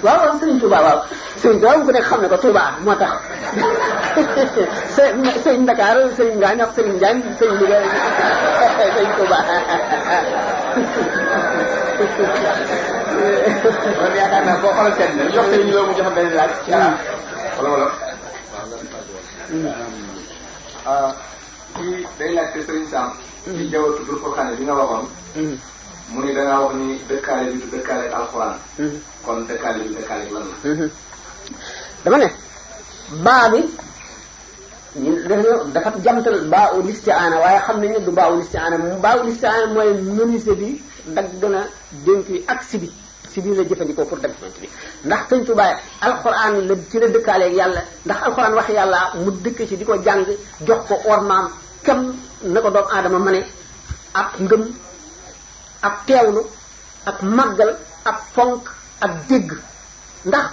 waaw waaw Sëriñ Touba waaw Sëriñ Touba bu ko nekk xam ne ko Touba moo tax Sëriñ Dakar Sëriñ Ngaañ ak Sëriñ Njaañ Sëriñ Louga Sëriñ Touba
kon yaakaar naa boo xoolal seet na jox Sëriñ Lo mu joxe benn laaj ci arab wala
kii day laajte Sëriñ Sam ci jawatu Furqaan bi nga waxoon mu ni dangaa wax ni dëkkaale bi du dëkkaale alxuraan kon dëkkaale bi dëkkaale lan la
dama ne baa bi dafa jamtal baa ul isti'aana waaye xam nañ ne du baa ul isti'aana baa ul isti'aana mooy menuisier bi dagg na dénk yi ak si bi la jëfandikoo pour dagg bi ndax Sëñ Tuubaa alxuraan la ci la dëkkaaleeg yàlla ndax alxuraan wax yàlla mu dëkk ci di ko jàng jox ko ormaam kam na ko doomu aadama ma ne ak ngëm ak teewlu ak màggal ak fonk ak dégg ndax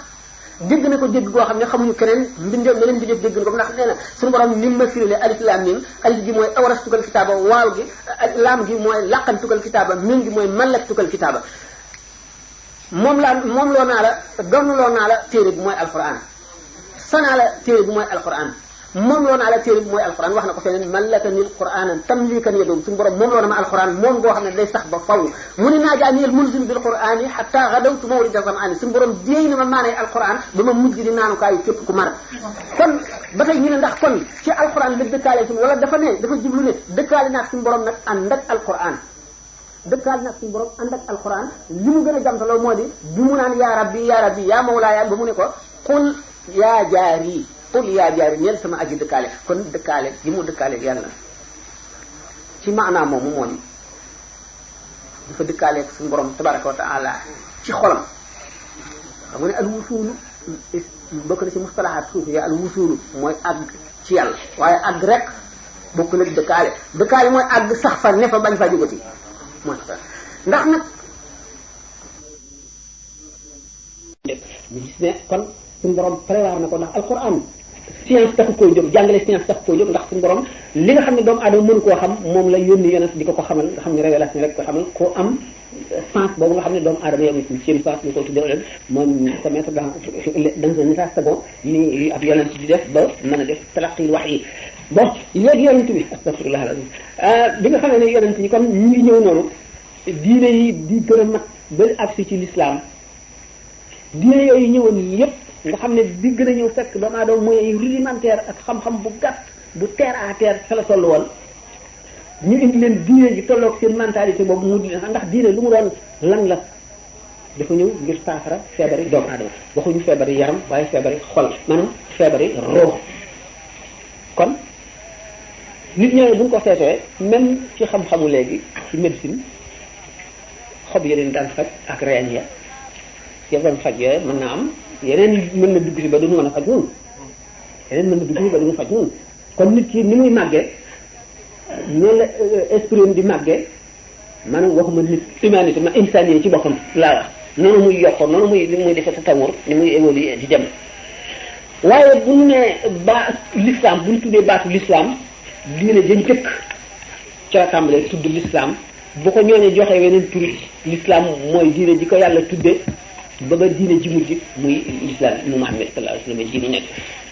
dégg na ko dégg goo xam ne xamuñu keneen meneen bi dégg na ko ndax nee na suñu borom ni ma firile alif laam mim alif gi mooy awras tugal kitaaba waaw gi laam gi mooy laqan tugal kitaaba mim gi mooy mallak tugal kitaaba moom loo naa la donnloo naa la téere bi mooy alquran sanaa la téere bi mooy alquran moom loo naa la téere bi mooy alquran wax na ko feneen mallaka nil quranan tamlikan yadoom suñu borom moom loo na ma alquran moom goo xam ne day sax ba faw mu ne naa jaaniyel munzil bil qurani hatta gadawtu mawrida zamani suñu borom déey na ma maanee alquran ba ma mujj di naanukaayu képp ku mar kon ba tey ñu ne ndax kon ci alquran la dëkkaale suñu wala dafa jublu ne dëkkaale naag suñu borom nag ànd ak alquran dëkkaale naag suñu borom ànd ak alquran li mu gën a jamtaloo moo di bi mu naan yaa rabbi yaa mawlaaya ba mu ne ko qul yaa jaari qul yaa jaari ñeel sama aji dëkkaale kon dëkkaale gi mu dëkkaale yàlla ci maanaam moomu moo di dafa dëkkaaleeg suñu borom tabaraka wa taala ci xolam xam nga ne al wusuulu bokk na ci mustalahaat suufi ya al wusuulu mooy àgg ci yàlla waaye àgg rek bokk na dëkkaale mooy àgg sax fa ne fa bañ fa jógati mooy ndax nag ñu gis ne kon suñu borom prévoir na ko ndax alquran science taxu koo jóg jàngale science taxu koo jóg ndax suñu borom li nga xam ne doomu aadama mënu koo xam moom la yónni yonent di ko xamal nga xam ne révélation rek ko xamal ko am sens boobu nga xam ne doomu aadama yow ci seen sens ñu ko tuddee leen moom se mettre dans un état second li ab yonent di def ba mën a def talaqil wax yi bon léegi yonent bi astafirullah alazim bi nga xam ne yonent yi comme ñu ngi ñëw noonu diine yi di gën a mat ba agsi ci l'islam diine yooyu ñëwoon yépp nga xam ne bi gën a ñëw fekk doomu aadama mooy rudimentaire ak xam-xam bu gàtt bu terre à terre fa la toll woon ñu indi leen diine ji tolloog seen mentalité boobu mu ndax diine lu mu doon lan la dafa ñëw ngir saafara feebari doomu aadama waxuñu feebari yaram waaye feebari xol maanaam feebari ruux kon nit ñooñu bu ñu ko seetee même ci xam-xamu léegi ci médecine xob yeneen daan faj ak reen ya doon faj yooyu mën naa am yeneen mën na dugg si ba duñu mën a faj noonu yeneen mën na dugg si ba duñu faj noonu kon nit ki ni muy màggee noonu la esprit di màggee maanaam waxuma nit humanité ma insanité ci boppam laa wax noonu muy yokkoo noonu muy defe tatawur ni muy évoluer di dem waaye bu ñu nee l'islam bu ñu tuddee baatu l'islam diine jën jëkk ca la tàmbalee tudd l'islam bu ko ñooñu joxee weneen turi l'islam mooy diine ji ko yàlla tuddee ba ba diine ji mujj muy l'islam mu Muhammad sallallahu alayhi wasallam ji ñu nekk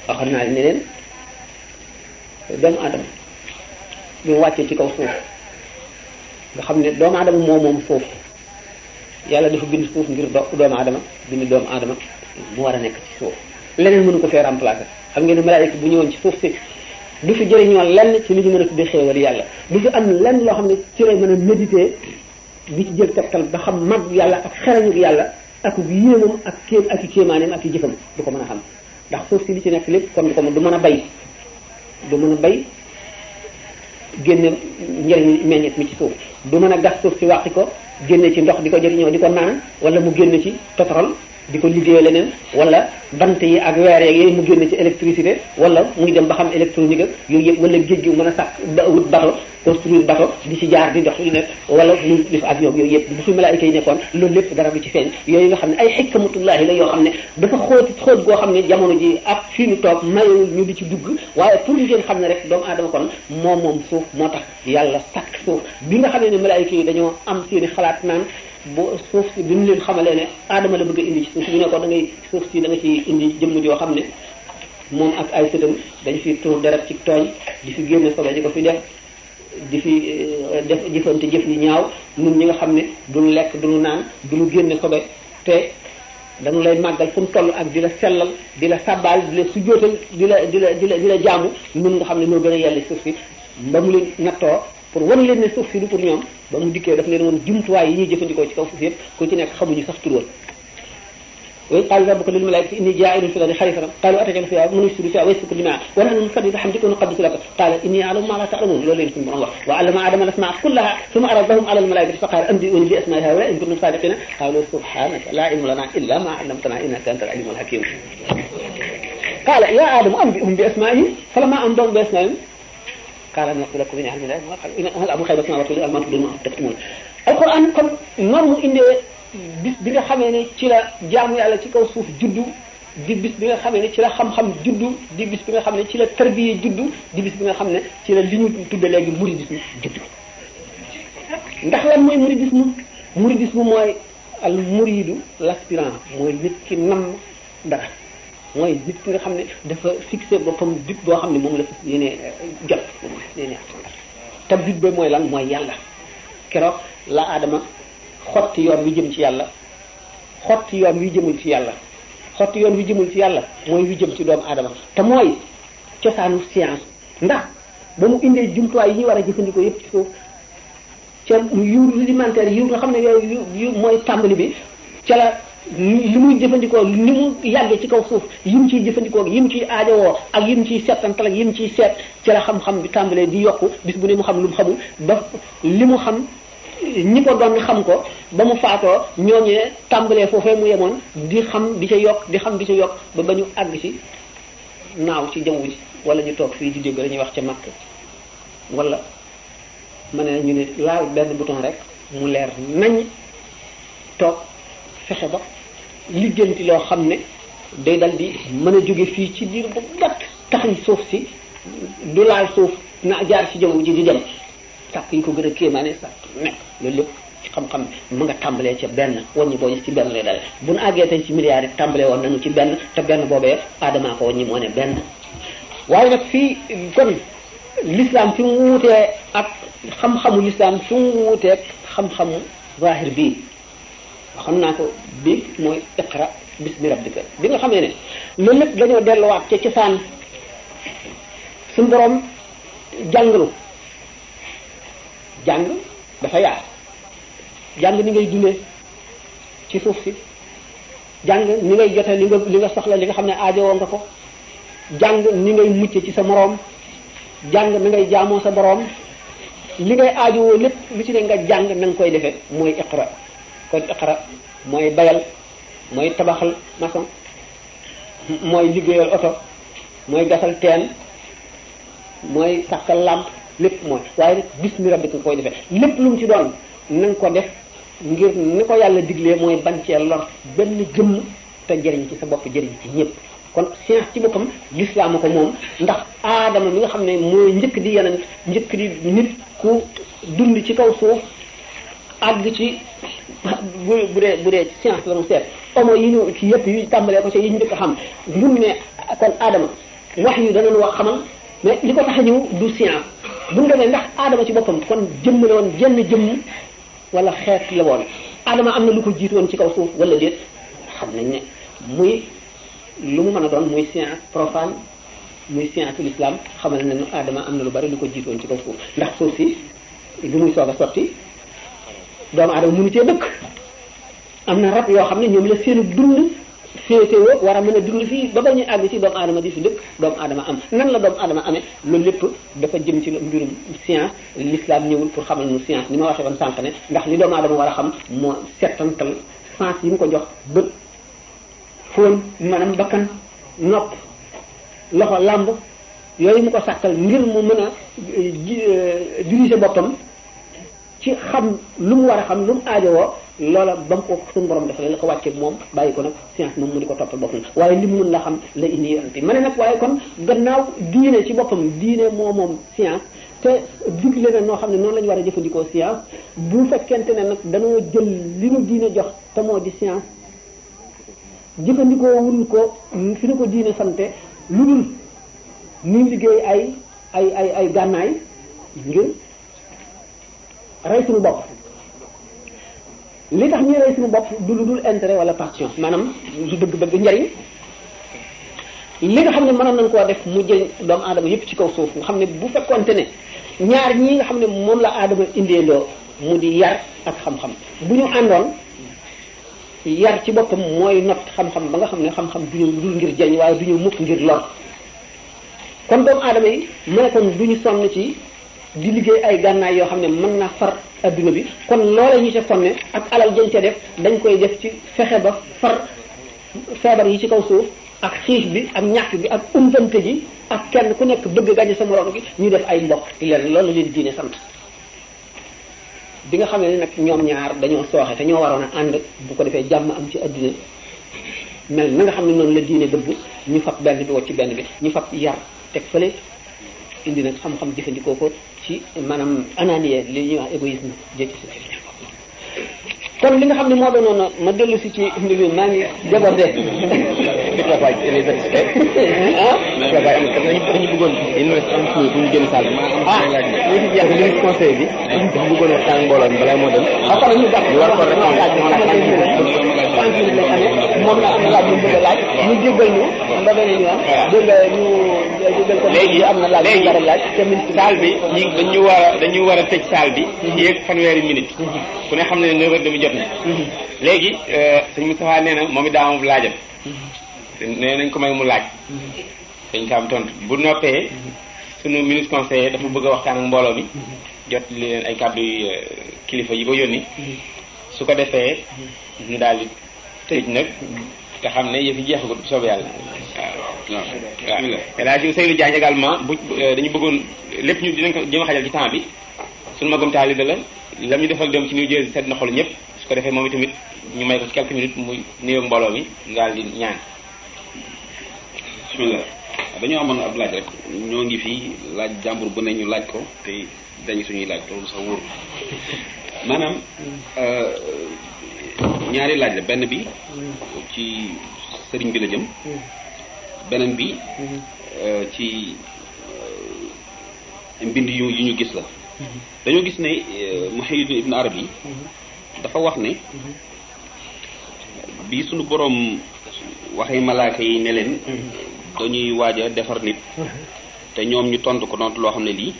waxoon naa ne leen doomu aadama bi mu wàccee ci kaw suuf nga xam ne doomu aadama moom suuf yàlla dafa bind suuf ngir doomu aadama bind doomu aadama mu war a nekk ci suuf leneen mënu ko fee remplacer xam ngeen ne malaayika bu ñëwoon ci suuf si du fi jëriñoo lenn ci li ñu mën a tuddee xéewal yàlla du fi am lenn loo xam ne ci lay mën a méditer di ci jël tegtal ba xam mag yàlla ak xerañu yàlla ak yéemam ak i kéemaaneem ak i jëfam du ko mën a xam ndax suuf si li ci nekk lépp kon du mën a bay génne njëriñ meññet mi ci suuf du mën a gas suuf si wàqi ko génne ci ndox di ko jëriñoo di ko naan wala mu génne ci pétrole di ko liggéey leneen wala bant yi ak weer yeeg yooyu mu génne ci électricité wala muy dem ba xam électronique ak yooyu yëpp wala géej gi mën a sàkk wut bateau construire bateau di ci jaar di dox lu nekk wala mu def avion yooyu yëpp bu fi malaayika yi nekkoon loolu lépp dara du ci feeñ yooyu nga xam ne ay xikmatullahi la yoo xam ne dafa xóot goo xam ne jamono ji ak fii nu toog mayewul ñu di ci dugg waaye pour ngeen xam ne rek doomu aadama kon moom suuf moo tax yàlla sàkk suuf bi nga xam ne malaayika yi dañoo am seeni xalaat naan bu suuf si bi ñu leen xamalee ne aadama la bëgg a indi ci suuf si ñu ne ko da ngay suuf si da nga ci indi jëmm joo xam ne moom ak ay sëtam dañ fi tuur deret ci tooñ di fi génne sobe di ko fi def di fi def jëfante jëf yu ñaaw ñun ñi nga xam ne duñu lekk duñu naan duñu génne sobe te dañu lay màggal fu mu toll ak di la sellal di la sàbbaal di la sujjóotal di la jaamu ñun nga xam ne noo gën a yàlla suuf si ba mu leen nattoo pour wan leen ne suuf si du pour ñoom ba mu dikkee daf leen woon jumtuwaay yi ñuy jëfandikoo ci kaw suuf yëpp ku ci nekk xamuñu sax tur woon wa qaala rabbuka lil malaa'ikati inni jaa'ilun fil ardi xalifatan qaalu ataj'alu fiihaa man yufsidu fiihaa wa yasfiku dimaa wa nahnu nusabbihu bihamdika wa nuqaddisu laka qaala inni a'lamu maa laa ta'lamuun loolu leen suñu borom wax wa 'allama aadama al-asmaa'a kullahaa thumma aradahum 'ala al-malaa'ikati fa qaala anbi'uunii bi asmaa'i haa'ulaa'i in kuntum saadiqiina qaaluu subhaanaka laa 'ilma lanaa illaa maa 'allamtanaa innaka anta al-'aliimul hakiim qaala yaa aadamu anbi'hum bi asmaa'ihim falammaa anba'ahum bi asmaa'ihim qaala naqulu lakum min ilmin ghayri ghayba samaawaati wal ardi ma taktumun alquran kon noonu mu indee bis bi nga xamee ne ci la jaamu yàlla ci kaw suuf juddu di bis bi nga xamee ne ci la xam-xam juddu di bis bi nga xam ne ci la tarbiya juddu di bis bi nga xam ne ci la li ñu tudde léegi muridisme juddu ndax lan mooy muridisme mooy al muridu l'aspirant mooy nit ki nam dara mooy nit ki nga xam ne dafa fixé boppam but boo xam ne moom la fas yéene jot moom la yéene te but ba mooy lan mooy yàlla keroog la Adama xotti yoon wi jëm ci yàlla xotti yoon wi jëmul ci yàlla xotti yoon wi jëmul ci yàlla mooy wi jëm ci doomu Adama te mooy cosaanu science ndax ba mu indee jumtuwaay yi ñuy war a jëfandikoo yépp ci suuf ca yu rudimentaire yu nga xam ne yooyu mooy tàmbali bi ca la li muy jëfandikoo ni mu yàggee ci kaw suuf yim ciy jëfandikoo yim ciy aajowoo ak yim ciy settantal ak yim ciy seet ci la xam-xam bi tàmbalee di yokku bis bu ne mu xam lu mu xamul ba li mu xam ñi ko doon xam ko ba mu faatoo ñooñee tàmbalee foofee mu yemoon di xam di ca yokk di xam di ca yokk ba ñu àgg ci naaw ci jaww ji wala ñu toog fii di dégg la ñuy wax ca Makka wala ma ne ñu ne laal benn bouton rek mu leer nañ toog fexe ba liggéenti loo xam ne day dal di mën a jóge fii ci diir bu gàtt taxuñ suuf si du laal suuf na jaar ci jaww ji di dem sàkk yi ko gën a kéemaane sàkk nekk loolu lépp ci xam-xam mu nga tàmbalee ca benn wàññi boo gis ci benn lay dale bu nu àggee tey ci milliards yi tàmbalee woon nañu ci benn te benn boobee aadamaa ko wàññi moo ne benn waaye nag fii kon l'islam fi mu wuutee ak xam-xamu l'islam fi mu wuutee xam-xamu zahir bii xam naa ko bi mooy iqra bismi rabbika bi nga xamee ne loolu lépp dañoo delluwaat ca cosaan suñu borom jàngalu jàng dafa yaar jàng ni ngay dundee ci suuf si jàng ni ngay jote li nga soxla li nga xam ne aajowoo nga ko jàng ni ngay mucc ci sa moroom jàng ni ngay jaamoo sa boroom li ngay aajowoo lépp lu ci ne nga jàng na nga koy defee mooy iqra kon iqra mooy bayal mooy tabaxal maçon mooy liggéeyal oto mooy gasal teen mooy sàkkal làmp lépp mooy waaye nag bismi rabbika nga koy defee lépp lu mu ci doon na nga ko def ngir ni ko yàlla diglee mooy bañ cee lor benn jëmm te jëriñ ci sa bopp jëriñ ci ñëpp kon science ci boppam l'islam ko moom ndax aadama mi nga xam ne mooy njëkk di yeneen njëkk di nit ku dund ci kaw suuf àgg ci bu dee ci science la mu seet homo yi ñu ci yëpp yu tàmbalee ko ci yi ñu njëkk a xam mun ne kon aadama wax yu danañ wax xamal mais li ko tax a ñëw du science bu ñu demee ndax aadama ci boppam kon jëmm la woon jenn jëmm wala xeet la woon aadama am na lu ko jiitu woon ci kaw suuf wala déet xam nañ ne muy lu mu mën a doon muy science profane muy science l'islam xamal nañu aadama am na lu bari lu ko jiitu woon ci kaw suuf ndax suuf si bi muy soog a sotti doomu aadama mënu cee dëkk am na rab yoo xam ne ñoom la seenu dund féetewoo war a mën a dund fii ba ba ñuy àgg ci doomu aadama di fi dëkk doomu aadama am nan la doomu aadama amee loolu lépp dafa jëm ci mbirum science l'islam ñëwul pour xamal nu science ni ma waxee woon sànq ne ndax li doomu aadama war a xam moo settantal sens yi mu ko jox bët fóon maanaam bakkan nopp loxo làmb yooyu mu ko sàkkal ngir mu mën a diriger boppam ci xam lu mu war a xam lu mu aajowoo loola ba mu ko suñu borom defale la ko wàcceeg moom bàyyi ko nag science moom mu di ko toppal boppam waaye li mu mën la xam la indi yonent ma ne nag waaye kon gannaaw diine ci boppam diine moom science te digle na noo xam ne noonu la ñu war a jëfandikoo science bu fekkente ne nag dañoo jël li nu diine jox te moo di science jëfandikoo wul ko fi nu ko diine sante lu dul ñuy liggéey ay gànnaay ngir rey suñu bopp li tax ñuy rey suñu bopp du lu dul intérêt wala passion maanaam du bëgg njariñ li nga xam ne mënoon nañ koo def mu jël doomu aadama yépp ci kaw suuf nga xam ne bu fekkonte ne ñaar ñii nga xam ne moom la aadama indeeloo mu di yar ak xam-xam bu ñu àndoon yar ci boppam mooy not xam-xam ba nga xam ne xam-xam du ñëw lu dul ngir jariñ waaye du ñëw mukk ngir lor kon doomu aadama yi mu ne kon du ñu sonn ci di liggéey ay gànnaay yoo xam ne mën naa far adduna bi kon loola ñu ca sonne ak alal jañ ca def dañ koy def ci fexe ba far feebar yi ci kaw suuf ak xiif bi ak ñàkk bi ak umpante ji ak kenn ku nekk bëgg gañe sa morom gi ñu def ay mbokk ci leen loolu la leen diine sant bi nga xam ne nag ñoom ñaar dañoo sooxe te ñoo waroon a ànd bu ko defee jàmm am ci adduna mel na nga xam ne noonu la diine dëbb ñu fab benn bi wacc ci benn bi ñu fab yar teg fële indi nag xam-xam jëfandikoo ko ci maanaam ananie li ñuy wax égoïsme jékki si kon li nga xam ne moo doonoon ma dellu si ci mbir mi maa ngi débordé waay les satisfait waay am dañu bëggoon investir bu ñu génn salle ñu ci jeex li conseil bi dafa bëggoon waxtaan mbooloo mi balaa moo dem après ñu dàq war ko répondre moom la am laaj ñu bëgg a laaj ñu jéggal ñu ba beneen yoon dégg nga ñu jéggal ko léegi am na laaj ñu war a laaj te ministre salle bi dañu war a tëj salle bi ci yéeg fanweeri minute ku ne xam ne 9h30 jot na léegi sëñ Moustapha nee na moom it daa am laajam nee nañ ko may mu laaj dañ ko am tontu bu noppee sunu ministre conseiller dafa bëgg a waxtaan ak mbooloo mi jot li leen ay kàddu kilifa yi ko yónni su ko defee ñu daal di tëj nag te xam ne yëf yi jeexagut bu soobee yàlla waaw waaw El Hadj Seydou Diagne également bu dañu bëggoon lépp ñu dinañ ko jéem a xajal ci temps bi sunu magum taalibe la lam ñu defal dem ci New Jersey sedd na xol ñëpp su ko defee moom itamit ñu may ko ci quelques minutes muy nuyoo mbooloo mi daal di ñaan bismillah
dañoo amoon ab laaj rek ñoo ngi fii laaj jàmbur bu ne ñu laaj ko te dañu suñuy laaj loolu sax wóor maanaam ñaari laaj la benn bi ci sëriñ bi la jëm beneen bi ci mbind yu ñu gis la dañoo gis ne Muhyiddin Ibn Arabi dafa wax ne bi suñu boroom waxee malaaka yi ne leen dañuy waaj a defar nit te ñoom ñu tontu ko tontu loo xam ne lii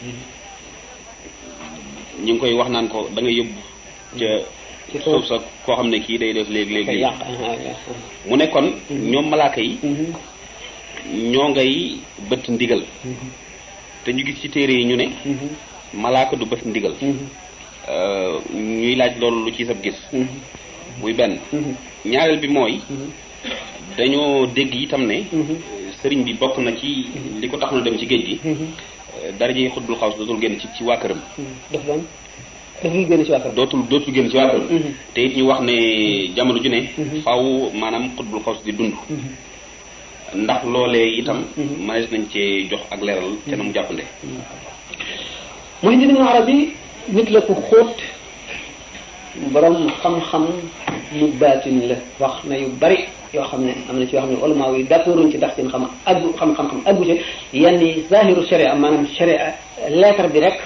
ñu ngi koy wax naan ko da nga yóbbu ca suuf sa koo xam ne kii day def léegi mu ne kon ñoom malaaka yi ñoo ngay bët ndigal te ñu gis ci téere yi ñu ne malaaka du bët ndigal ñuy laaj loolu lu ci sab gis muy benn ñaareel bi mooy dañoo dégg itam ne sëriñ bi bokk na ci li ko tax na dem ci géej gi daraje xutbul xaws dootul génn ci waa këram
dootul génn ci waa këram
dootul génn ci waa këram te it ñu wax ne jamono ju ne faaw maanaam xutbul xaws di dund ndax loolee itam mënees nañ cee jox ak leeral te na mu jàppande
Muhyiddin Ibn Arabi nit la ku xóot borom xam-xam mu baatin la wax na yu bari yoo xam ne am na ci yoo xam ne ulama yi d'accorduñ ci ndax seen xam-xam aggu ci yenn yi zahiru sharia maanaam sharia lettre bi rek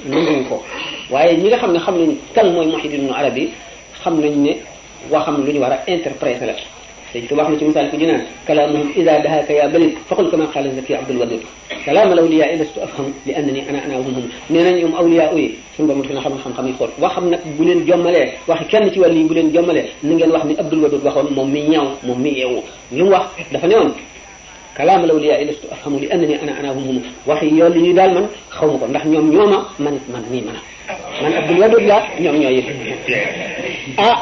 nanguñ ko waaye ñi nga xam ne xam nañ kan mooy Muhyiddin Ibn Arabi xam nañ ne waxam lu ñu war a interpréter la Sëñ Tuubaa wax na ci misaal ko dinaan kalaamuhum ida dahaaka ya balid faqul kama qaala zaki Abdul Wadud kalaam al awliyaa lastu afham li annani ana hum nee nañ ñoom awliyaa yi suñu borom dina xam-xam yi xool waxam nag bu leen jommalee waxi kenn ci wàll yi bu leen jommalee ni ngeen wax ni Abdul Wadud waxoon moom mi ñaaw moom mi yeewu li mu wax dafa ne woon kalaam al awliyaa lastu afhamu li annani ana hum waxi yoon li ñuy daal man xaw ma ko ndax ñoom ñooma man nii man Abdul Wadud laa ñoom ñooy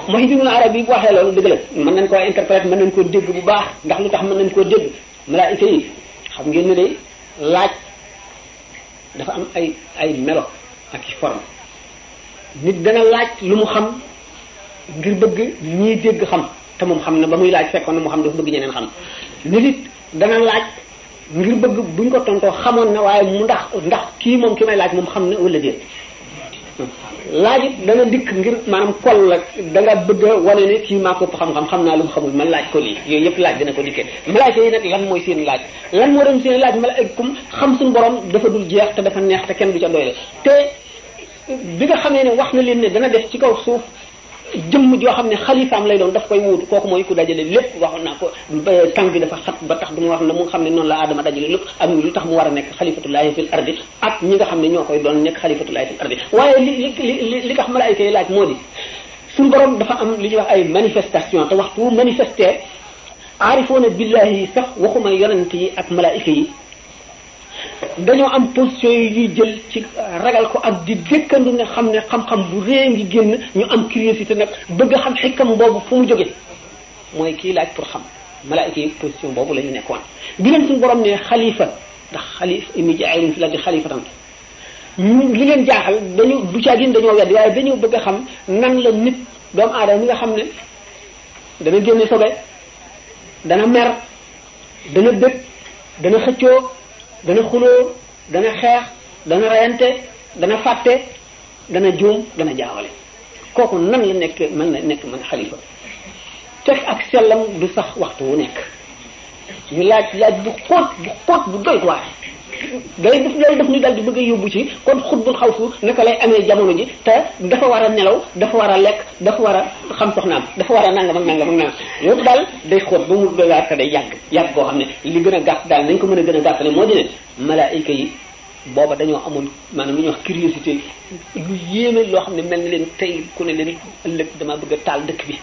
Muhyiddin Ibn Arabi bu waxee loolu dëgg la mën nañ koo interpréter mën nañ koo dégg bu baax ndax lu tax mën nañ koo dégg malaayika yi xam ngeen ne de laaj dafa am ay melo ak i forme nit dana laaj lu mu xam ngir bëgg ñii dégg xam te moom xam na ba muy laaj fekkoon na mu xam dafa bëgg ñeneen xam nit it dana laaj ngir bëgg buñ ko tontoo xamoon na waaye mu ndax kii moom ki may laaj moom xam na wala déet laaj it dana dikk ngir maanaam kol la da nga bëgg a wane ne kii maa ko xam naa lu mu xamul man laaj ko lii yooyu yëpp laaj dana ko dikkee malaaka yi nag lan mooy seen laaj lan moo doon seen laaj malaakum xam suñu borom dafa dul jeex te dafa neex te kenn du ca doyle te bi nga xamee ne wax na leen ne dana def ci kaw suuf jëmm joo xam ne xalifaam lay doon daf koy wuutu kooku mooy ku dajale lépp waxoon naa ko tàng bi dafa xat ba tax du ma wax na mu nga xam ne noonu la aadama dajale lépp ak lu tax mu war a nekk xalifatullahi fil ardi ak ñi nga xam ne ñoo koy doon nekk xalifatullahi fil ardi waaye li tax malaayika yi laaj moo di suñu borom dafa am li ñuy wax ay manifestation te waxtu manifesté aarifoona billahi yi sax waxuma yonent yi ak malaayika yi dañoo am position yi ñuy jël ci ragal ko ak di dëkkandu nga xam ne xam-xam bu rëy ngi génn ñu am curiosité nag bëgg a xam xikam boobu fu mu jóge mooy kii laaj pour xam malaayika yi position boobu la ñu nekkoon bi leen suñu borom ne xalifa ndax xalifa inni jaa'ilun fil ardi xalifatan li leen jaaxal dañu du caagin dañoo weddi waaye dañoo bëgg a xam nan la nit doomu aadama mi nga xam ne dana génne sobe dana mer dana dëkk dana xëccoo dana xuloo dana xeex dana reyante dana fàtte dana juum dana jaawale kooku nan la nekk mën xalifa teg ak sellam du sax waxtu wu nekk ñu laaj bu xóot bu doy waar loolu daf ñu dal di bëgg a yóbbu ci kon xutbul xawsu naka lay amee jamono ji te dafa war a nelaw dafa war a lekk dafa war a xam soxnaam dafa war a nangam ak nangam ak nangam yëpp daal day xóot ba mu doy waar te day yàgg boo xam ne li gën a gàtt daal nañ ko mën a gën a gàttale moo di ne malaayika yi booba dañoo amoon maanaam lu ñuy wax curiosité lu yéeme loo xam ne mel na leen tey ku ne leen ëllëg dama bëgg a taal dëkk bi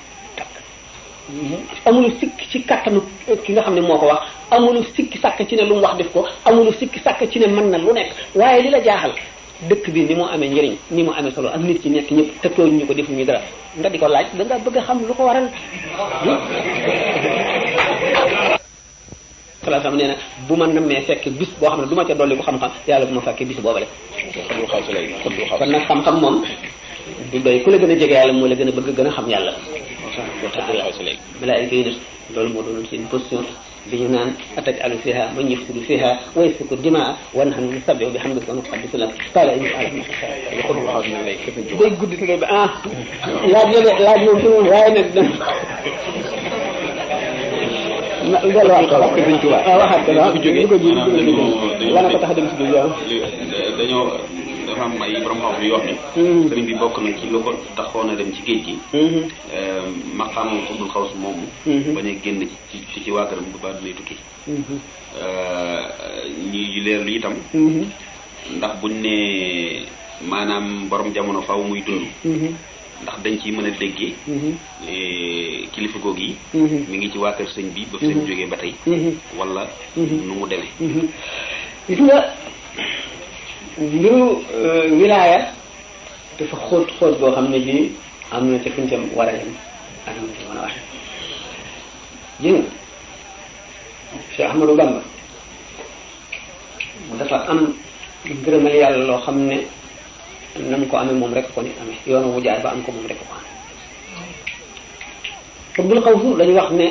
amulu sikki ci kattanu ki nga xam ne moo ko wax amulu sikki sàkk ci ne lu mu wax def ko amulu sikki sàkk ci ne mën na lu nekk waaye li la jaaxal dëkk bi ni mu amee njëriñ ni mu amee solo ak nit ci nekk ñëpp te tooñ ñu ko defuñu dara nga di ko laaj da nga bëgg a xam lu ko waral salaam nee na bu ma nammee fekk bis boo xam ne du ma ca dolli bu xam-xam yàlla bu ma fekkee bis boobale kon nag xam-xam moom du doy ku la gën a jege yàlla moo la gën a bëgg gën a xam yàlla malaayika yi nag loolu moo doonoon seen position bi ñu naan ataj'alu fiha man yufsidu fiha wa yasfiku dimaa wa nahnu nusabbihu bihamdika wa nuqaddisu lak qala inni a'lamu ma tasna'un. day gudd si ba laaj moom fi waaye nag waxaat ko waaw jóge ko ji la na ko tax dem si biir yow
dañoo dafa am ay borom xam yu wax ni sëriñ bi bokk na ci lu ko taxoon a dem ci géej gi maqaamam xubul xaws moomu bañ a génn ci waa këram bu baax dinay tukki ñi leer lu itam ndax buñ ne maanaam borom jamono faaw muy dund ndax dañ ciy mën a déggee kilifa googu yi mi ngi ci waa kër sëñ bi ba fi sëñ jógee ba tey wala nu mu demee
gis nga mbiru wilaaya dafa xóot boo xam ne bii am na ca fuñ ca war a yem ak nu ci mën a waxe jëng Cheikh Ahmadou Bamba dafa am ngërëmal yàlla loo xam ne nam ko amee moom rek ko ni amee yoonu mu jaar ba am ko moom rek ko amee xutbul xawsu dañu wax ne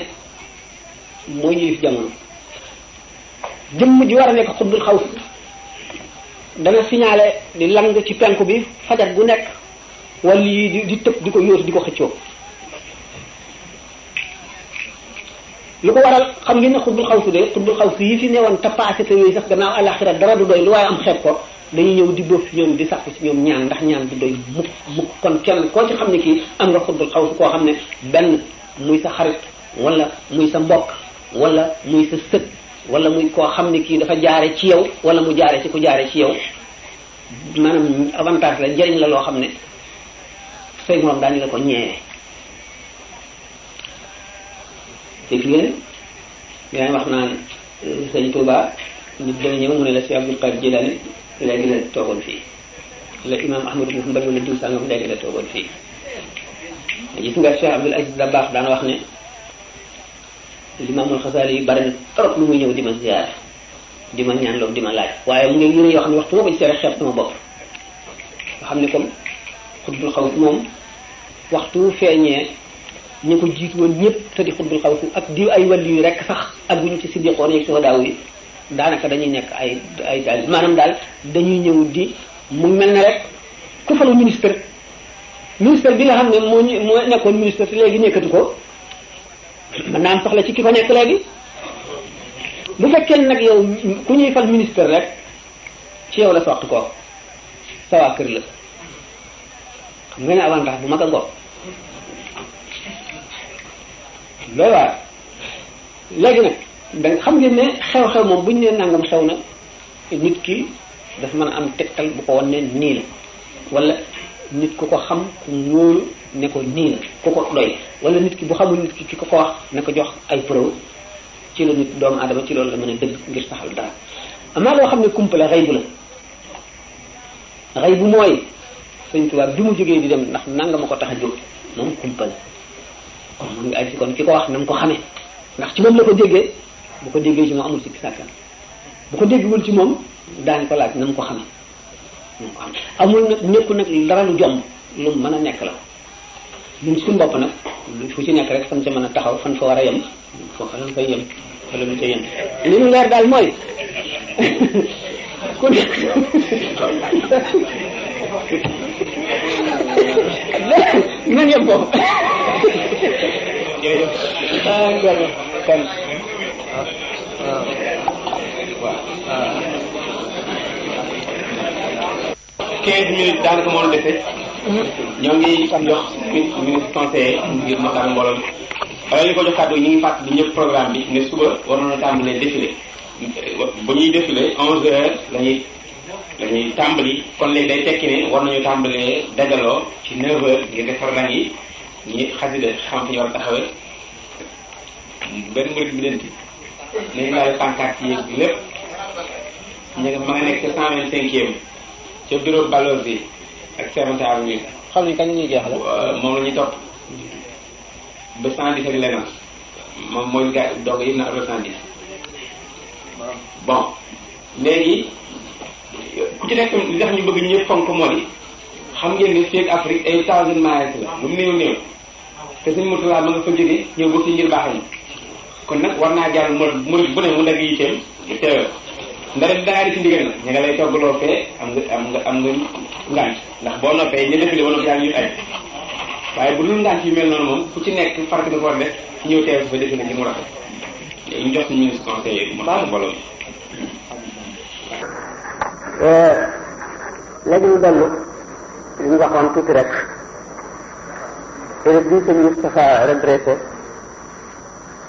moo yilif jamono jëmm ji war a nekk xutbul xawsu dana signalé di lang ci penku bi fajar gu nekk wala yi di tëb di ko yóotu di ko xëccoo lu ko waral xam ngeen ne xutbul xawsu yi fi newoon te passé te yooyu sax gannaaw àlaxira dara du doy lu waaye am xeeb ko dañuy ñëw di bëf ñoom di sàkku ci ñoom ñaan ndax ñaan du doy mukk kon kenn koo ci xam ne kii am nga xutbul xawsu koo xam ne benn muy sa xarit wala muy sa mbokk wala muy sa sët wala muy koo xam ne kii dafa jaare ci yow wala mu jaare ci ku jaare ci yow maanaam avantage la njëriñ la loo xam ne say morom daañu la ko ñeewee dégg ngeen yaa wax naan sëñ Touba nit dana ñëw mu ne la si Abdul Qadir Jilani léegi la toogoon fii la imam Ahmadu Bou Mbari wala diw sàngam léegi la toogoon fii gis nga Cheikh Abdul Aziz Dabakh daana wax ne Limaamul Xasaali yi bari na trop lu muy ñëw di ma ziyaar di ma ñaan loolu di ma laaj waaye mu ngi yére yoo xam ne waxtu boo ko gisee rek xeeb sama bopp nga xam ne comme xutbul xaws moom waxtu feeñee ñu ko jiitu woon ñëpp te di xutbul xaws ak di ay wàllu yu rek sax ak bu ñu ci siddiqoon yeeg soo daaw yi daanaka dañuy nekk ay daal maanaam daal dañuy ñëw di mu mel ne rek ku falu ministre bi nga xam ne moo nekkoon ministre te léegi nekkatu ko mën naa am soxla ci ki ko nekk léegi bu fekkee nag yow ku ñuy fal ministre rek ci yow la soxti ko sa waa kër la xam nga ne avantage bu mag a ngoog loolu waaw léegi nag da xam ngeen ne xew-xew moom bu ñu nee nangam xew na nit ki dafa mën a am tegtal bu ko wan ne nii la wala nit ku ko xam ku wóolu ne ko nii la ku ko doy wala nit ki bu xamul nit ki ko wax ne ko jox ay preuve ci la nit doomu aadama ci loolu la mën a dëgg ngir saxal dara amaa loo xam ne kumpa la xëy bu mooy sëñ Tuubaa bi mu jógee di dem ndax nanga ma ko tax a jóg moom kumpa la kon mu ngi ay si kon ki ko wax na mu ko xamee ndax ci moom la ko déggee bu ko déggee ci moom amul sikki sàkkan bu ko déggul ci moom daañu ko laaj na mu ko xamee amul nag ñëpp nag dara lu jomb lu mën a nekk la ñun suñu bopp nag fu ci nekk rek fan ca mën a taxaw fan fa war a yem foofa lañ koy yem wala lu ca yem li ñu leer daal mooy ku nekk nañ yem foofu kon waaw 15 minutes daanaka moo defee ñoo ngi jox ministre conseiller ngir waxtaan mbooloo mi wala li ko jox kàddu ñu ngi fàttali ñëpp programme bi ne suba war na tàmbalee défilé bu ñuy défilé 11 heures lañuy tàmbali kon léegi day tekki ne war nañu tàmbalee dajaloo ci 9 heures ngir defar rang yi ñi xasida xam fi ñu war a taxawee benn murid bi leen ci nañu daal pancarte yi lépp ñu nga ma nga nekk ca 125e ca bureau Balloz bi ak 7th Avenue xam nañ kañ ñuy jeexal
moom la ñuy topp ba 110 ak leneen moom mooy gars doog yëpp na ab 110 bon léegi ku ci nekk li tax ñu bëgg ñëpp fonk moo di xam ngeen ne fii ak Afrique ay 1000 miles la lu mu néew néew te suñu motulaa ma nga fa jógee ñëw ba fi ngir baaxal
kon nag war naa jàll murid bu ne mu dagg yitteem teewe ndara da ngaa di ci ndigal nag ña nga lay toggaloo fee am nga ngànt ndax boo noppee ñu defile ba noppi yaa ngi ñuy aj waaye bu dul ngànt yu mel noonu moom fu ci nekk farata dafa war def ñëw teew fa defe na li mu rafet ñu jox suñu ministre conseil mu tax mbooloo
léegi ñu dellu li ñu waxoon tuuti rek te bii sëñ Moustapha redressé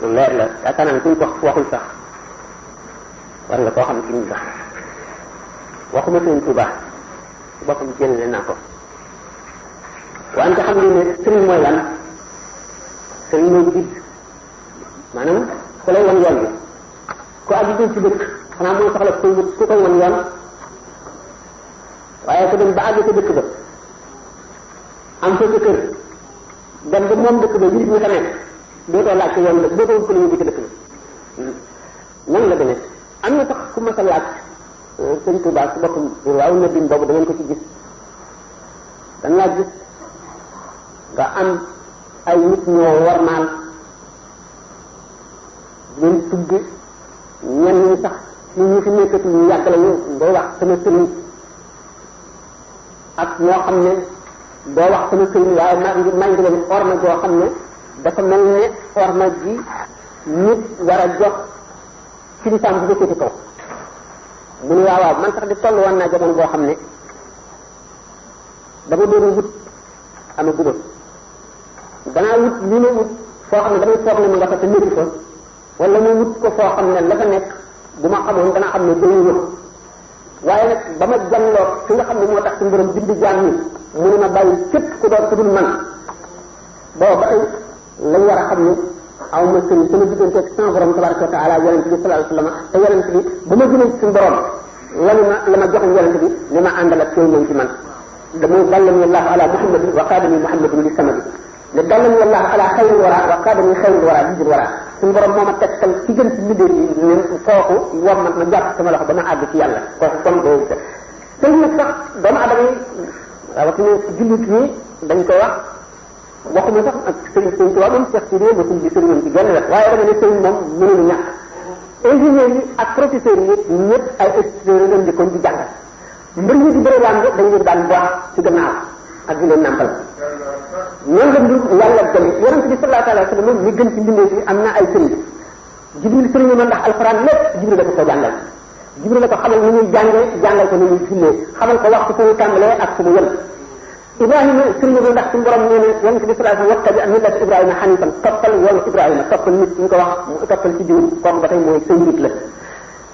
lu leer la yaakaar naa ne kuñ ko waxul sax war nga koo xam ci ñu sax waxuma sëñ Tuuba su boppam jëlale naa ko wante xam ngeen ne sëriñ mooy lan sëriñ mooy guide maanaam ku lay wan yoon bi ku àgg ci dëkk xanaa mooy soxla ku koy wan yoon waaye ku dem ba àgg ci dëkk ba am fa sa kër dem ba moom dëkk ba nit ñi fa nekk dootoo laaj ko yoon la dootoo ko la ñu ci dëkk bi nan la demee am na sax ku ma sa laaj sëñ Tuubaa si boppam waaw na dim boobu da ngeen ko ci gis dañ laa gis nga am ay nit ñoo warmaal leen tudd ñenn ñi sax ñu fi nekkati ñu yàgg la ñu ngay wax sama sëriñ ak ñoo xam ne doo wax sama sëriñ waaye maa ngi leen orma joo xam ne dafa mel ne orma ji nit war a jox kilifaam bu ko féete kaw mu ne waaw man sax di toll woon naa jamono boo xam ne dama doon wut ama guma danaa wut li ma wut foo xam ne damay foog ne mu nga fa te nekk fa wala mu wut ko foo xam ne la fa nekk bu ma xamoon dana xam ne dañuy wut waaye nag ba ma jànloo ki nga xam ne moo tax suñu borom bind jaam ñi mu ne ma bàyyi képp ku doon ku dul man booba lañ war a xam ne aw ma sëriñ sama diggante ak sama borom tabaraka wa taala yonent bi sallallahu alayhi wasallam te yonent bi ba ma jëlee ci suñu borom la ma joxoon yonent bi li ma àndal ak ñoom ci man damay dallani allahu ala muhammadin wa qaadani muhammadin li samadi ne dallani allahu ala xayril wara wa qaadani xayril wara li wara suñu borom moo ma tegtal ci gën ci mbindéef yi ne kooku wommat ma jàpp sama loxo ba ma àgg ci yàlla kooku kon doo tey nag sax doomu adama yi rawatina jullit ñi dañ koy wax waxuma sax ak sëriñ sëriñ Tuubaa moom Cheikh Sidiye mosul di sëriñam ci genn wet waaye dama ne sëriñ moom mënulu ñàkk ingénieurs yi ak professeurs yi ñëpp ay extérieurs lañ di kon di jàngal mbir ñi di bëri laan dañ leen daan boot ci gannaaw ak di leen nàmpal ñoom la mbir yàlla gën yonent bi sallallahu alayhi wa sallam li gën ci mbindeef yi am na ay sëriñ Jibril sëriñ ma ndax alxuraan lépp Jibril la ko jàngal Jibril la ko xamal ni ñuy jàngal ko ni ñuy jullee xamal ko waxtu fu muy tàmbalee ak fu mu yem Ibrahima sëriñ bi ndax suñu borom nee na yonent bi sallallahu alayhi wa sallam wattabi millata Ibrahima hanifan toppal yoonu Ibrahima toppal nit ñu ko wax mu toppal ci jiw kooku ba tey mooy sëñ nit la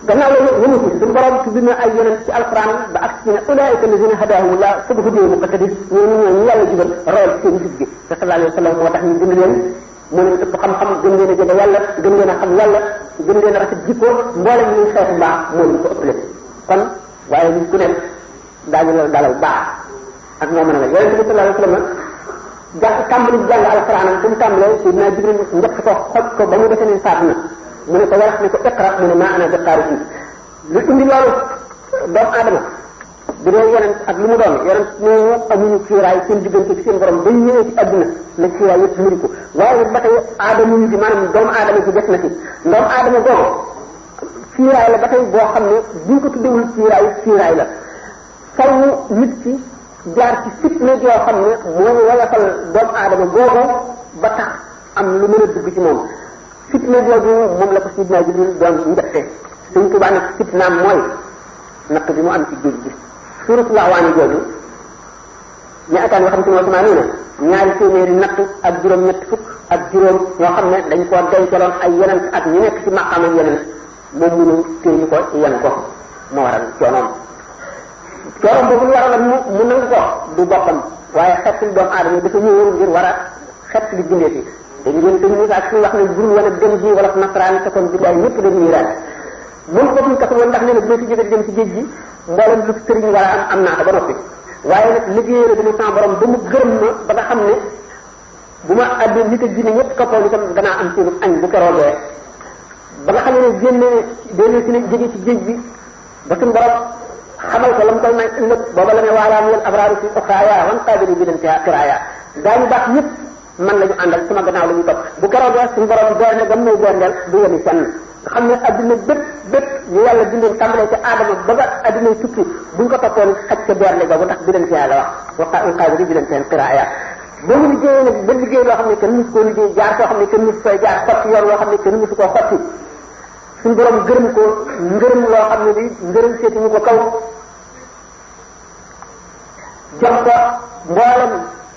gannaaw loolu yëngu ci suñu borom tudd na ay yonent ci alquran ba ak ci ne ulaa'ika allazina hadahumullah fabihudaahu muqtadi ñu yàlla jubal royal ci seen gis gi te sallallahu alayhi wa sallam moo tax ñu bind leen moo leen ëpp xam-xam gën leen a jege yàlla gën leen a xam yàlla gën leen a rafet jikko mboolem ñuy xeetu mbaax moo ñu ko ëppale kon waaye nit ku nekk daañu la dalal baax ak moo mën a la yonent bi sallallahu alayhi wa sallam tàmbali jàng alquran fu mu tàmbalee Seydina Jibril njëkk ko xoj ko ba mu defee ne faat na mu ne ko warax ne ko iqra mu ne maa ana bi qaari lu indi loolu doomu aadama bu dee yonent ak lu mu doon yonent ñooñu amuñu kiiraay seen diggante ci seen borom dañ ñëwee ci àdduna la kiiraay yëpp muri ko waaye ba tey aadama ñu gi maanaam doomu aadama ci des na ci doomu aadama boobu kiiraay la ba tey boo xam ne buñ ko tuddewul kiiraay la faw nit ki jaar ci fitna yoo xam ne moo wayafal doomu aadama boobu ba tax am lu mën a dugg ci moom fitna boobu moom la ko Sidna Jibril doon njëkkee Sëriñ Tuubaa nag fitnaam mooy natt bi mu am ci géej gi suuratul Ahwaani jooju ñu ataan yoo xam te ne sama nii na ñaari téeméeri natt ak juróom ñett fukk ak juróom ñoo xam ne dañ koo dencaloon ay yeneen ak ñu nekk ci maqaama yeneen moom mënu téeñu ko yen ko moo waral coonoom boobu ñu waral mu nangu ko du boppam waaye xettali doomu aadama dafa ñëwoon ngir war a xettali bindee fi dañu leen sëñ Moussa suñu wax ne buru wala dem ji wala nasaraan te kon billaay ñëpp dañuy raaj moom ko fuñ kat woon ndax nee na bu ma fi jóge dem ci géej gi mboolem lu sëriñ war a am naa ko ba noppi waaye nag liggéeyee la dama sama borom ba mu gërëm ma ba nga xam ne bu ma àddee nit ak jinne ñëpp toppoo itam danaa am seen añ bu keroogee ba nga xam ne génne si ne jóge ci géej gi ba suñu borom xamal ko la mu koy may ëllëg booba la ne waalaam yéen abraaru fi oxraaya wan qaabili bi den xiraaya daañu baax ñëpp man la ñu àndal sama gannaaw la ñu topp bu keroogee suñu borom door na gam nay doondeel du yemi fenn nga xam ne adduna bépp ñu yàlla bindoon tàmbalee ca aadama ba ba adduna tukki buñ ko toppoon xaj ca doorle ba bu tax bi leen fiyaa la wax qaadiri bi leen seen qiraaya boo mu liggéeyee nag ba liggéey loo xam ne kenn musu koo liggéey jaar koo xam ne kenn musu koy jaar xotti yoon loo xam ne kenn musu koo xotti suñu borom gërëm ko ngërëm loo xam ne bi ngërëm seeti ñu ko kaw jox ko mboolem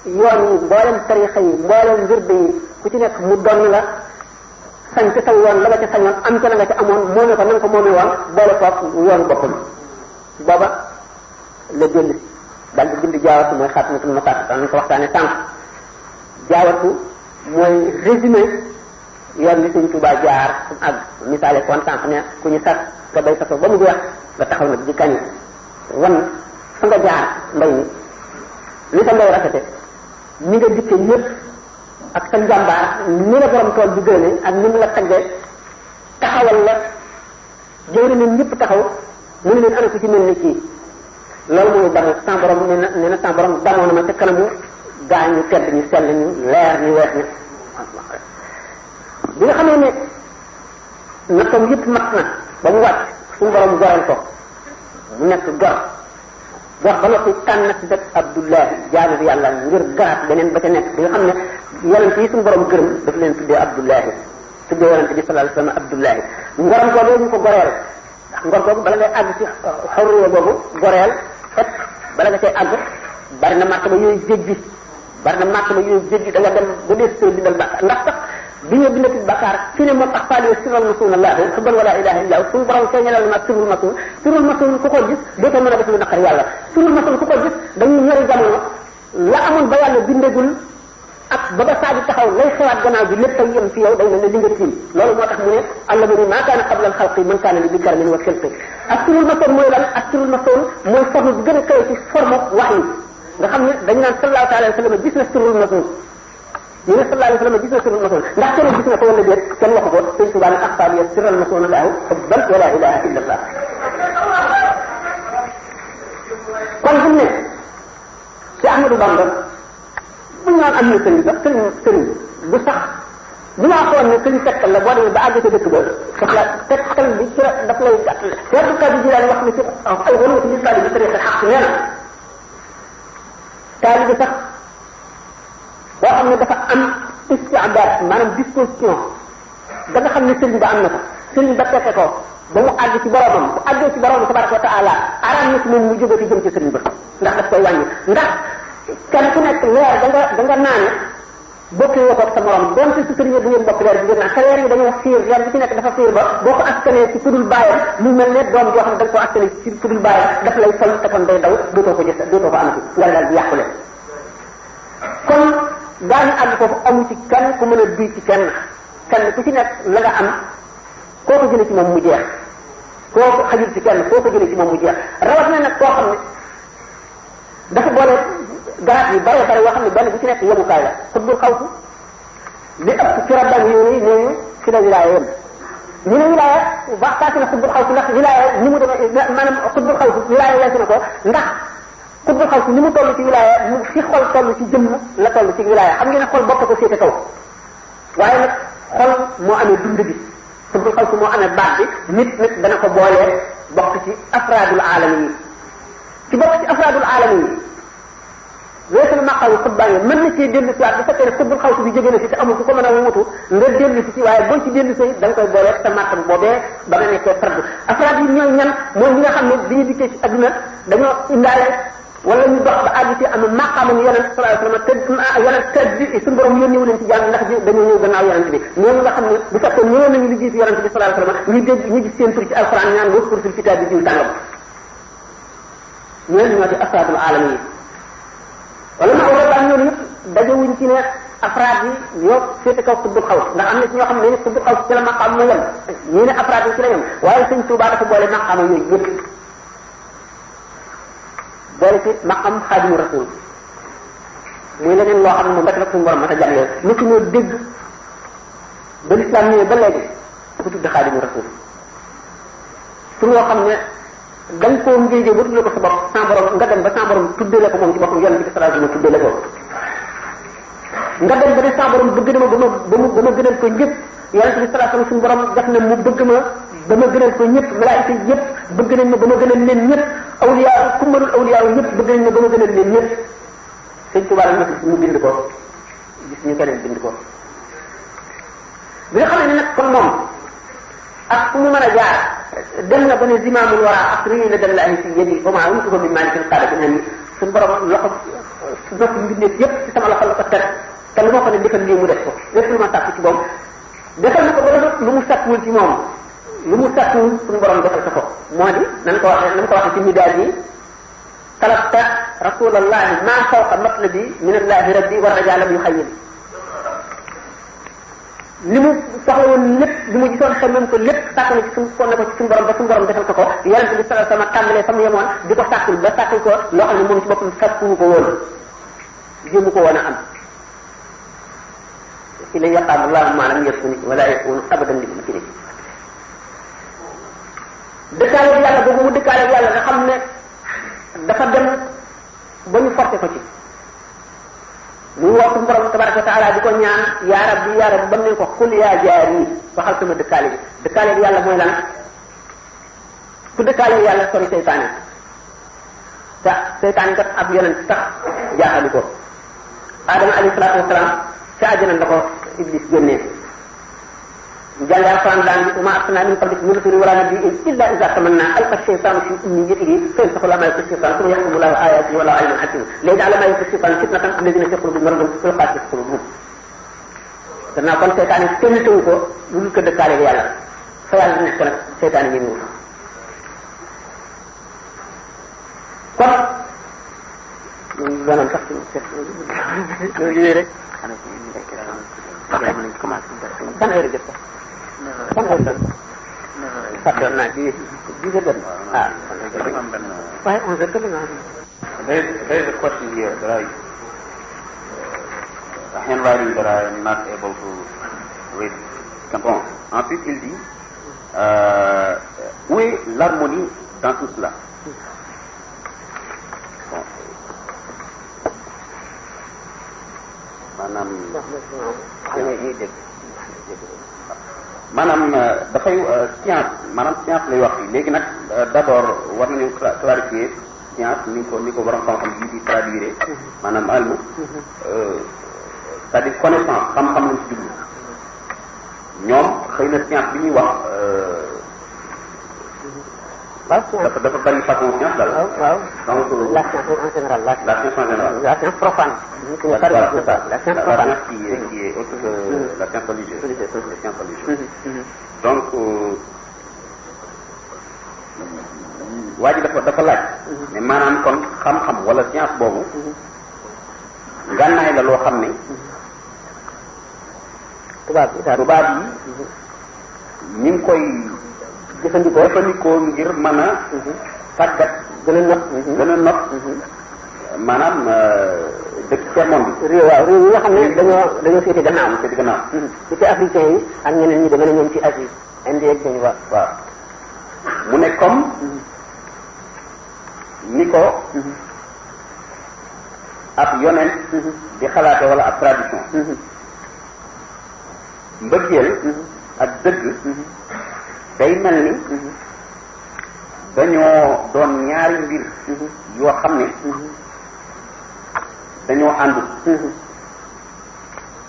yoon yi mboolem tarixa yi mboolem wirde yi ku ci nekk mu donn la sañ ca saw yoon la nga ca sañoon am ca la nga ca amoon moome ko na nga ko moome woon boole koog yoonu boppam booba la jënd daal di bind jaawatu mooy xaatimatul mafaatih nañ ko waxtaane sànq jaawatu mooy résumé yoon bi Sëñ Tuubaa jaar ak misaale koon sànq ne ku ñu sas nga bay saso ba mu jeex nga taxaw nag di kañ wan fa nga jaar mbay mi li sa mbay rafete ni nga dikke ñëpp ak sa njàmbaar ni la borom tool bi gëne ak ni mu la tagge taxawal la jëwri ne ñëpp taxaw mu ne leen ana ko ci mel ni kii loolu mooy damu sa borom nee na sa borom damoo na ma ca kanamu gaa ñu tedd ñu sell ñu leer ñu weex ñu bi nga xamee ne nattam yëpp mat na ba mu wàcc suñu borom goreel ko mu nekk gor ba noppi tànn ci dëkk Abdullahi jaamu bi yàlla ngir garaat beneen ba ca nekk bi nga xam ne yonent yi suñu borom gërëm daf leen tuddee Abdullahi tuddee yonent bi sallallahu alayhi wasallam Abdullahi ngoram googu ñu ko goreel ngor googu bala ngay àgg ci xawriya boobu goreel fekk bala nga cay àgg bari na martaba yooyu jéggi da nga dem ba dee soo bindal bàkkaar ndax sax bi ñu bindati bàkkaar fi ne moom axfaali sirral masuun allahu xubban wala ilaha illa suñu borom feeñalal ma sirrul masuun ku ko gis dootoo mën a def lu naqar yàlla sirrul masuun ku ko gis dañuy ñori jamono la amoon ba yàlla bindagul ak ba ba saa di taxaw lay xewaat gannaaw bi lépp ay yem fi yow day mel ne li nga tiim loolu moo tax mu ne allamani maa kaana qabla al xalqi man kaana li bi karmin wa xilqi ak sirrul masuun mooy lan ak sirrul masuun mooy forme bi gën a kawe ci forme wax yi nga xam ne dañu naan sallallahu alayhi wa sallam gis na sirrul masuun ñu ne sallallahu alayhi wa sallam gis na sirrul masuun ndax keneen gis na ko wala déet kenn waxu ko sëñ Tuubaa ne axfaal ya sirral masuun allahu xubban wala ilaha illa allah kon bu ne ci Ahmadu Bamba bu ñu naan am na sëriñ sax sëriñ bu sax bu ma xool ne sëriñ tegtal la boo demee ba àgg ca dëkk ba daf la tegtal bi ci daf lay gàttal Seex Kadi Jilaani wax na ci ay wala ci misaal bi tariqa xaq nee na taalibe sax boo xam ne dafa am istiadaat maanaam disposition da nga xam ne sëriñ ba am na ko sëriñ ba tekke ko ba mu àgg ci boromam bu àggee ci boromam tabaraka wa taala araam na ci moom mu jóge ci jëm ci sëriñ ba ndax daf koy wàññi ndax kenn ku nekk leer da nga naane bokkee woo ko sa morom donte si sëriñ bu ngeen bokk leer bi ngeen naan te leer yi dañoo fiir leer bi ci nekk dafa fiir ba boo ko askanee ci kudul baayam mu mel ne doom joo xam ne da nga ko askanee ci kudul baayam daf lay sol te kon day daw dootoo ko gis dootoo ko amati nga daal di yàqule kon daañu àgg foofu amu ci kenn ku mën a duy ci kenn ku ci nekk la nga am koo ko jëlee ci moom mu jeex koo ko xajul ci kenn koo ko jëlee ci moom mu jeex rawat na nag koo xam ne dafa boole garaat yi bare bare yoo xam ne benn bu ci nekk yemukaay la xutbul xawtu li ëpp ci rabbaan yi ñooñu ci la wilaaya yem ñu ne wilaaya baax paase na xutbul xawtu ndax wilaaya ni mu demee maanaam xutbul xawtu wilaaya weesu na ko ndax xutbul xawtu ni mu toll ci wilaaya mu fi xol toll ci jëmm la toll ci wilaaya xam ngeen ne xol bopp ko féete kaw waaye nag xol moo amee dund bi xutbul xawtu moo amee baat bi nit dana ko boolee bokk ci afraadul aalami yi ci bokk ci afraadul aalami yi weesul maqamu xutbaan yi mën na cee dellu si waat bu fekkee ne xutbul xawtu bi jóge na fi te amul ku ko mën a wutu nga dellu si waaye boo ci dellu si da nga koy boolee sa martaba boobee ba nga nekkee fardu afraad yi ñooy ñan mooy ñi nga xam ne bi ñu dikkee ci adduna dañoo indaale wala ñu dox ba àgg ci am maqaamam yonent sallallahu alayhi wasallam te yonent te bi suñu borom yónniwu leen ci jàng ndax dañoo ñëw gannaaw yonent bi ñooñu nga xam ne bu fekkee ñëwoon nañu liggéey ci yonent bi sallallahu alayhi wasallam ñu dégg ñu gis seen tur ci alquran ñaan wa kursul kitaab bi diw tàngam ñooñu ñoo ci afraadul aalami yi wala ma wala daan ñooñu yëpp dajewuñ ci ne afraad yi ñoo féete kaw xutbul xaws ndax am na ci ñoo xam ne xutbul xaws ci la maqaam ma yem ñii ne afraad yi ci la yem waaye sëñ Tuubaa dafa boole maqaama yooyu yëpp boole ci maqam xaadimu rasul muy leneen loo xam ne moom rek la suñu borom mata jàngee lu ci ñoo dégg ba lislaam ñëwee ba léegi ku tudd xaadimu rasul pour loo xam ne da nga koo ngéejee ba tuddee ko sa bopp sans borom nga dem ba sans borom tuddee la ko moom ci boppam yonent bi sallallahu alayhi wasallam tuddee la ko nga dem ba ne sa borom bëgg na ma ba ma gënal ko ñëpp yonent bi sallallahu alayhi wasallam suñu borom def na mu bëgg ma ba ma gënal ko ñëpp malaayika yëpp bëgg nañ ma ba ma gënal leen ñëpp awliya ku mënul awliya ñëpp bëgg nañ ma ba ma gënal leen ñëpp sëñ Tuubaa la ñu bind ko gis ñu keneen bind ko bi nga xam ne nag kon moom ak fu mu mën a jaar dem na ba ne zimaamul wara asri la dem la ay si yéen ba maa wutu ko min maalikin qaala bi naan suñu borom loxo nopp mbindeef yëpp ci sama loxo la ko teg te lu ma ko ne defal lii mu def ko lépp lu ma sàkk ci moom defal na ko ba dafa lu mu sàkkuwul ci moom lu mu sàkkuwul suñu borom defal ko moo di nan ko waxee ci midaad yi talabta rasulallahi ma fawqa matlabi min allahi rabbi wa rajalam yu xayyil li mu soxla woon lépp li mu gisoon xemem ko lépp sàkk na ci suñu kon ne ko ci suñu borom ba suñu borom defal ko yonent bi sallallahu alayhi wasallam tàmbalee fa mu yemoon di ko sàkkul ba sàkkul ko loo xam ne moom ci boppam sàkkuwu ko woon jéemu ko woon a am ci la yaqaam allahu ma lam yakun wala yakunu abadan li mumkin dëkkaale bi yàlla boobu mu dëkkaale bi yàlla nga xam ne dafa dem ba ñu forcé ko ci muy woo suñu borom tabaraka wa taala di ko ñaan yaa rabbi ba mu ne ko xul yaa jaari waxal sama dëkkaale bi yàlla mooy lan ku dëkkaale bi yàlla sori seytaane tax seytaane kat ab yonent sax jaaxali ko Adama alayhi salaatu wasalaam ca àjjana la ko Iblis génnee jàng alquran daan bi ma arsalnaa min qablika min rasulin wala nabiyyin illa iza tamanna alqa shaytaanu fi umniyatihi fayansaxu llaahu maa yulqi shaytaan summa yaxkumu llaahu aayaatihi wallaahu aliimun hakiim liyaj'ala maa yulqi shaytaanu fitnatan allaziina fi quluubihim maradun wal qaasiyati quluubuhum gannaaw kon seytaane kenn teewu ko lu dul ko dëkkaale ak yàlla fa yàlla nekk nag seytaane ñi ñëw kon maanaam sax loolu rek ban heure jot ko ban heure jot fàttewoon naa ci 10 heures jot ah waaye 11 heures jot na
there is a question here that a handwriting that I am not able to read. Bon, ensuite il dit où est l'harmonie dans tout cela? Bon. maanaam dafay science lay wax fii léegi nag d'abord war nañu clarifier science ni ko borom xam-xam yi di traduire maanaam almu c'est-à-dire connaissance xam-xam lañ ci jublu ñoom xëy na science bi ñuy wax dafa bari façon science daal.
waaw
donc
la science en général la
science en général.
la science profane.
Voilà, c'est ça.
La science profane.
La science qui est autre que la science religieuse. La science religieuse. Donc waa ji dafa laaj. mais maanaam kon xam-xam wala science boobu. gànnaay la loo xam ne.
tubaab yi
ñu ngi koy. jëfandikoo ngir mën a tàggat
gën a not
maanaam dëkk ci monde bi
réew yi nga xam ne dañoo féete gannaaw ci ci africain yi ak ñeneen ñi dama ne ñoom ci Asie Inde ak dañu waaw
mu ne comme ni ko ab yonent di xalaate wala ab tradition mbëggeel ak dëgg day mel ni dañoo doon ñaari mbir yoo xam ne dañoo àndu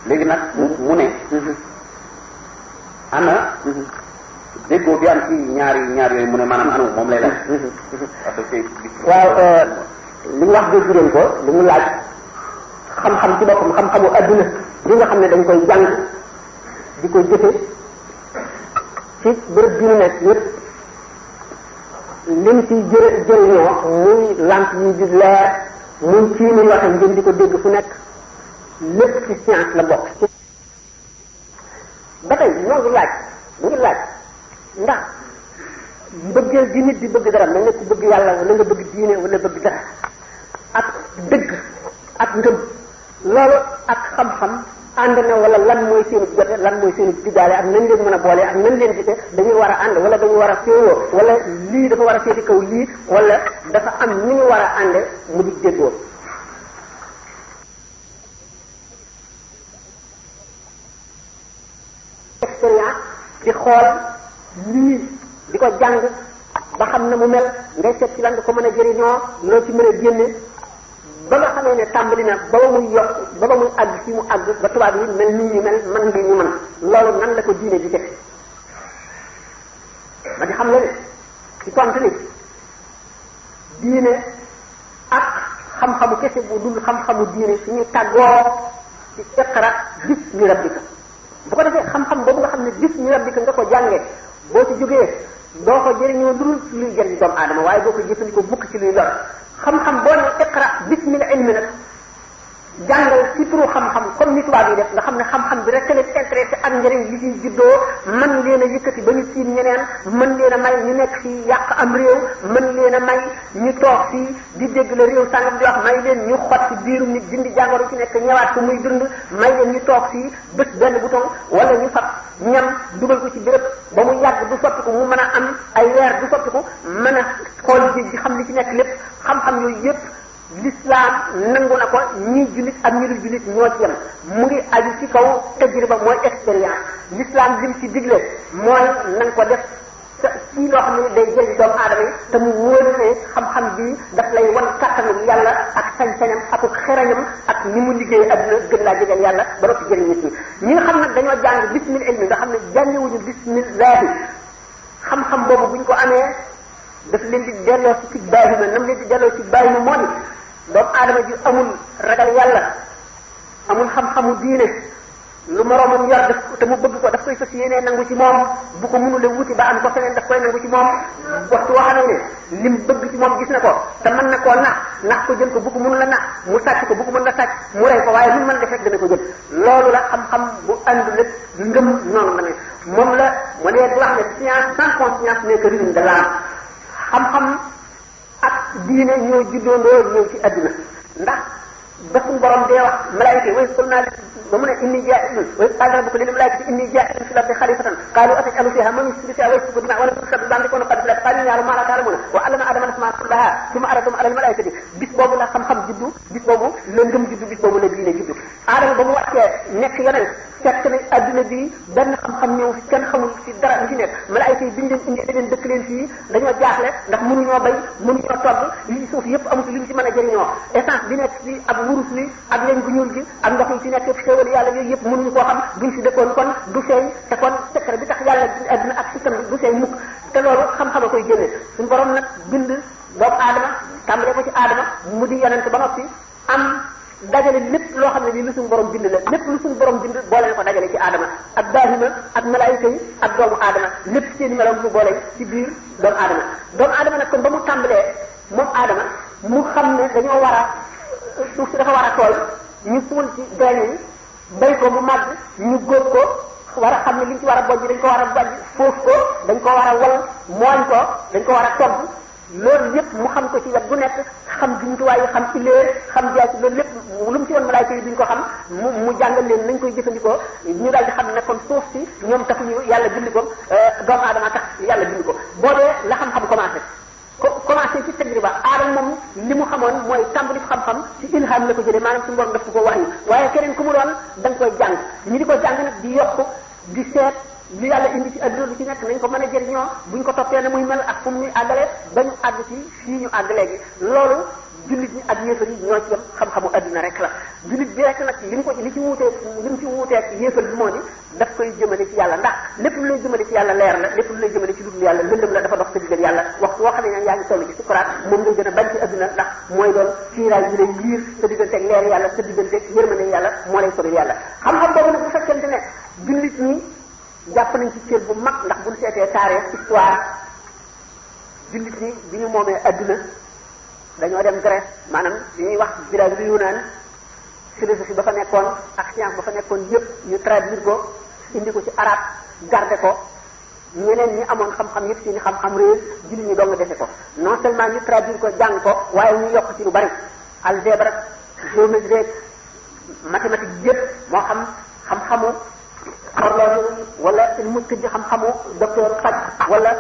léegi nag mu ne ana déggoo bi am ci ñaar yooyu mu ne maanaam anu moom lay laaj
waaw li ñu wax dégg ngeen ko li mu laaj xam-xam ci boppam xam-xamu adduna li nga xam ne dañ koy jàng di ko jëfe ci bërëb bi ñu nekk yëpp lim ci jëriñoo muy lampe yi di leer muy ci ni waxe ngeen di ko dégg fu nekk lépp ci science la bokk ba tey ñoo ngi laaj ndax bëggeel di nit di bëgg dara mel ne ku bëgg yàlla wala nga bëgg diine wala bëgg dara ak dëgg ak ngëm loolu ak xam-xam ànd na wala lan mooy seenu jote lan mooy seenu diggaale ak nañ leen mën a boole ak nañ leen gise dañuy war a ànd wala dañu war a féewoo wala lii dafa war a féeti kaw lii wala dafa am ni ñu war a ànde mu di déggoo di xool lii di ko jàng ba xam na mu mel ngay seet ci lan nga ko mën a jëriñoo loo ci mën a génne ba nga xamee ne tàmbali na ba muy yokk ba muy àgg fi mu àgg ba tubaab yi mel nii ñu mel man lii ñu mën loolu nan la ko diine di def ma di xam la ne ci tontu ni diine ak xam-xamu kese bu dul xam-xamu diine suñuy tàggoo ci iqra bismi rabbika bu ko defee xam-xam boobu nga xam ne bismi rabbika nga ko jàngee boo ci jógee doo ko jëriñoo dul luy jëriñ doomu aadama waaye boo ko jëfandikoo mukk ci luy lor xam-xam boo ne iqra bismil ilmi nag jàngal ci turu xam-xam comme ni tubaab yi def nga xam ne xam-xam bi rek leen intéressé ak njëriñ li ciy juddoo mën leen a yëkkati ba ñu tiim ñeneen mën leen a may ñu nekk fii yàq am réew mën leen a may ñu toog fii di dégg la réew sàngam di wax may leen ñu xot ci biiru nit dindi jàngoro ci nekk ñëwaat ko muy dund may leen ñu toog fii bés benn bouton wala ñu fab ñam dugal ko ci béréb ba mu yàgg du sottiku mu mën a am ay weer du sottiku mën a xool ji xam li ci nekk lépp xam-xam yooyu yëpp l'islam nangu na ko ñii jullit ak ñi dul jullit ñoo ci yem mu ngi aju ci kaw tajriba mooy expérience l'islam lim ci digle mooy nañ ko def ci loo xam ne day jëriñ doomu aadama yi te mu wóor ne xam-xam bi daf lay wan kàttanu yàlla ak sañ-sañam ak xerañam ak ni mu liggéey adduna gën laa jegeel yàlla ba noppi jëriñ nit ñi ñi nga xam nag dañoo jàng bismil ilmi nga xam ne jàngewuñu bismillahi xam-xam boobu buñ ko amee daf leen di delloo ci baahima nam leen di delloo ci baahima moo di doomu aadama ji amul ragal yàlla amul xam-xamu diine lu moroomam yor def te mu bëgg ko daf koy fas yéenee nangu ci moom bu ko mënule wuti ba am ko feneen daf koy nangu ci moom waxtu woo xam ne lim bëgg ci moom gis na ko te mën na koo nax ko jël ko bu ko mënula nax mu sàcc ko bu ko mën la sàcc mu rey ko waaye lu mën def rek dana ko jël loolu la xam-xam bu ànd lépp ngëm noonu la ne moom la mu ne wax ne science sans conscience n'est que ruine de l'âme xam-xam ak diine ñoo juddoondoo ñëw ci adduna ndax ba suñu borom dee wax malaayika yi way qul naa ba mu ne inni jaa'ilun way qaala rabbuka lil malaa'ikati inni jaa'ilun fil ardi xalifatan qaalu ataj'alu fiha man yufsidu fiha wa yasfiku dimaa wa nahnu nusabbihu bihamdika wa nuqaddisu laka qaalu ya'lamu ma la ta'lamuuna wa 'allama aadama al-asmaa'a kullahaa thumma aradahum 'ala al-malaa'ikati bis boobu la xam-xam juddu bis boobu la ngëm juddu bis boobu la diine juddu aadama ba mu wàccee nekk yonent fekk na adduna bi benn xam-xam ñëw fi kenn xamul fi dara lu ci nekk malaayika yi biñ leen indi leen dëkk leen fii dañoo jaaxle ndax mënuñoo bay mënuñoo togg li suuf yëpp amul li ñu ci mën a jëriñoo essence bi nekk fii ak wurus li ak leen bu ñuul gi ak ndox yi ci nekk xéewal yàlla yooyu yëpp mënuñu koo xam buñ fi dëkkoon kon du feeñ te kon secret bi tax yàlla adduna ak système bi du feeñ mukk te loolu xam-xam a koy génne suñu borom nag bind doomu aadama tàmbale ko ci aadama mu di yonent ba noppi am dajale lépp loo xam ne lii lu suñu borom bind la lépp lu suñu borom bind boole na ko dajale ci aadama ak baahima ak malaayika yi ak doomu aadama lépp seen i meloom mu boole ci biir doomu aadama nag kon ba mu tàmbalee moom aadama mu xam ne dañoo war a suuf si dafa war a tool ñu suul ci grain yi bay ko mu màgg ñu góob ko war a xam ne liñ ci war a bojj dañ ko war a bojj foof ko dañ ko war a wal mooñ ko dañ ko war a togg loolu yëpp mu xam ko ci wet bu nekk xam jumtuwaay yi xam ci léer xam jaay ci loolu lépp lu mu ci woon malaayka yi duñ ko xam mu jàngal leen nañ koy jëfandikoo ñu daal di xam ne kon suuf si ñoom taxuñu yàlla bind ko doomu aadama tax yàlla bind ko boobee la xam-xam commencé ci tajriba aadama moom li mu xamoon mooy tàmbali xam-xam ci ilham la ko jëlee maanaam suñu borom daf ko wax yi waaye keneen ku mu doon da nga koy jàng ñi di ko jàng nag di yokk di seet li yàlla indi ci adduna lu ci nekk nañ ko mën a jëriñoo buñ ko toppee ne muy mel ak fu mu ñuy àggale ba ñu àgg ci fii ñu àgg léegi loolu jullit ñi ak yéefar yi ñoo ci yem xam-xamu adduna rek la jullit bi rek nag li ci wuuteeg yéefar bi moo di daf koy jëmale ci yàlla ndax lépp lu lay jëmale ci yàlla leer la lépp lu lay jëmale ci ludul yàlla lëndëm la dafa dox sa diggal yàlla waxtu woo xam ne yaa ngi toll ci sukuraat moom ngay gën a bañ ci adduna ndax mooy doon fiiraay yi lay yiir sa digganteeg leer yàlla sa digganteeg yërmande yàlla moo lay sori yàlla xam-xam boobu nag bu fekkente ne jullit ñi jàpp nañ ci cër bu mag ndax buñ seetee taarix histoire jullit ñi bi ñu moomee adduna dañoo dem Grèce maanaam li ñuy wax village bi Yunaan philosophie ba fa nekkoon ak science ba fa nekkoon yëpp ñu traduire ko indi ko ci arabe garder ko ñeneen ñi amoon xam-xam yëpp seeni xam-xam réer jullit ñi dong defe ko non seulement ñu traduire ko jàng ko waaye ñu yokk ci lu bari algèbre géométrie mathématique yëpp moo xam xam-xamu horloge wala ilmu tëj xam-xamu docteur faj wala